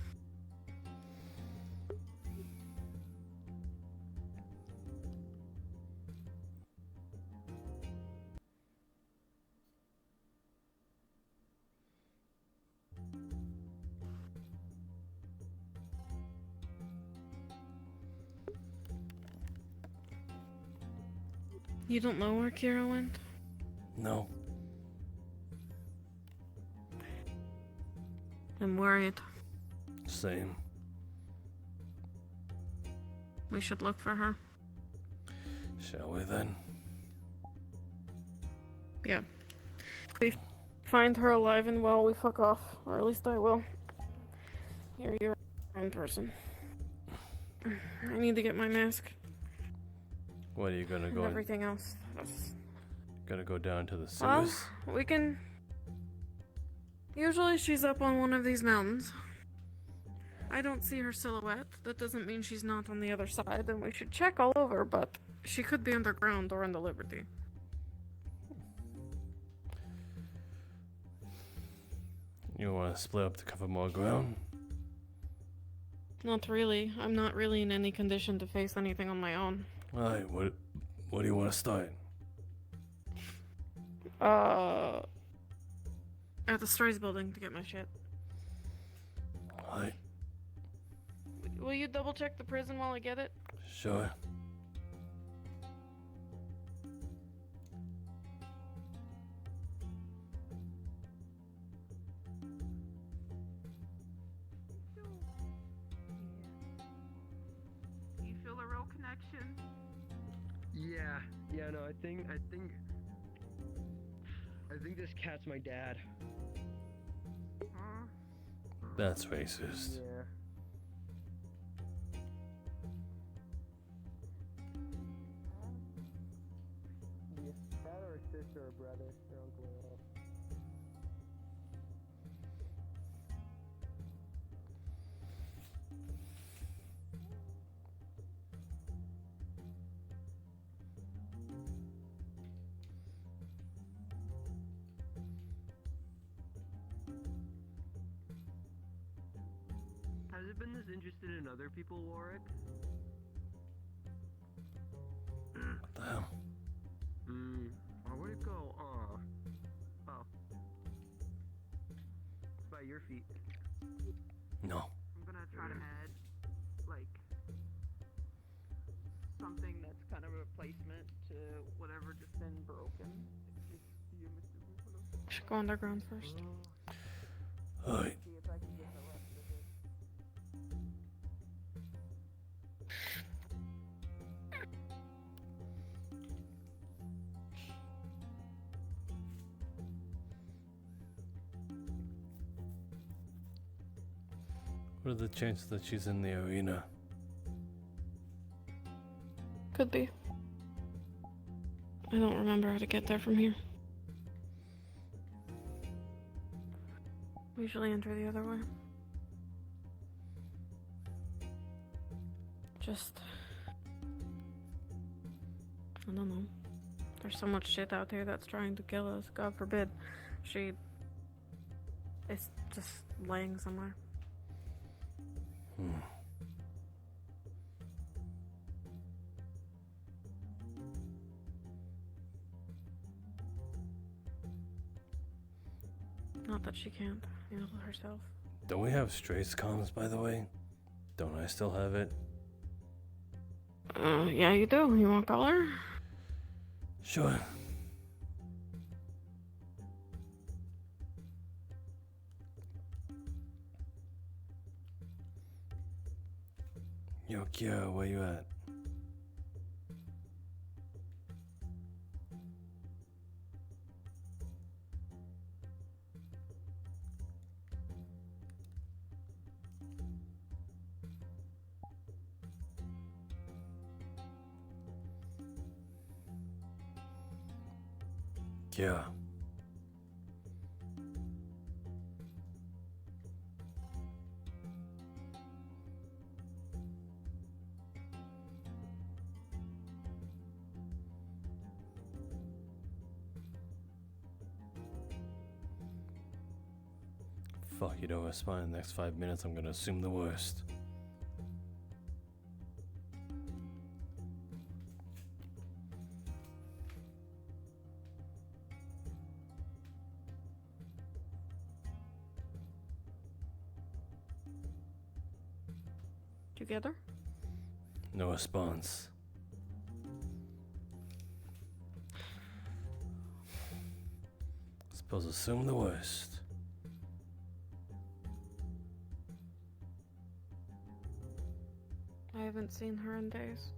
You don't know where Kira went? No. I'm worried. Same. We should look for her. Shall we then? Yeah. If we find her alive and well, we fuck off. Or at least I will. You're a fine person. I need to get my mask. What are you gonna And go? everything else. Gonna go down to the Well, sewers? we can... Usually she's up on one of these mountains. I don't see her silhouette. That doesn't mean she's not on the other side, and we should check all over, but she could be underground or in the Liberty. You wanna split up to cover more ground? Not really. I'm not really in any condition to face anything on my own. Alright, what do you wanna start? At the Strays building to get my shit. Alright, Will you double check the prison while I get it? sure. feel a real connection? Yeah, no, I think this cat's my dad. Huh? That's racist. Yeah. Dad or sister or brother, or uncle or all. Has it been this interested in other people, Warwick? What the hell? Where'd it go? Oh. It's by your feet. No. I'm gonna try to add, like, something that's kind of a replacement to whatever just been broken. Should go underground first. Alright. See if I can get the rest of it. What are the chances that she's in the arena? Could be. I don't remember how to get there from here. We usually enter the other way. Just... I don't know. There's so much shit out here that's trying to kill us. God forbid she is just laying somewhere. Not that she can't handle herself. Don't we have Strays comms, by the way? Don't I still have it? Yeah, you do. You want to call her? Sure. Yo, Kira, where you at? Kira. Fuck, you don't respond in the next 5 minutes, I'm gonna assume the worst. Together? No response. Suppose assume the worst. I haven't seen her in days.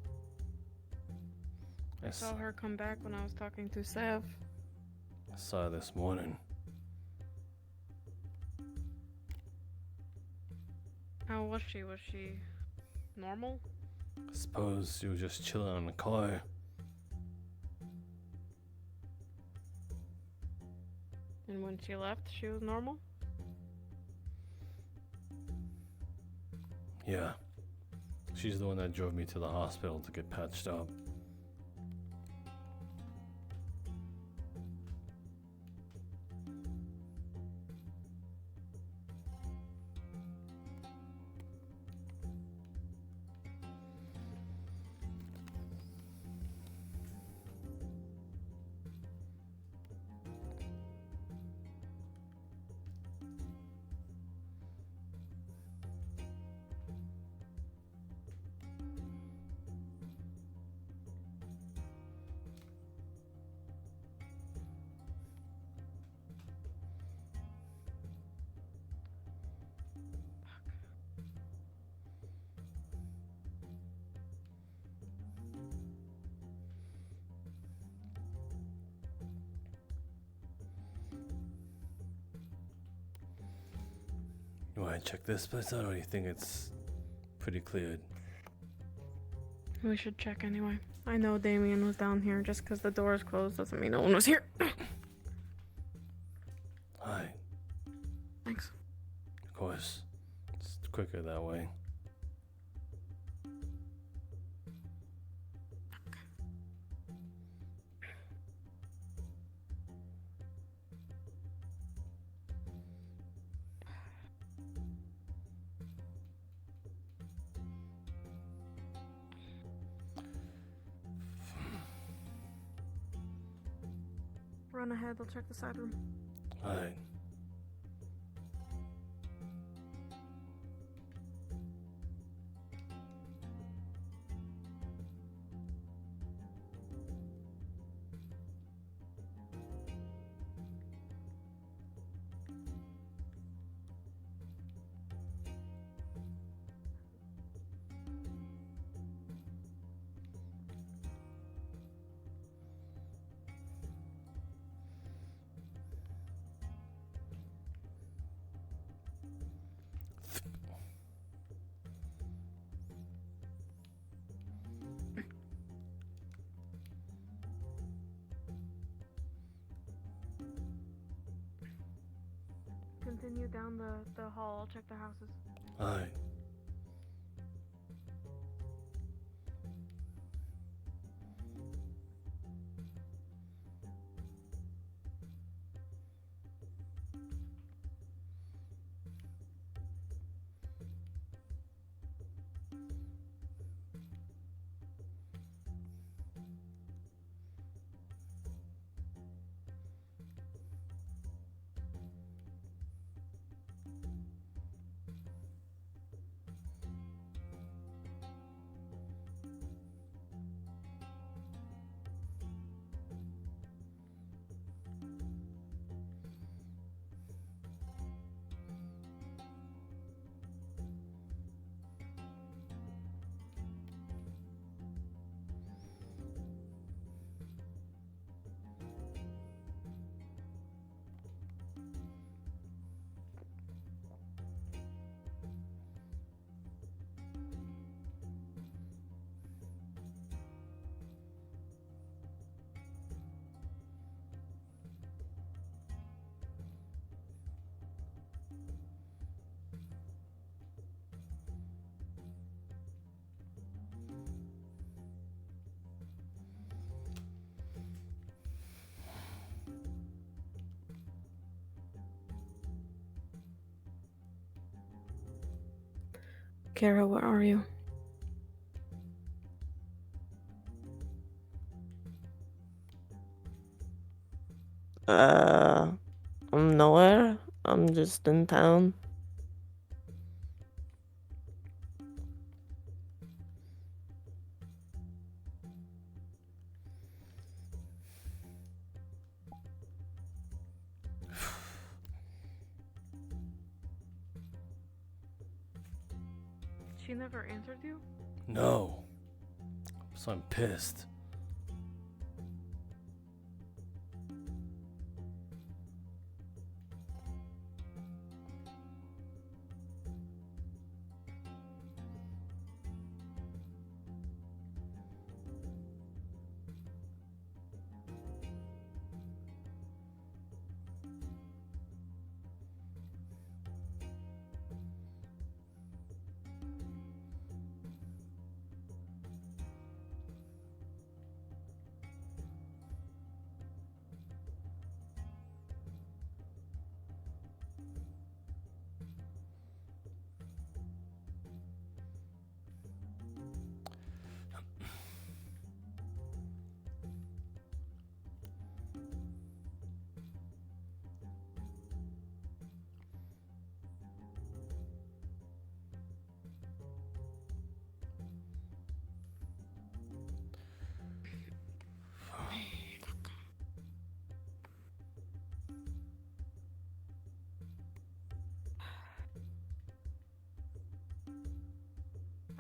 I saw her come back when I was talking to Sev. I saw her this morning. How was she? Was she normal? I suppose she was just chilling in the car. And when she left, she was normal? Yeah. She's the one that drove me to the hospital to get patched up. You want to check this place out, or do you think it's pretty cleared? We should check anyway. I know Damien was down here. Just because the door is closed doesn't mean no one was here. Hi. Thanks. Of course. It's quicker that way. Run ahead, I'll check the side room. Alright. Continue down the hall, I'll check the houses. Alright. Kara, where are you? I'm nowhere. I'm just in town. She never answered you? No. So I'm pissed.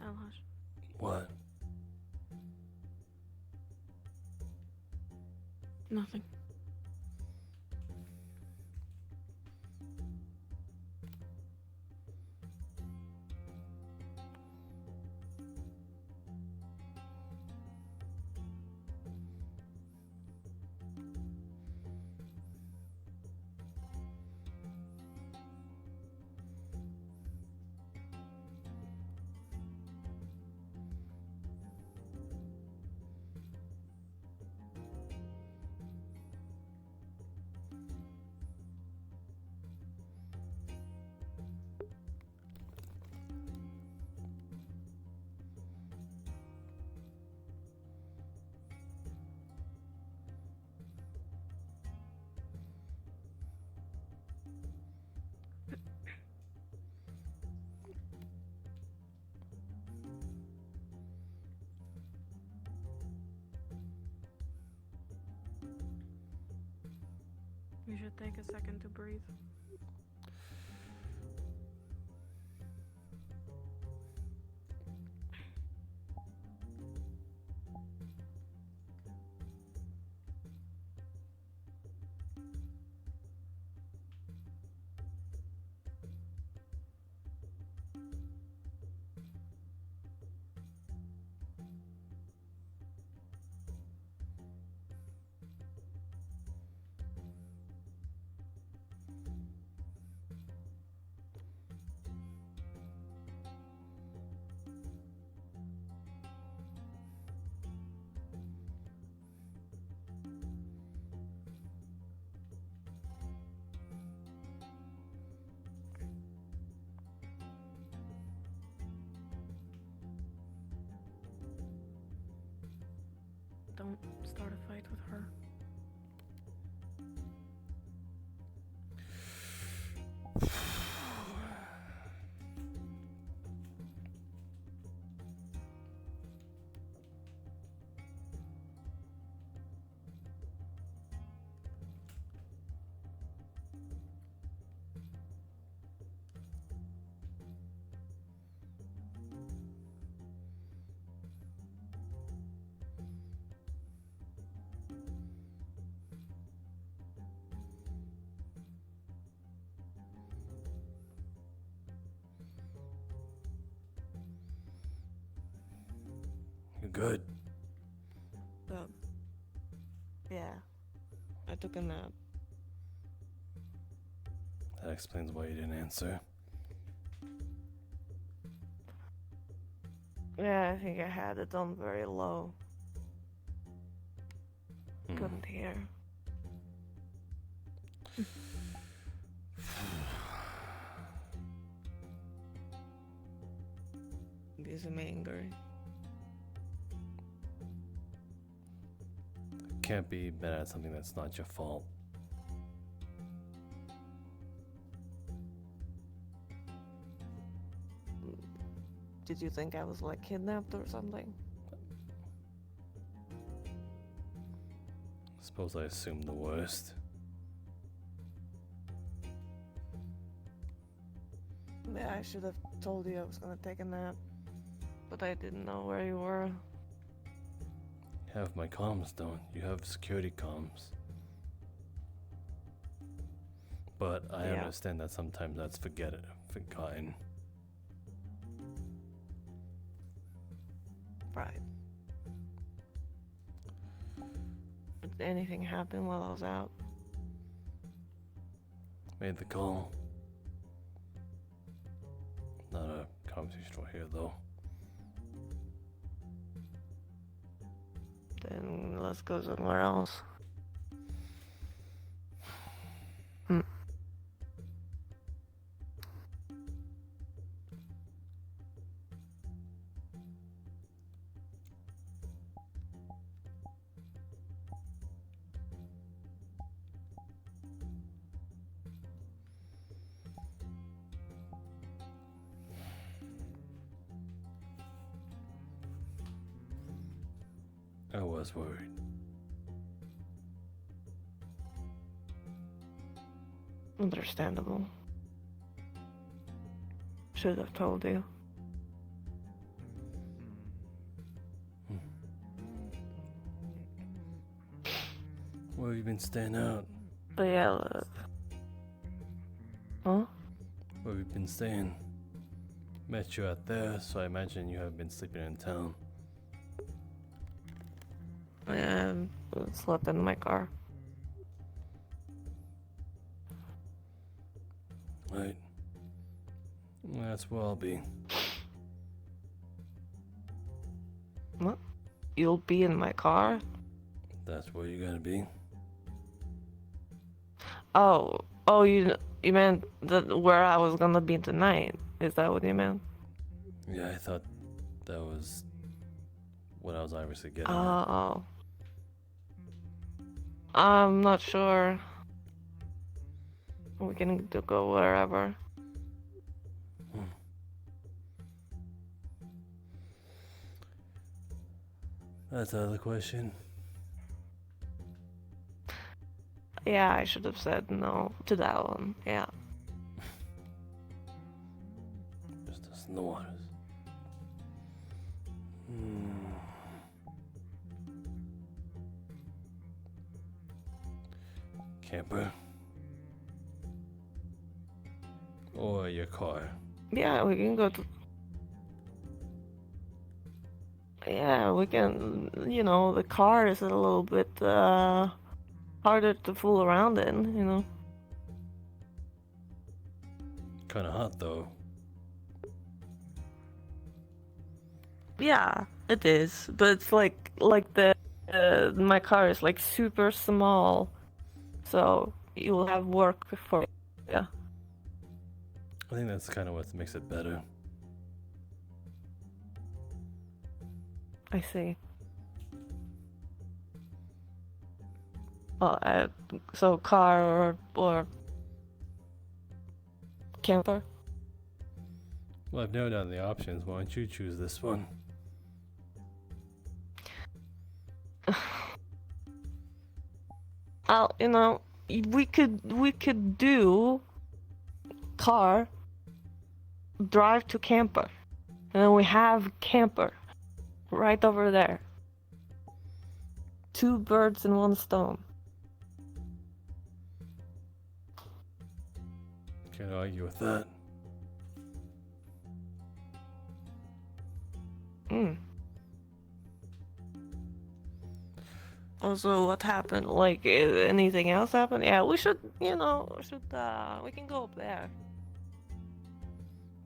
Elhash. What? Nothing. You should take a second to breathe. Don't start a fight with her. You're good. Yeah. I took a nap. That explains why you didn't answer. Yeah, I think I had it on very low. Couldn't hear. Because I'm angry. Can't be mad at something that's not your fault. Did you think I was like kidnapped or something? Suppose I assumed the worst. Yeah, I should have told you I was gonna take a nap. But I didn't know where you were. You have my comms, don't you? Have security comms. But I Yeah. understand that sometimes that's forgotten. Right. Did anything happen while I was out? Made the call. Not a conversation for here, though. Then let's go somewhere else. I was worried. Understandable. Should have told you. Where have you been staying out? But yeah, look. Huh? Where have you been staying? Met you out there, so I imagine you have been sleeping in town. Yeah, I slept in my car. Right. That's where I'll be. What? You'll be in my car? That's where you're gonna be. Oh, you meant where I was gonna be tonight? Is that what you meant? Yeah, I thought that was what I was obviously getting at. Oh. I'm not sure. We can go wherever. That's out of the question. Yeah, I should have said no to that one. Yeah. Just the snores. Camper. Or your car. Yeah, we can go to. Yeah, we can. You know, the car is a little bit harder to fool around in. You know. Kind of hot though. Yeah, it is, but it's like the my car is like super small, so you will have work for. Yeah. I think that's kind of what makes it better. I see. So car or camper? Well, I've narrowed down the options. Why don't you choose this one? You know, we could do car, drive to camper, and then we have camper right over there. 2 birds in 1 stone. Can't argue with that. Also, what happened? Like, anything else happened? Yeah, we should, you know, we can go up there.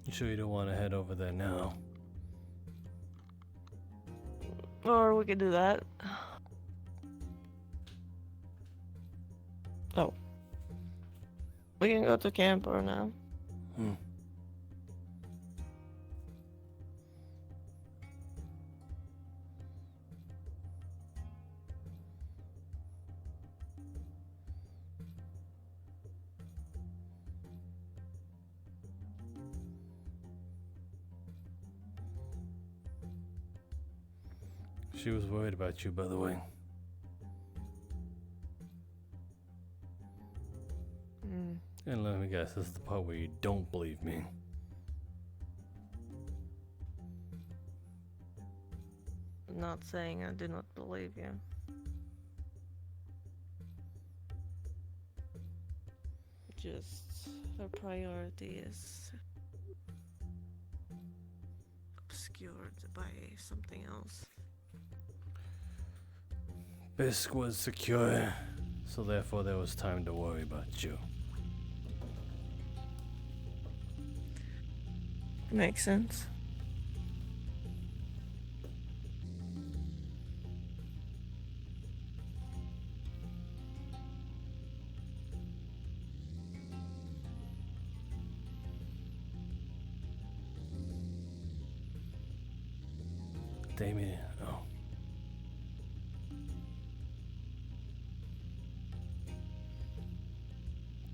You sure you don't want to head over there now? Or we could do that. Oh. We can go to camper now. She was worried about you, by the way. And let me guess, this is the part where you don't believe me. Not saying I do not believe you. Just her priority is obscured by something else. Bisk was secure, so therefore there was time to worry about you. Makes sense. Damien, oh.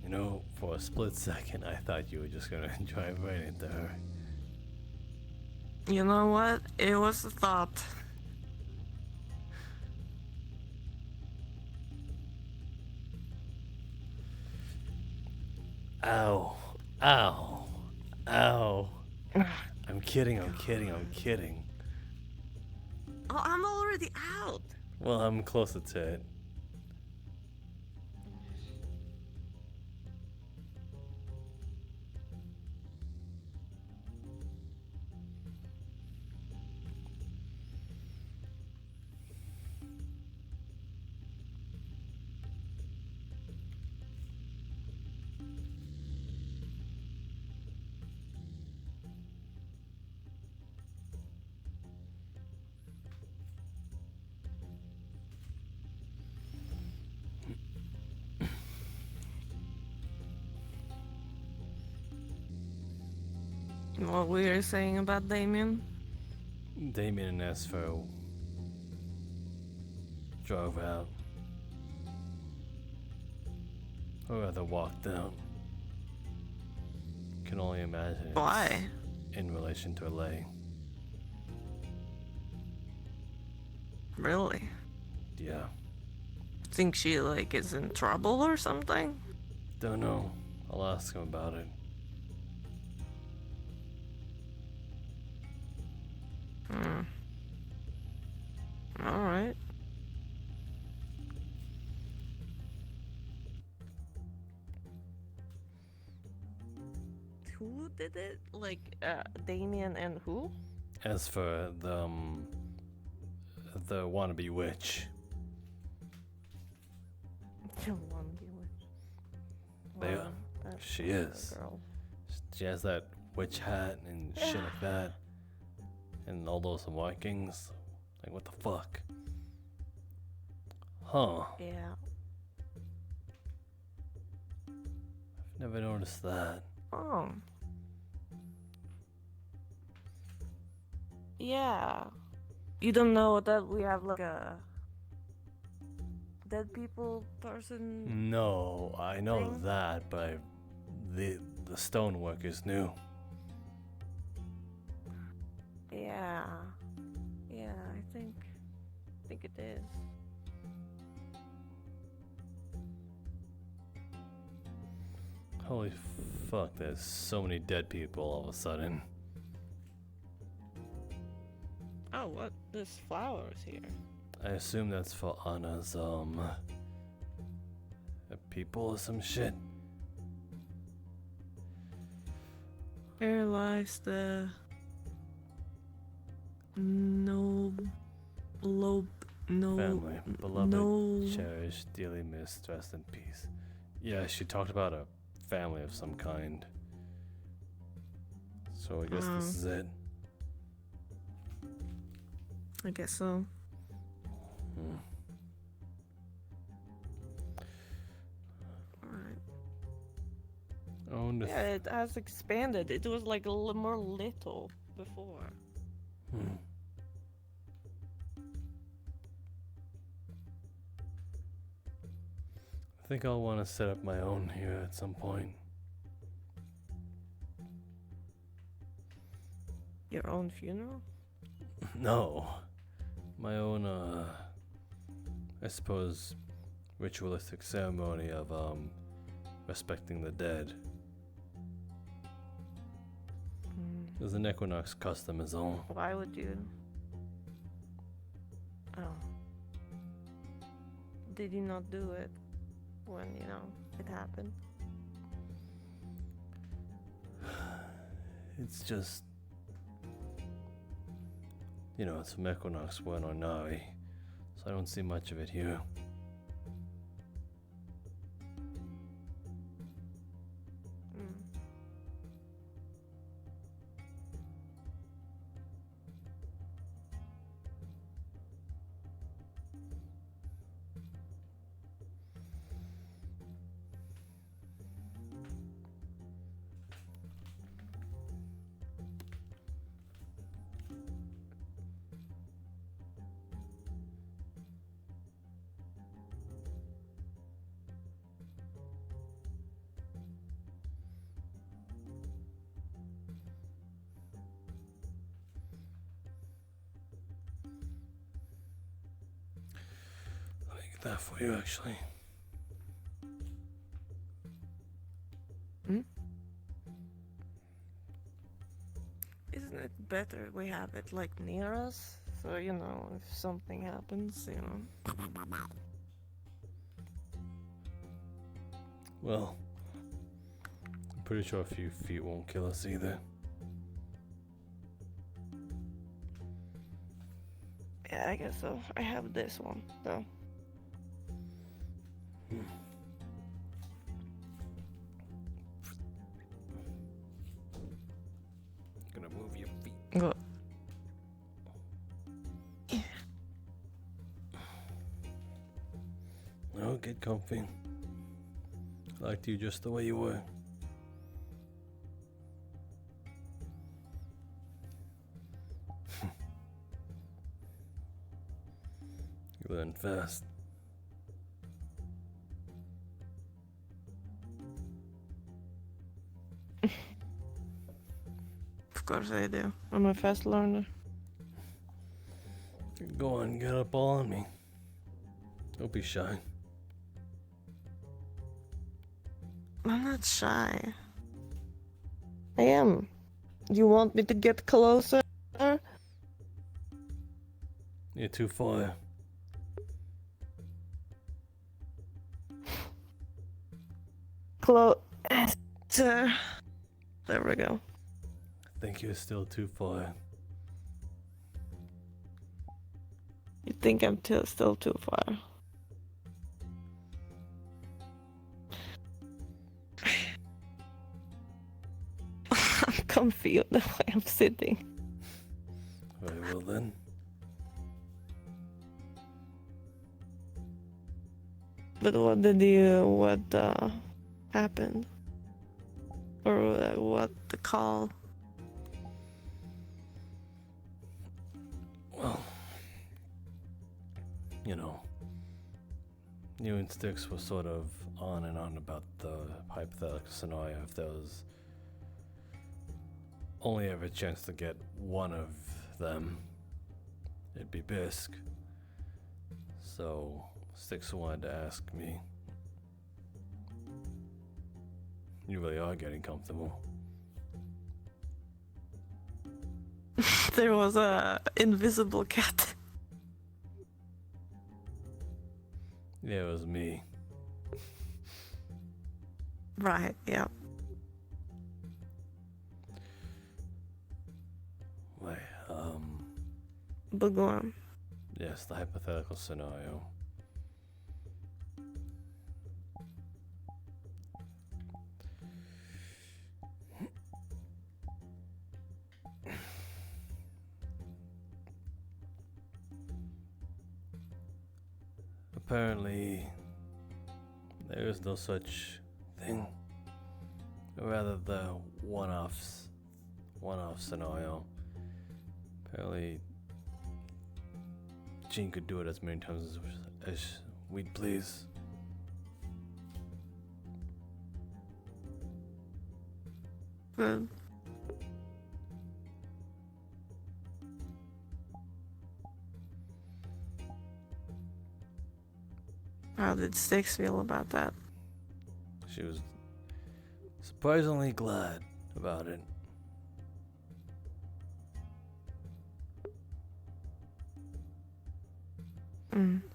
You know, for a split second, I thought you were just gonna drive right into her. You know what? It was a thought. Ow. Ow. Ow. I'm kidding, I'm kidding, I'm kidding. Oh, I'm already out. Well, I'm closer to it. What were you saying about Damien? Damien and Esfo drove out. Or rather walked out. Can only imagine it's Why? in relation to LA. Really? Yeah. think she like is in trouble or something? Don't know. I'll ask him about it. Alright. Who did it? Like, Damien and who? As for the wannabe witch, The wannabe witch. they, Wow, that's she a is. girl. She has that witch hat and shit like that, and all those Vikings. Like, what the fuck? Huh? Yeah. I've never noticed that. Oh. Yeah. You don't know that we have like a dead people person? No, I know Thing? that, but the stonework is new. Yeah. Yeah, I think it is. Holy fuck! There's so many dead people all of a sudden. Oh, what? There's flowers here. I assume that's for Anna's people or some shit. Here lies the Family, beloved, no. cherished, dearly missed, rest in peace. Yeah, she talked about a family of some kind. So I guess this is it. I guess so. Alright. I wonder if- Yeah, it has expanded. It was like a little more little before. I think I'll want to set up my own here at some point. Your own funeral? No. My own, I suppose, ritualistic ceremony of, respecting the dead. There's an equinox custom is all. Why would you? Oh. Did you not do it when, you know, it happened? It's just, you know, it's from equinox when or Nari, so I don't see much of it here. That for you, actually. Isn't it better we have it like near us? So, you know, if something happens, you know. Well, I'm pretty sure a few feet won't kill us either. Yeah, I guess so. I have this one, though. Gonna move your feet. Go. No, get comfy. I liked you just the way you were. You learn fast. Of course I do. I'm a fast learner. Go on, get up all on me. Don't be shy. I'm not shy. I am. You want me to get closer? You're too far. Closer. There we go. I think you're still too far. You think I'm still too far? I'm comfy the way I'm sitting. Very well then. But what happened? Or what the call? Well, you know, you and Styx were sort of on and on about the hypothetical scenario if there was only ever a chance to get one of them, it'd be Bisk. So Styx wanted to ask me. You really are getting comfortable. There was a invisible cat. Yeah, it was me. Right, yeah. Wait, But go on. yes, the hypothetical scenario. Apparently, there is no such thing. Or rather, the one-off scenario. Apparently, Jean could do it as many times as we'd please. Good. How did Styx feel about that? She was surprisingly glad about it.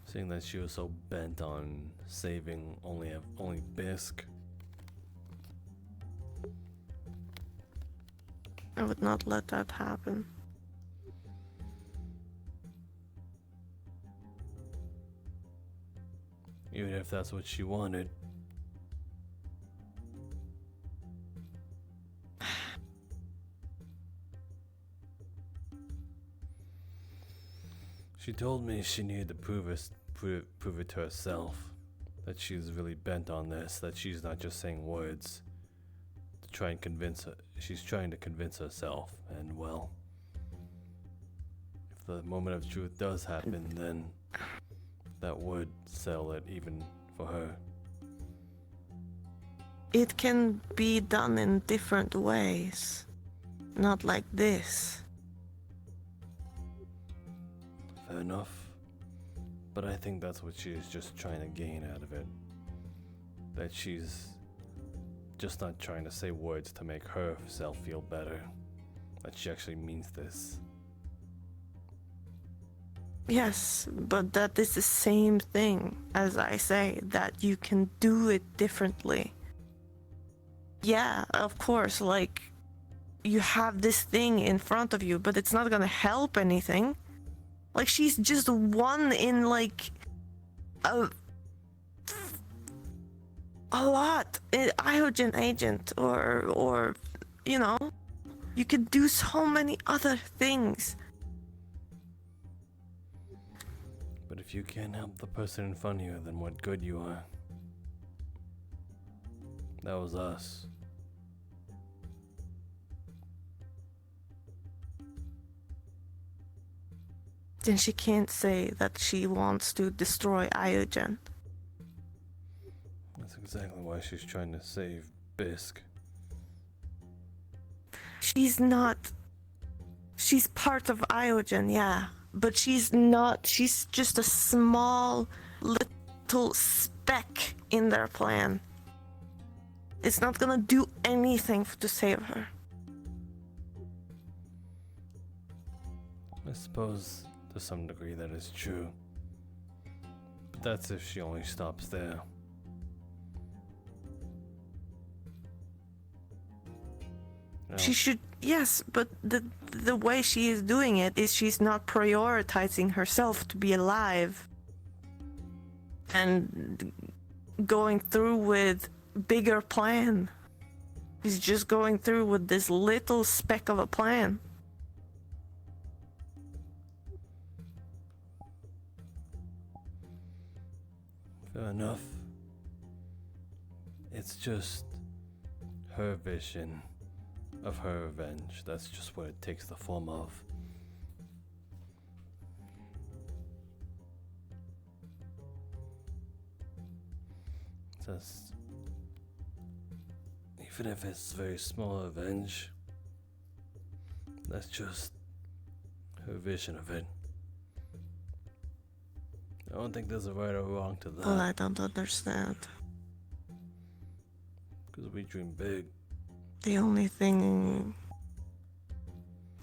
Seeing that she was so bent on saving only Bisk. I would not let that happen. Even if that's what she wanted. She told me she needed to prove it to herself. That she's really bent on this. That she's not just saying words to try and convince her. She's trying to convince herself. And well, if the moment of truth does happen, then that would settle it even for her. It can be done in different ways. Not like this. Fair enough. But I think that's what she is just trying to gain out of it. That she's just not trying to say words to make herself feel better. That she actually means this. Yes, but that is the same thing as I say, that you can do it differently. Yeah, of course, like, you have this thing in front of you, but it's not gonna help anything. Like, she's just one in, like, a lot. Iogen agent, or, you know, you could do so many other things. But if you can't help the person in front of you, then what good you are? That was us. Then she can't say that she wants to destroy Iogen. That's exactly why she's trying to save Bisk. She's not... She's part of Iogen, yeah. But she's not... She's just a small, little speck in their plan. It's not gonna do anything to save her. I suppose to some degree that is true. But that's if she only stops there. She should, yes, but the way she is doing it is she's not prioritizing herself to be alive and going through with bigger plan. She's just going through with this little speck of a plan. Fair enough. It's just her vision of her revenge. That's just what it takes the form of. Just, even if it's very small revenge, that's just her vision of it. I don't think there's a right or wrong to that. Well, I don't understand. Because we dream big. The only thing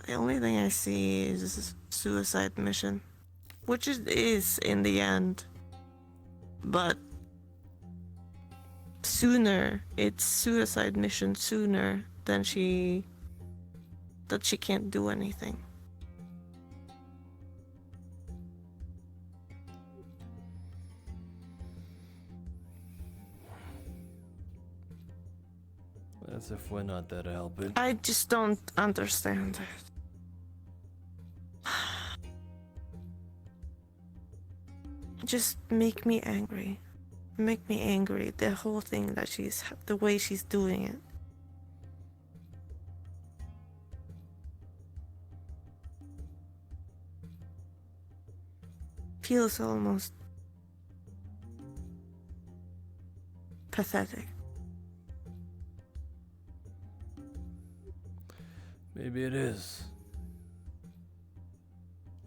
I see is suicide mission, which it is in the end, but sooner, it's suicide mission sooner than she can't do anything. As if we're not there to help it. I just don't understand it. Just make me angry. Make me angry. The whole thing that the way she's doing it. Feels almost pathetic. Maybe it is.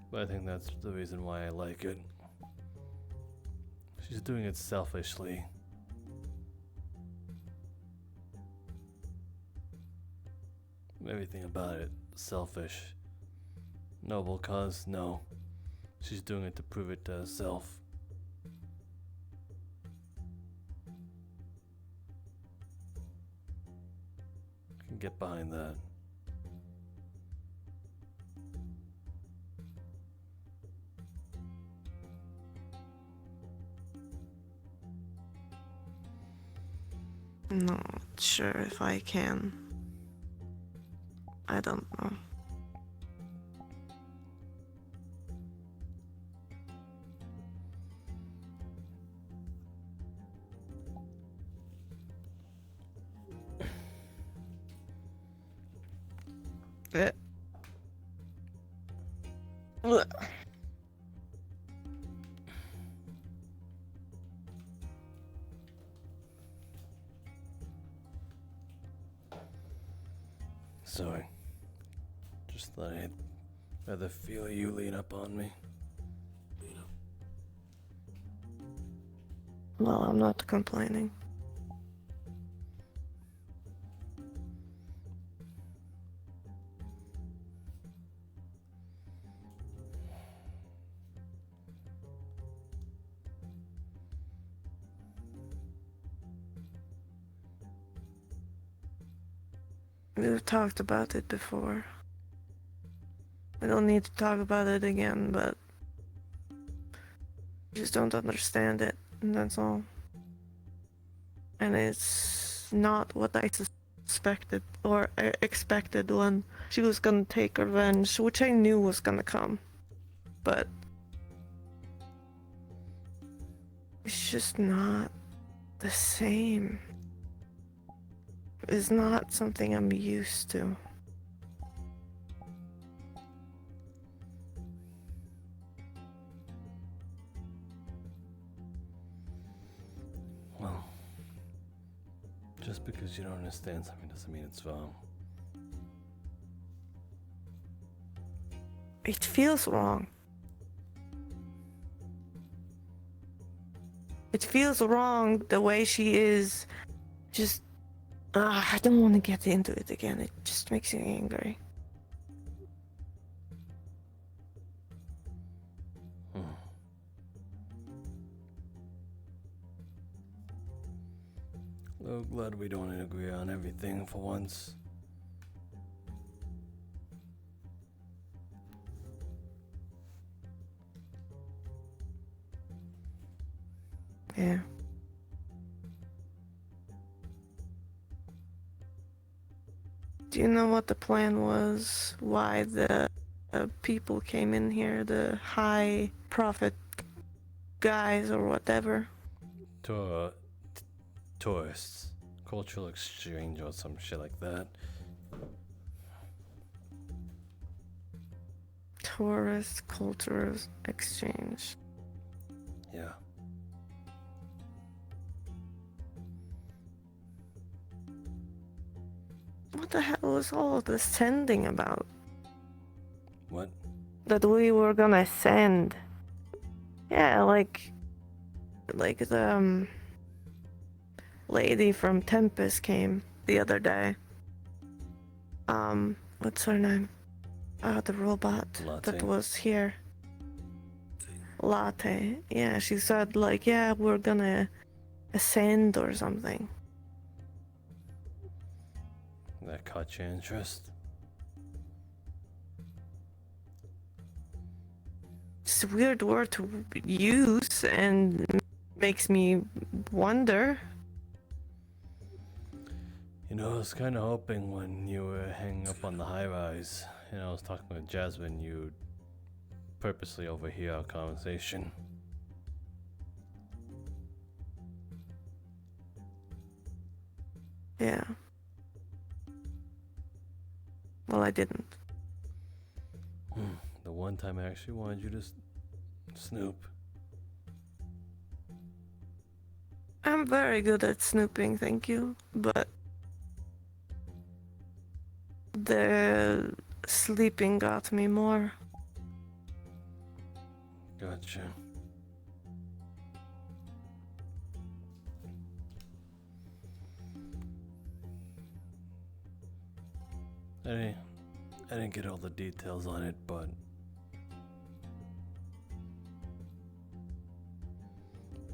But I think that's the reason why I like it. She's doing it selfishly. Everything about it, selfish. Noble cause, no. She's doing it to prove it to herself. I can get behind that. Not sure if I can. I don't know. Sorry. Just thought I'd rather feel you lean up on me. Well, I'm not complaining. We've talked about it before. I don't need to talk about it again, but I just don't understand it, and that's all. And it's not what I suspected or expected when she was gonna take revenge, which I knew was gonna come. But it's just not the same. It's not something I'm used to. Well, just because you don't understand something doesn't mean it's wrong. It feels wrong. It feels wrong the way she is just I don't want to get into it again. It just makes me angry. Well, glad we don't agree on everything for once. Yeah. Do you know what the plan was? Why the people came in here, the high profit guys or whatever? Tourists. Cultural exchange or some shit like that. Tourist cultural exchange. Yeah. What the hell was all of this sending about? What? That we were gonna send. Yeah, like the lady from Tempest came the other day. What's her name? The robot that was here. Latte. Yeah, she said like, yeah, we're gonna ascend or something. That caught your interest? It's a weird word to use and makes me wonder. You know, I was kind of hoping when you were hanging up on the high rise, and I was talking with Jasmine, you'd purposely overhear our conversation. Yeah. Well, I didn't. The one time I actually wanted you to snoop. I'm very good at snooping, thank you, but the sleeping got me more. Gotcha. I didn't get all the details on it, but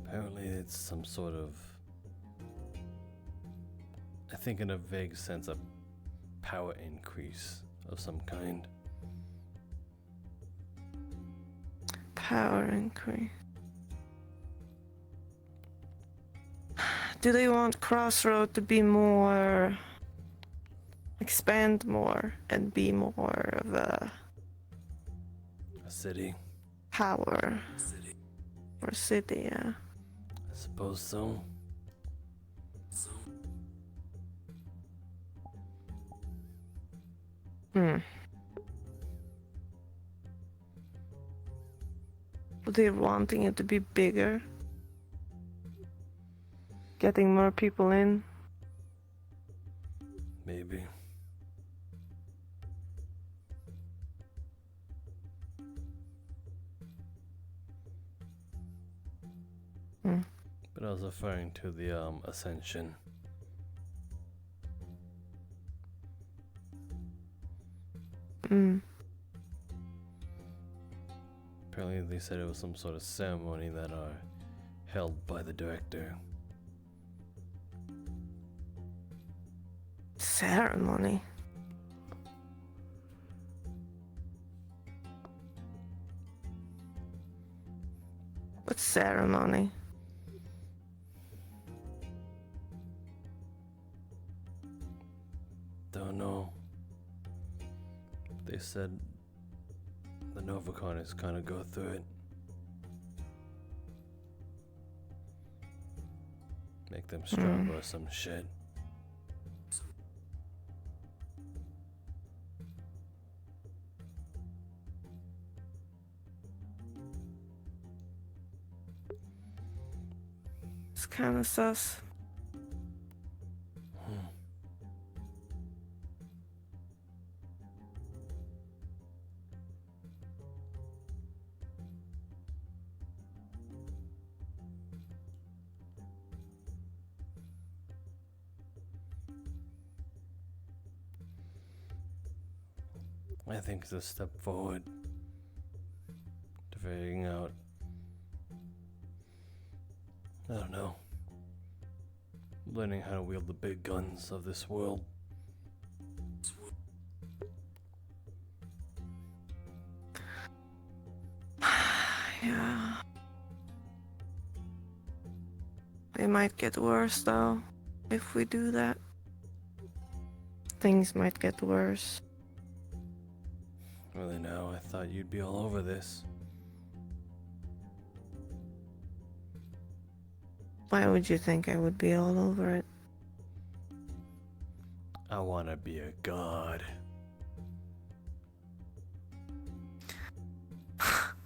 apparently it's some sort of, I think in a vague sense, a power increase of some kind. Power increase. Do they want Crossroad to be more, expand more and be more of a city? Power. Or city, yeah. I suppose so. They're wanting it to be bigger. Getting more people in. Maybe. But I was referring to the ascension. Apparently they said it was some sort of ceremony that are held by the director. Ceremony? What ceremony? Don't know. They said the Novacon is gonna go through it. Make them stronger or some shit. It's kinda sus. I think it's a step forward to figuring out, I don't know, learning how to wield the big guns of this world. Yeah. It might get worse though, if we do that. Things might get worse. Really now, I thought you'd be all over this. Why would you think I would be all over it? I wanna be a god.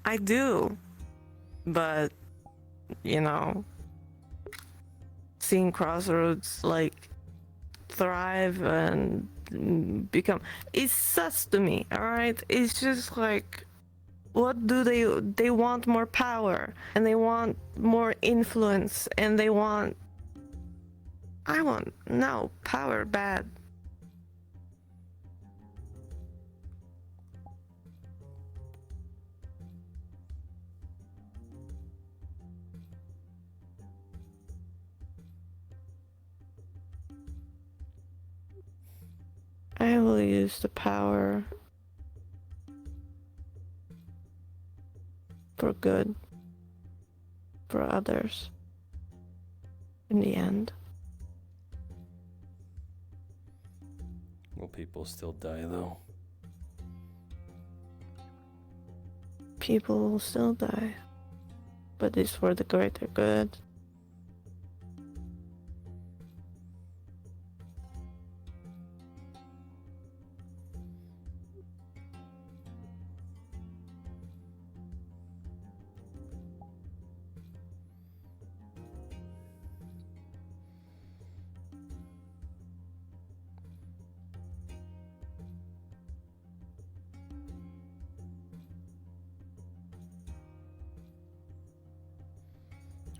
I do. But, you know, seeing Crossroads, like, thrive and become... It's sus to me, alright? It's just like... What do they want more power, and they want more influence, and they want... I want... No, power bad. I will use the power for good, for others, in the end. Will people still die though? People will still die, but it's for the greater good.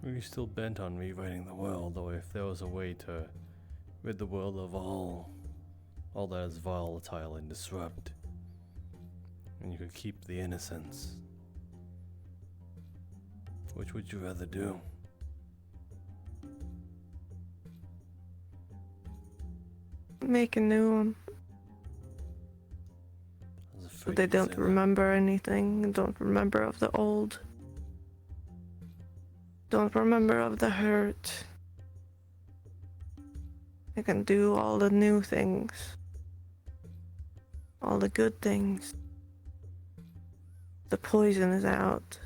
Are you still bent on rewriting the world, or if there was a way to rid the world of all that is volatile and disrupt, and you could keep the innocence? Which would you rather do? Make a new one. So they don't remember anything, don't remember of the old. Don't remember of the hurt. I can do all the new things. All the good things. The poison is out.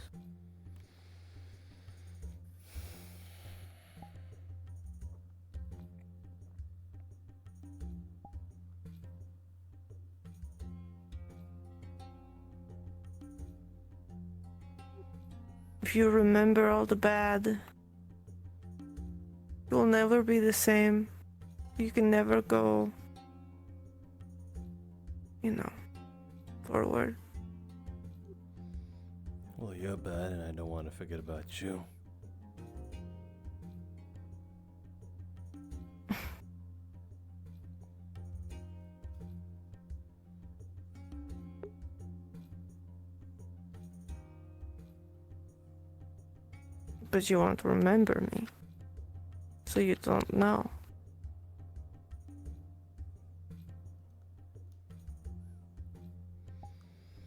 If you remember all the bad, you'll never be the same. You can never go, you know, forward. Well, you're bad, and I don't want to forget about you. But you won't remember me, so you don't know.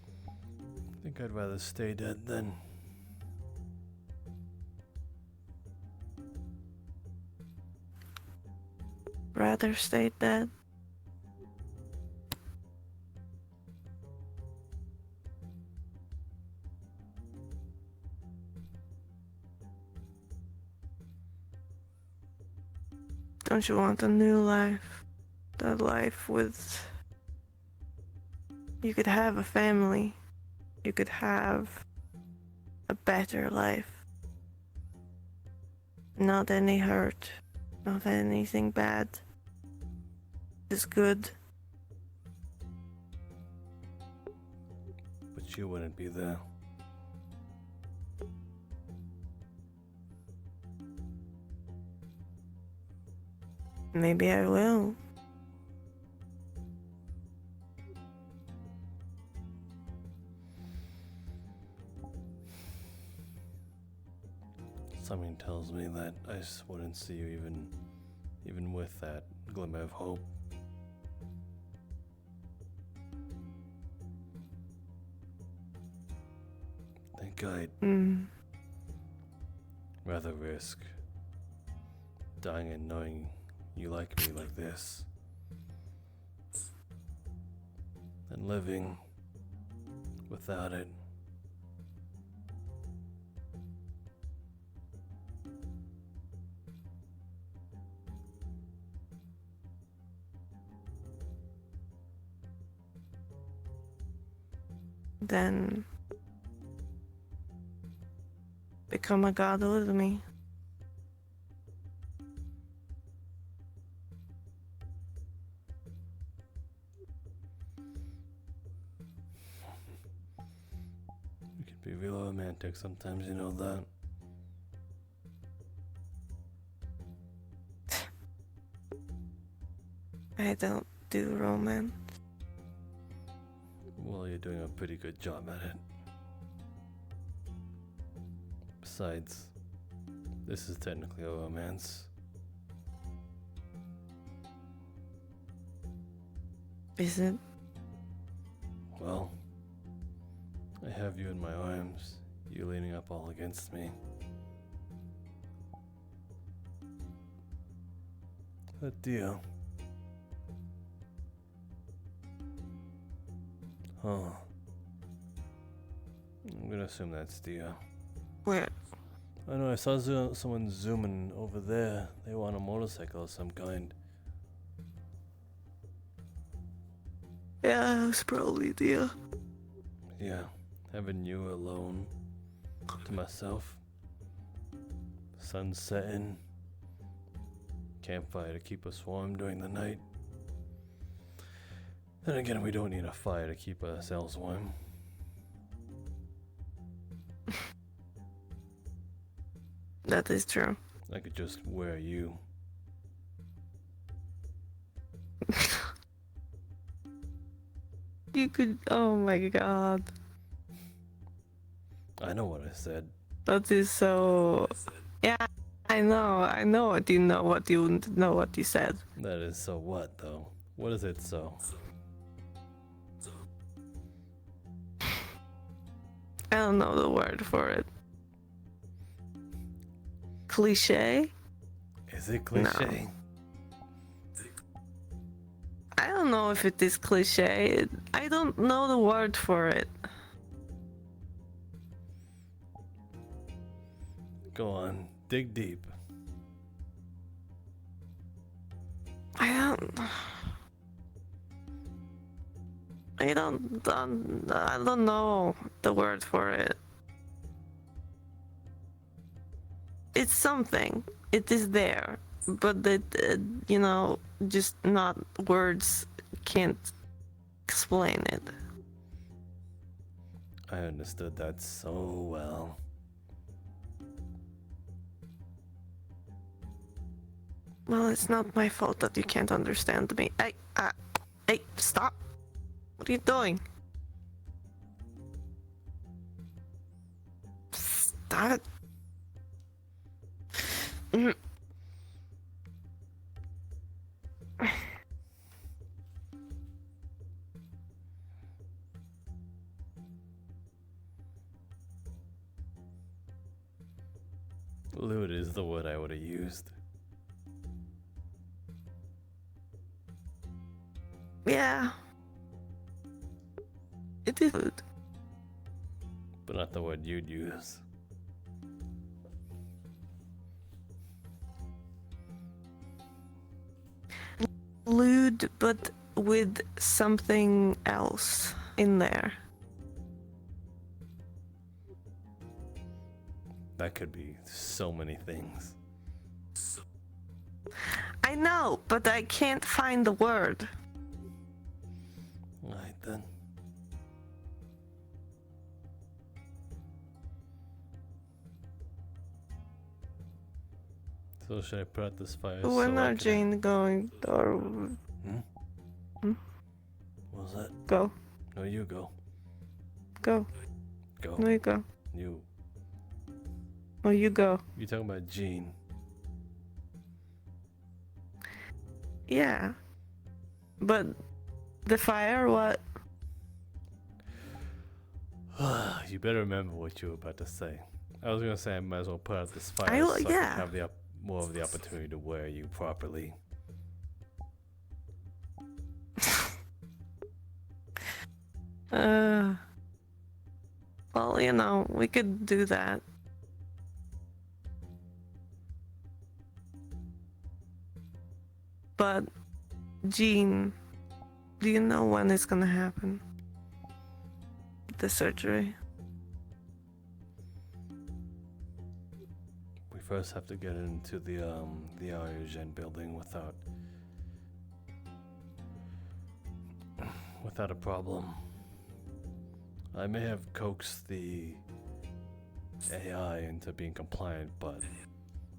I think I'd rather stay dead then. Rather stay dead. Don't you want a new life? That life with... You could have a family. You could have a better life. Not any hurt. Not anything bad. Just good. But you wouldn't be there. Maybe I will. Something tells me that I just wouldn't see you even with that glimmer of hope. I think I'd rather risk dying and knowing you like me like this than living without it. Then become a god with me. You can be real romantic sometimes, you know that. I don't do romance. Well, you're doing a pretty good job at it. Besides, this is technically a romance. Is it? Well, I have you in my arms, you leaning up all against me. But deal. Huh. I'm gonna assume that's Dio. Where? I know, I saw someone zooming over there. They were on a motorcycle of some kind. Yeah, it's probably Dio. Yeah, having you alone to myself. Sun setting. Campfire to keep us warm during the night. Then again, we don't need a fire to keep ourselves warm. That is true. I could just wear you. You could. Oh my god. I know what I said. That is so. Yeah, I know. I know what you know. What you know. What you said. That is so what, though? What is it so? I don't know the word for it. Cliche? Is it cliche? No. I don't know if it is cliche. I don't know the word for it. Go on, dig deep. I don't know the word for it. It's something. It is there, but that just not words can't explain it. I understood that so well. Well, it's not my fault that you can't understand me. Hey, stop! What are you doing? Stop it! Lewd is the word I would have used. Yeah. It is lewd. But not the word you'd use. Lewd, but with something else in there. That could be so many things. I know, but I can't find the word. Alright then. So should I put out this fire? When so I are can- Jane going? Or What was that? go, No, you go. go. Go. No, you go. You. Oh, you go. You talking about Jean? Yeah. But the fire, what? You better remember what you were about to say. I was gonna say I might as well put out this fire I- so I yeah. can have more of the opportunity to wear you properly. Well, you know, we could do that. But, Jean, do you know when it's gonna happen? The surgery? We first have to get into the Ariogen building without a problem. I may have coaxed the AI into being compliant, but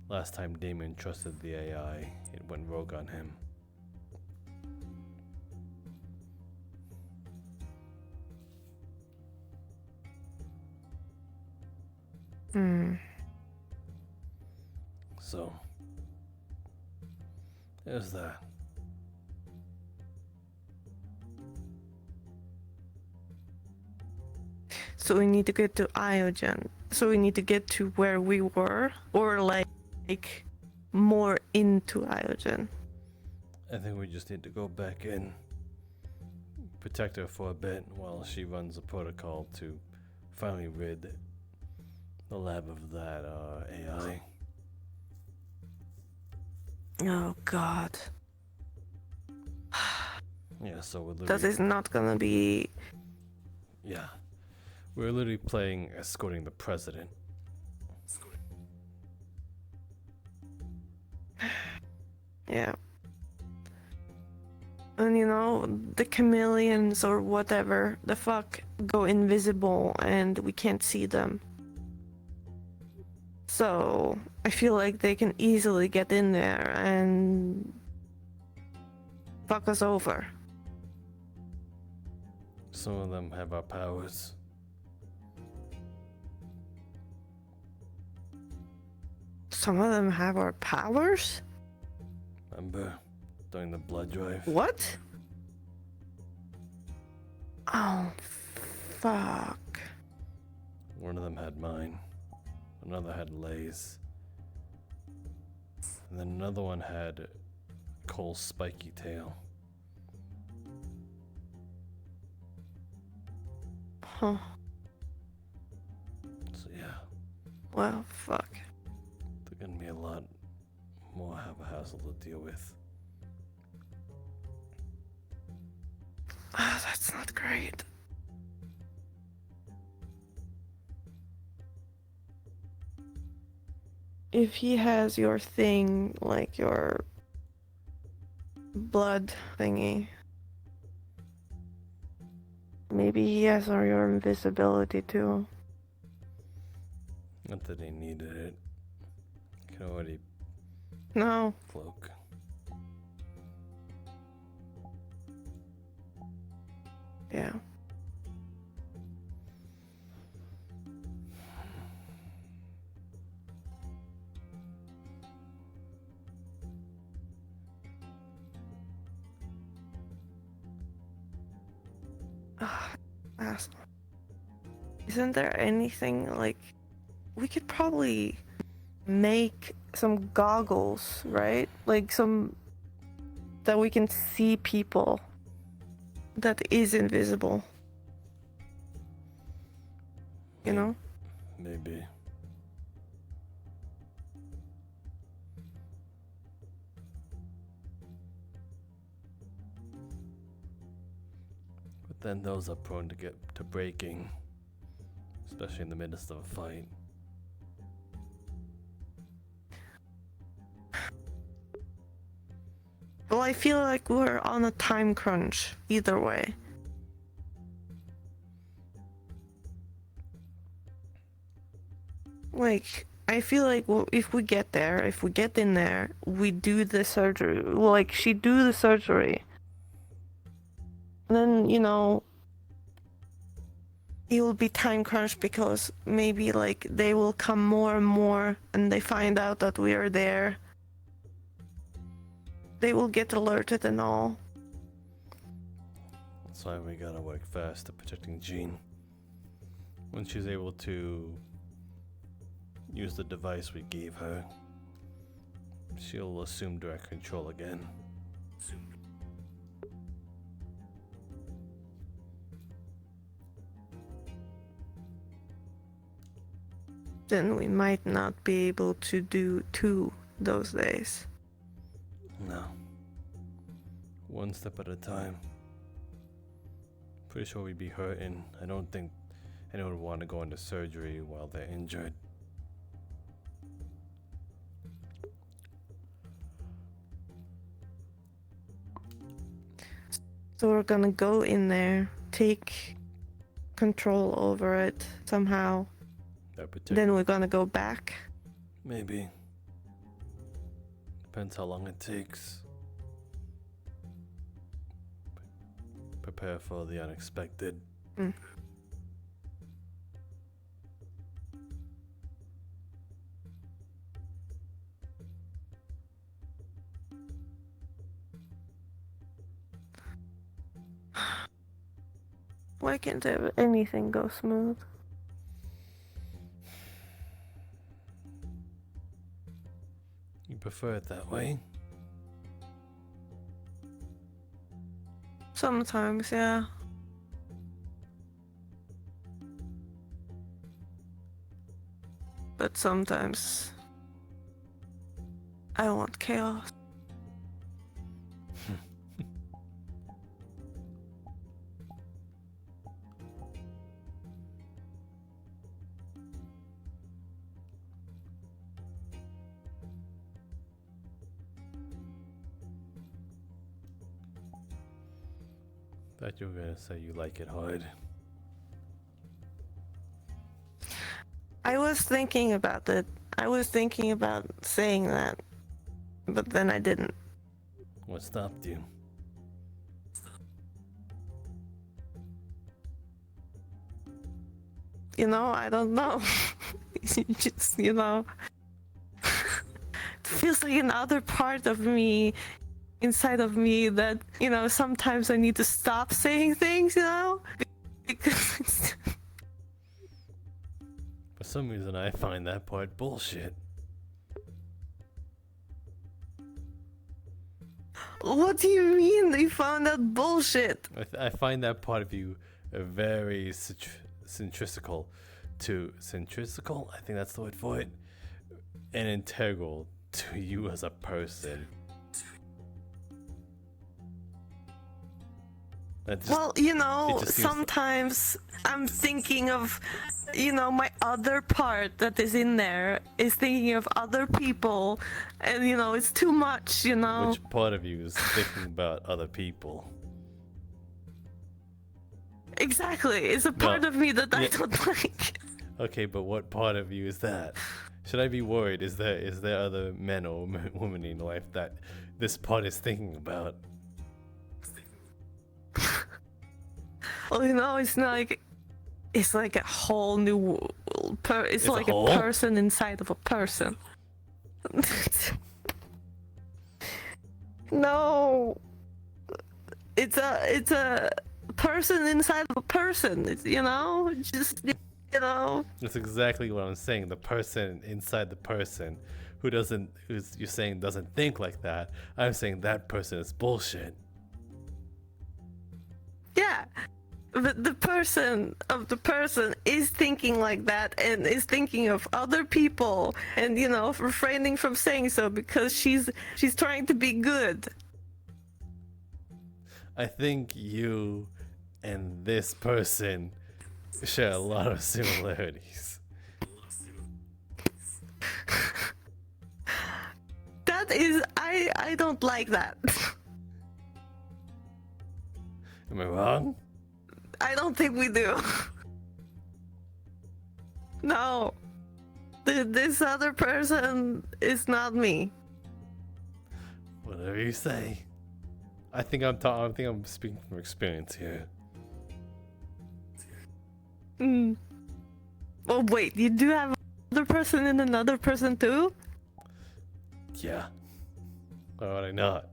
last time Damon trusted the AI, it went rogue on him. So, there's that. So we need to get to Iogen. So we need to get to where we were, or like more into Iogen. I think we just need to go back in, protect her for a bit while she runs a protocol to finally rid the lab of that AI. Oh God. Yeah, so we're That literally... is not gonna be... Yeah. We're literally playing escorting the president. Yeah. And you know, the chameleons or whatever the fuck go invisible and we can't see them. So I feel like they can easily get in there and fuck us over. Some of them have our powers. Some of them have our powers? Remember? During the blood drive? What? Oh, fuck. One of them had mine. Another had Lay's. And then another one had Cole's spiky tail. Huh. So yeah. Well, fuck. They're gonna be a lot more of a hassle to deal with. Ah, that's not great. If he has your thing, like your blood thingy, maybe he has your invisibility too. Not that he needed it. Can already No. cloak. Yeah. Asshole. Isn't there anything like we could probably make some goggles, right? Like some that we can see people that is invisible. You know? Maybe. But then those are prone to get to breaking, especially in the midst of a fight. Well, I feel like we're on a time crunch either way. Like, I feel like if we get there, if we get in there, we do the surgery. Like, she do the surgery. And then, you know, it will be time crunch because maybe like they will come more and more and they find out that we are there. They will get alerted and all. That's why we gotta work fast at protecting Jean. When she's able to use the device we gave her, she'll assume direct control again. Then we might not be able to do 2 those days. No. One step at a time. Pretty sure we'd be hurting. I don't think anyone would want to go into surgery while they're injured. So we're gonna go in there, take control over it somehow. Then we're gonna go back. Maybe. Depends how long it takes. Prepare for the unexpected. Why can't anything go smooth? You prefer it that way? Sometimes, yeah. But sometimes I want chaos. Thought you were gonna say you like it hard. I was thinking about it. I was thinking about saying that, but then I didn't. What stopped you? You know, I don't know. Just, you know, it feels like another part of me, inside of me, that, you know, sometimes I need to stop saying things, you know? Because it's... For some reason, I find that part bullshit. What do you mean you found that bullshit? I find that part of you very centristical to... Centristical? I think that's the word for it. And integral to you as a person. Well, you know, sometimes I'm thinking of, you know, my other part that is in there is thinking of other people, and, you know, it's too much, you know. Which part of you is thinking about other people? Exactly, it's a part of me that I don't like. Okay, but what part of you is that? Should I be worried? Is there other men or women in life that this part is thinking about? Well, you know, it's not like, it's like a whole new, it's like a person inside of a person. No, it's a person inside of a person. It's, you know, just, you know. That's exactly what I'm saying. The person inside the person who's you're saying doesn't think like that. I'm saying that person is bullshit. Yeah, but the person of the person is thinking like that and is thinking of other people and, you know, refraining from saying so because she's trying to be good. I think you and this person share a lot of similarities. That is, I don't like that. Am I wrong? I don't think we do. No. This other person is not me. Whatever you say. I think I'm speaking from experience here. Mm. Oh wait, you do have another person and another person too? Yeah. Why would I not?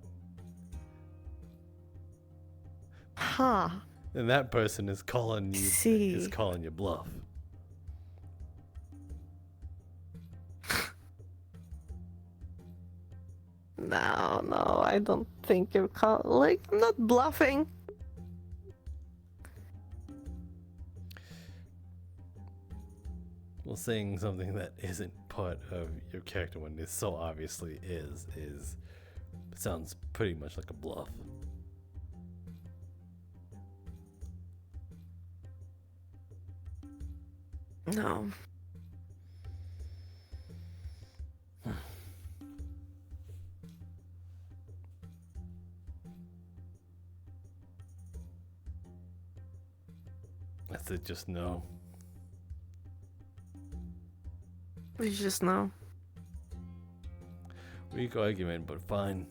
Huh. And that person is calling you. See. Is calling you bluff. No, I don't think you're I'm not bluffing. Well, saying something that isn't part of your character when it so obviously is sounds pretty much like a bluff. No. That's it, just no. You just know. Weak argument, but fine.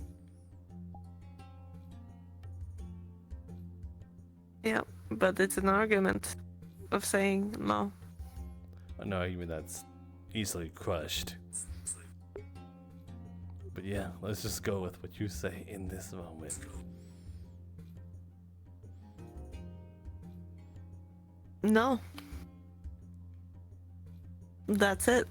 Yeah, but it's an argument of saying no. An argument that's easily crushed. But yeah, let's just go with what you say in this moment. No. That's it.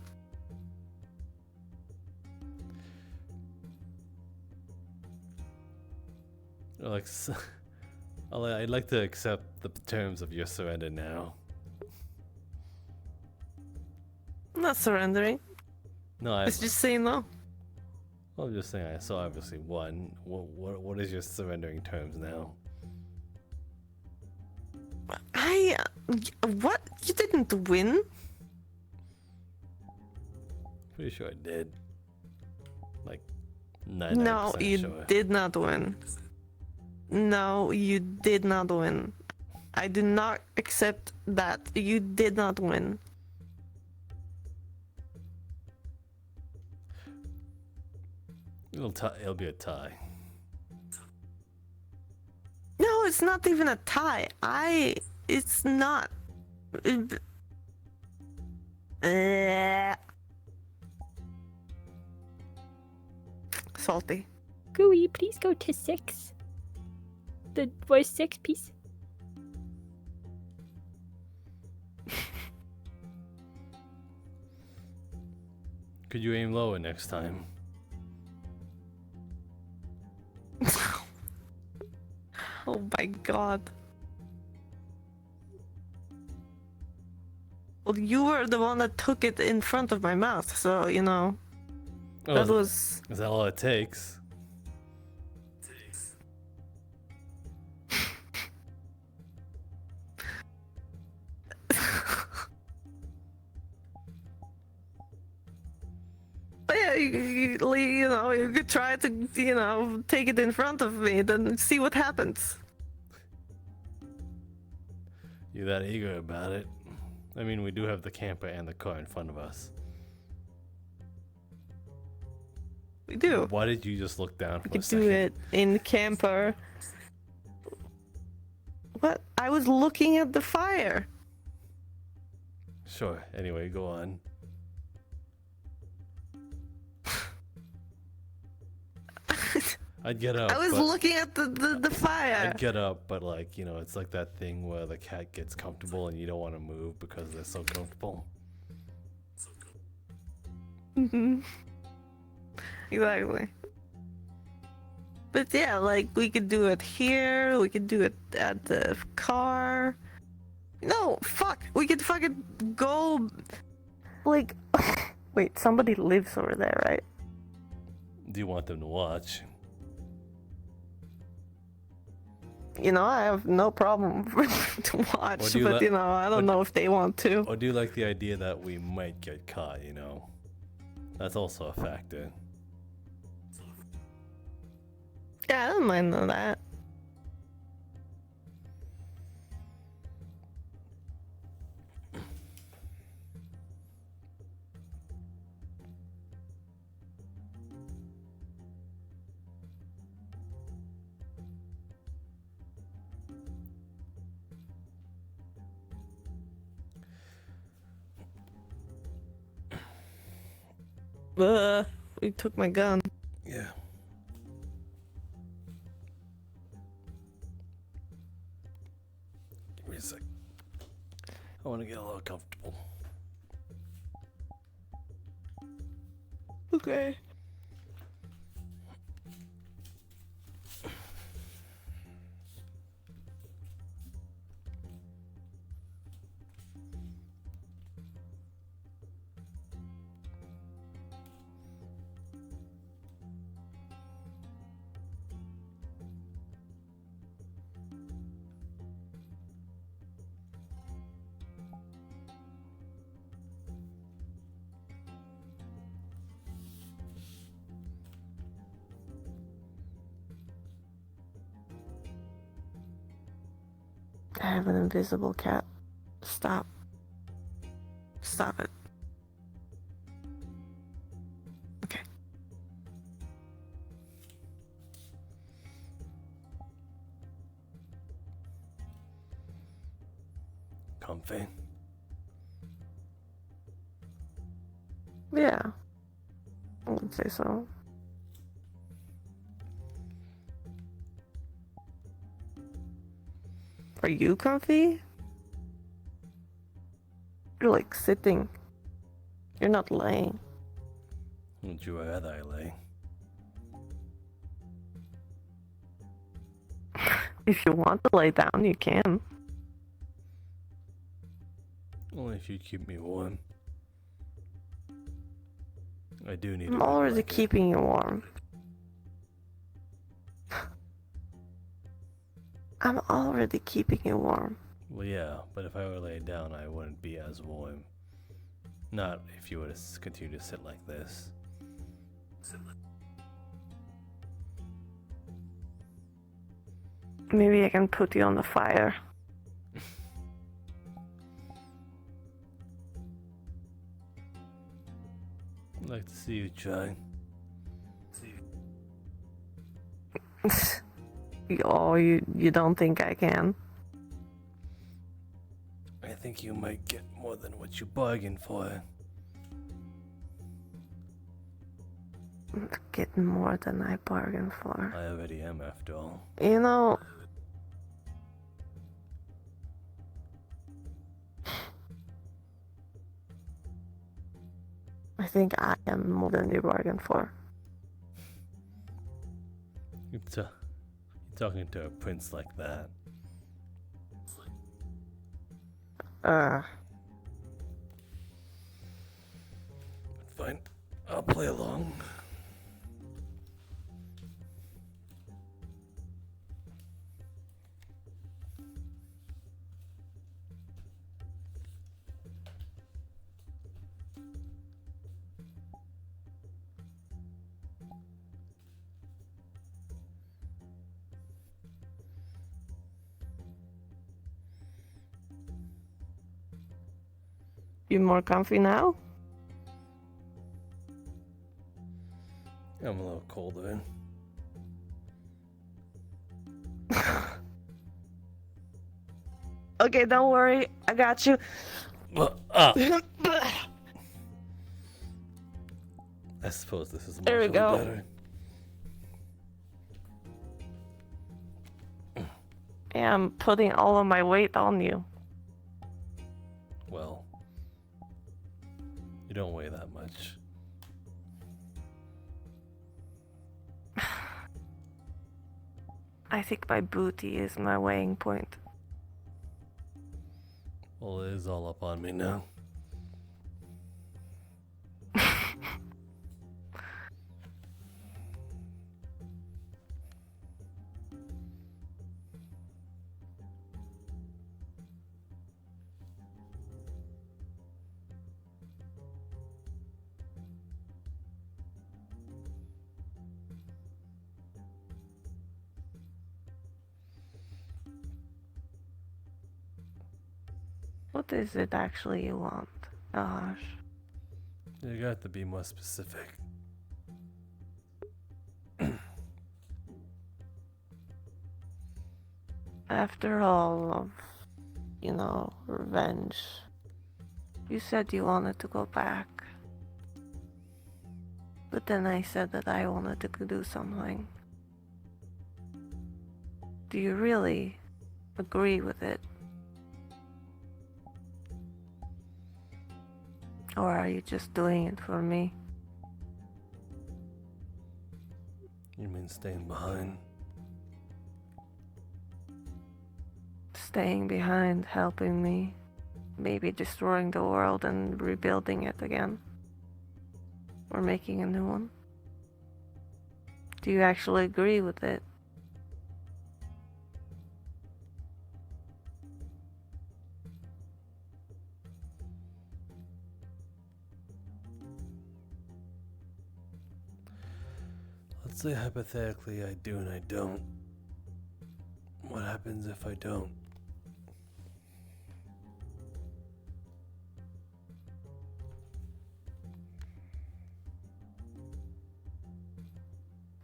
Like, I'd like to accept the terms of your surrender now. I'm not surrendering. No, It's just saying no. I'm just saying I saw obviously one. What is your surrendering terms now? What? You didn't win? Pretty sure I did. Like 99% No, you sure. did not win. No, you did not win. I do not accept that. You did not win. It'll be a tie. No, it's not even a tie. It's not. Salty. Gooey, please go to 6. The voice 6 piece. Could you aim lower next time? Oh my god. Well, you were the one that took it in front of my mouth, so, you know. Oh, That was... Is that all it takes? But yeah, you know, you could try to, you know, take it in front of me, then see what happens. You that eager about it? I mean, we do have the camper and the car in front of us. We do. Why did you just look down for We a could second? do it in the camper. What? I was looking at the fire. Sure. Anyway, go on. I'd get up. I was but looking at the fire. I'd get up, but like, you know, it's like that thing where the cat gets comfortable and you don't want to move because they're so comfortable. Mm-hmm. Exactly. But yeah, like, we could do it here, we could do it at the car. No, fuck! We could fucking go... Like... Wait, somebody lives over there, right? Do you want them to watch? You know, I have no problem to watch, Or do you but let- you know, I don't know if they want to. Or do you like the idea that we might get caught, you know? That's also a factor. Yeah, I don't mind that. You took my gun. Yeah. Give me a sec. I want to get a little comfortable. Okay. I have an invisible cat. Stop. Stop it. Okay. Comfy. Yeah. I would say so. Are you comfy? You're like sitting. You're not laying. Would you rather I lay? If you want to lay down, you can. Only if you keep me warm. I do need I'm a good already blanket. keeping you warm. I'm already keeping you warm. Well, yeah, but if I were laid down, I wouldn't be as warm. Not if you were to continue to sit like this. Maybe I can put you on the fire. I'd like to see you try. Oh, you don't think I can? I think you might get more than what you bargained for. Getting more than I bargained for. I already am, after all. You know... I think I am more than you bargained for. You're talking to a prince like that. Fine, I'll play along. You more comfy now? I'm a little colder. Okay, don't worry. I got you. I suppose this is There we go. better. Yeah, I'm putting all of my weight on you. Well, you don't weigh that much. I think my booty is my weighing point. Well, it is all up on me now. What is it actually you want? Gosh. You got to be more specific. After all of, you know, revenge, you said you wanted to go back. But then I said that I wanted to do something. Do you really agree with it? Or are you just doing it for me? You mean staying behind? Staying behind, helping me, maybe destroying the world and rebuilding it again. Or making a new one. Do you actually agree with it? Let's say hypothetically I do and I don't. What happens if I don't?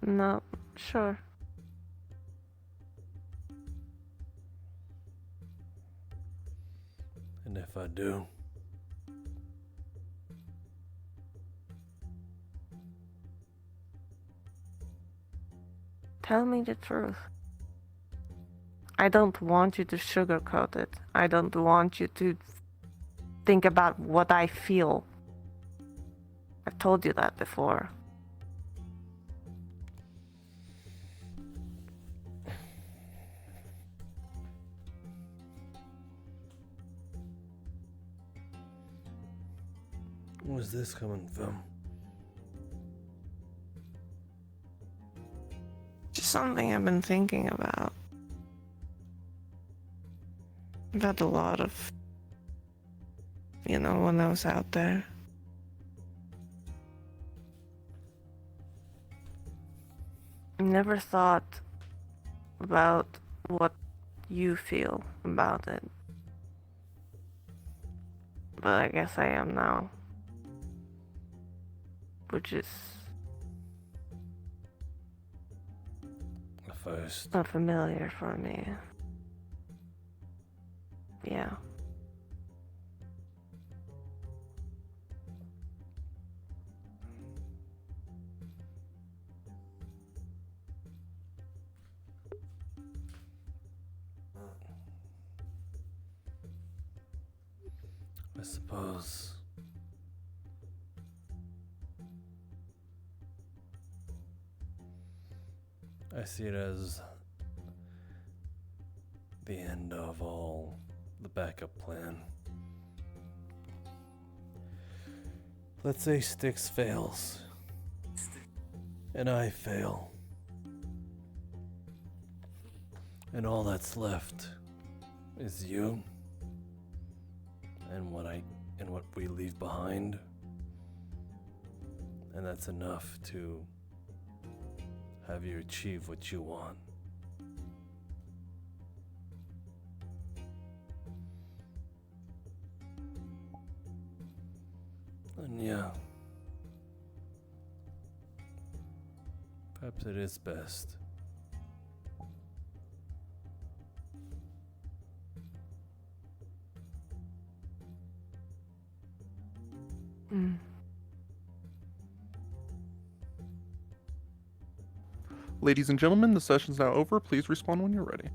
Not sure. And if I do? Tell me the truth. I don't want you to sugarcoat it. I don't want you to think about what I feel. I've told you that before. Where's this coming from? Just something I've been thinking about. About a lot of, when I was out there. Never thought about what you feel about it. But I guess I am now. Which is a first. Unfamiliar for me. Yeah. I suppose. I see it as the end of all the backup plan. Let's say Styx fails, and I fail, and all that's left is you and what we leave behind, and that's enough to have you achieve what you want. And yeah, perhaps it is best. Ladies and gentlemen, the session's now over. Please respawn when you're ready.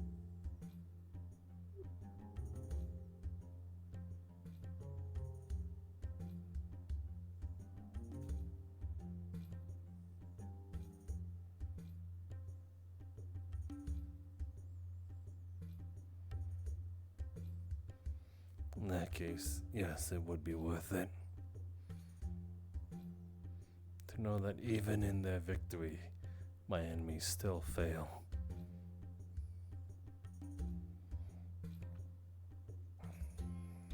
In that case, yes, it would be worth it. To know that even in their victory, my enemies still fail.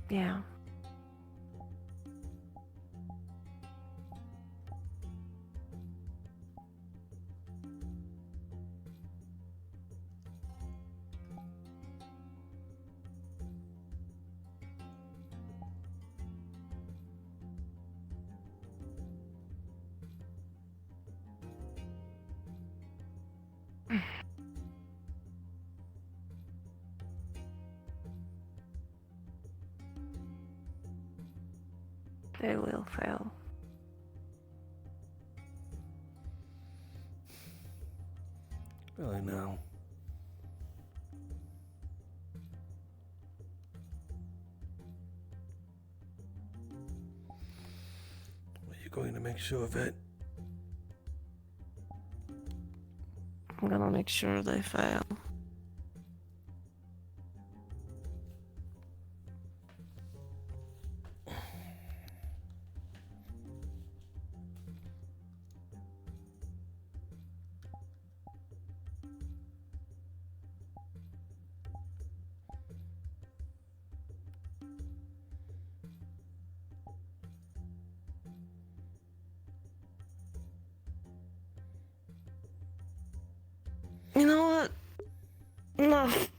Yeah. They will fail. Really now. Are you going to make sure of it? I'm gonna make sure they fail. You know what? Enough,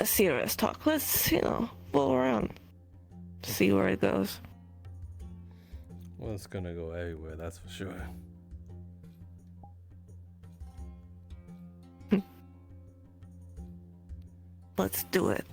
serious talk. Let's, roll around. See where it goes. Well, it's gonna go everywhere, that's for sure. Let's do it.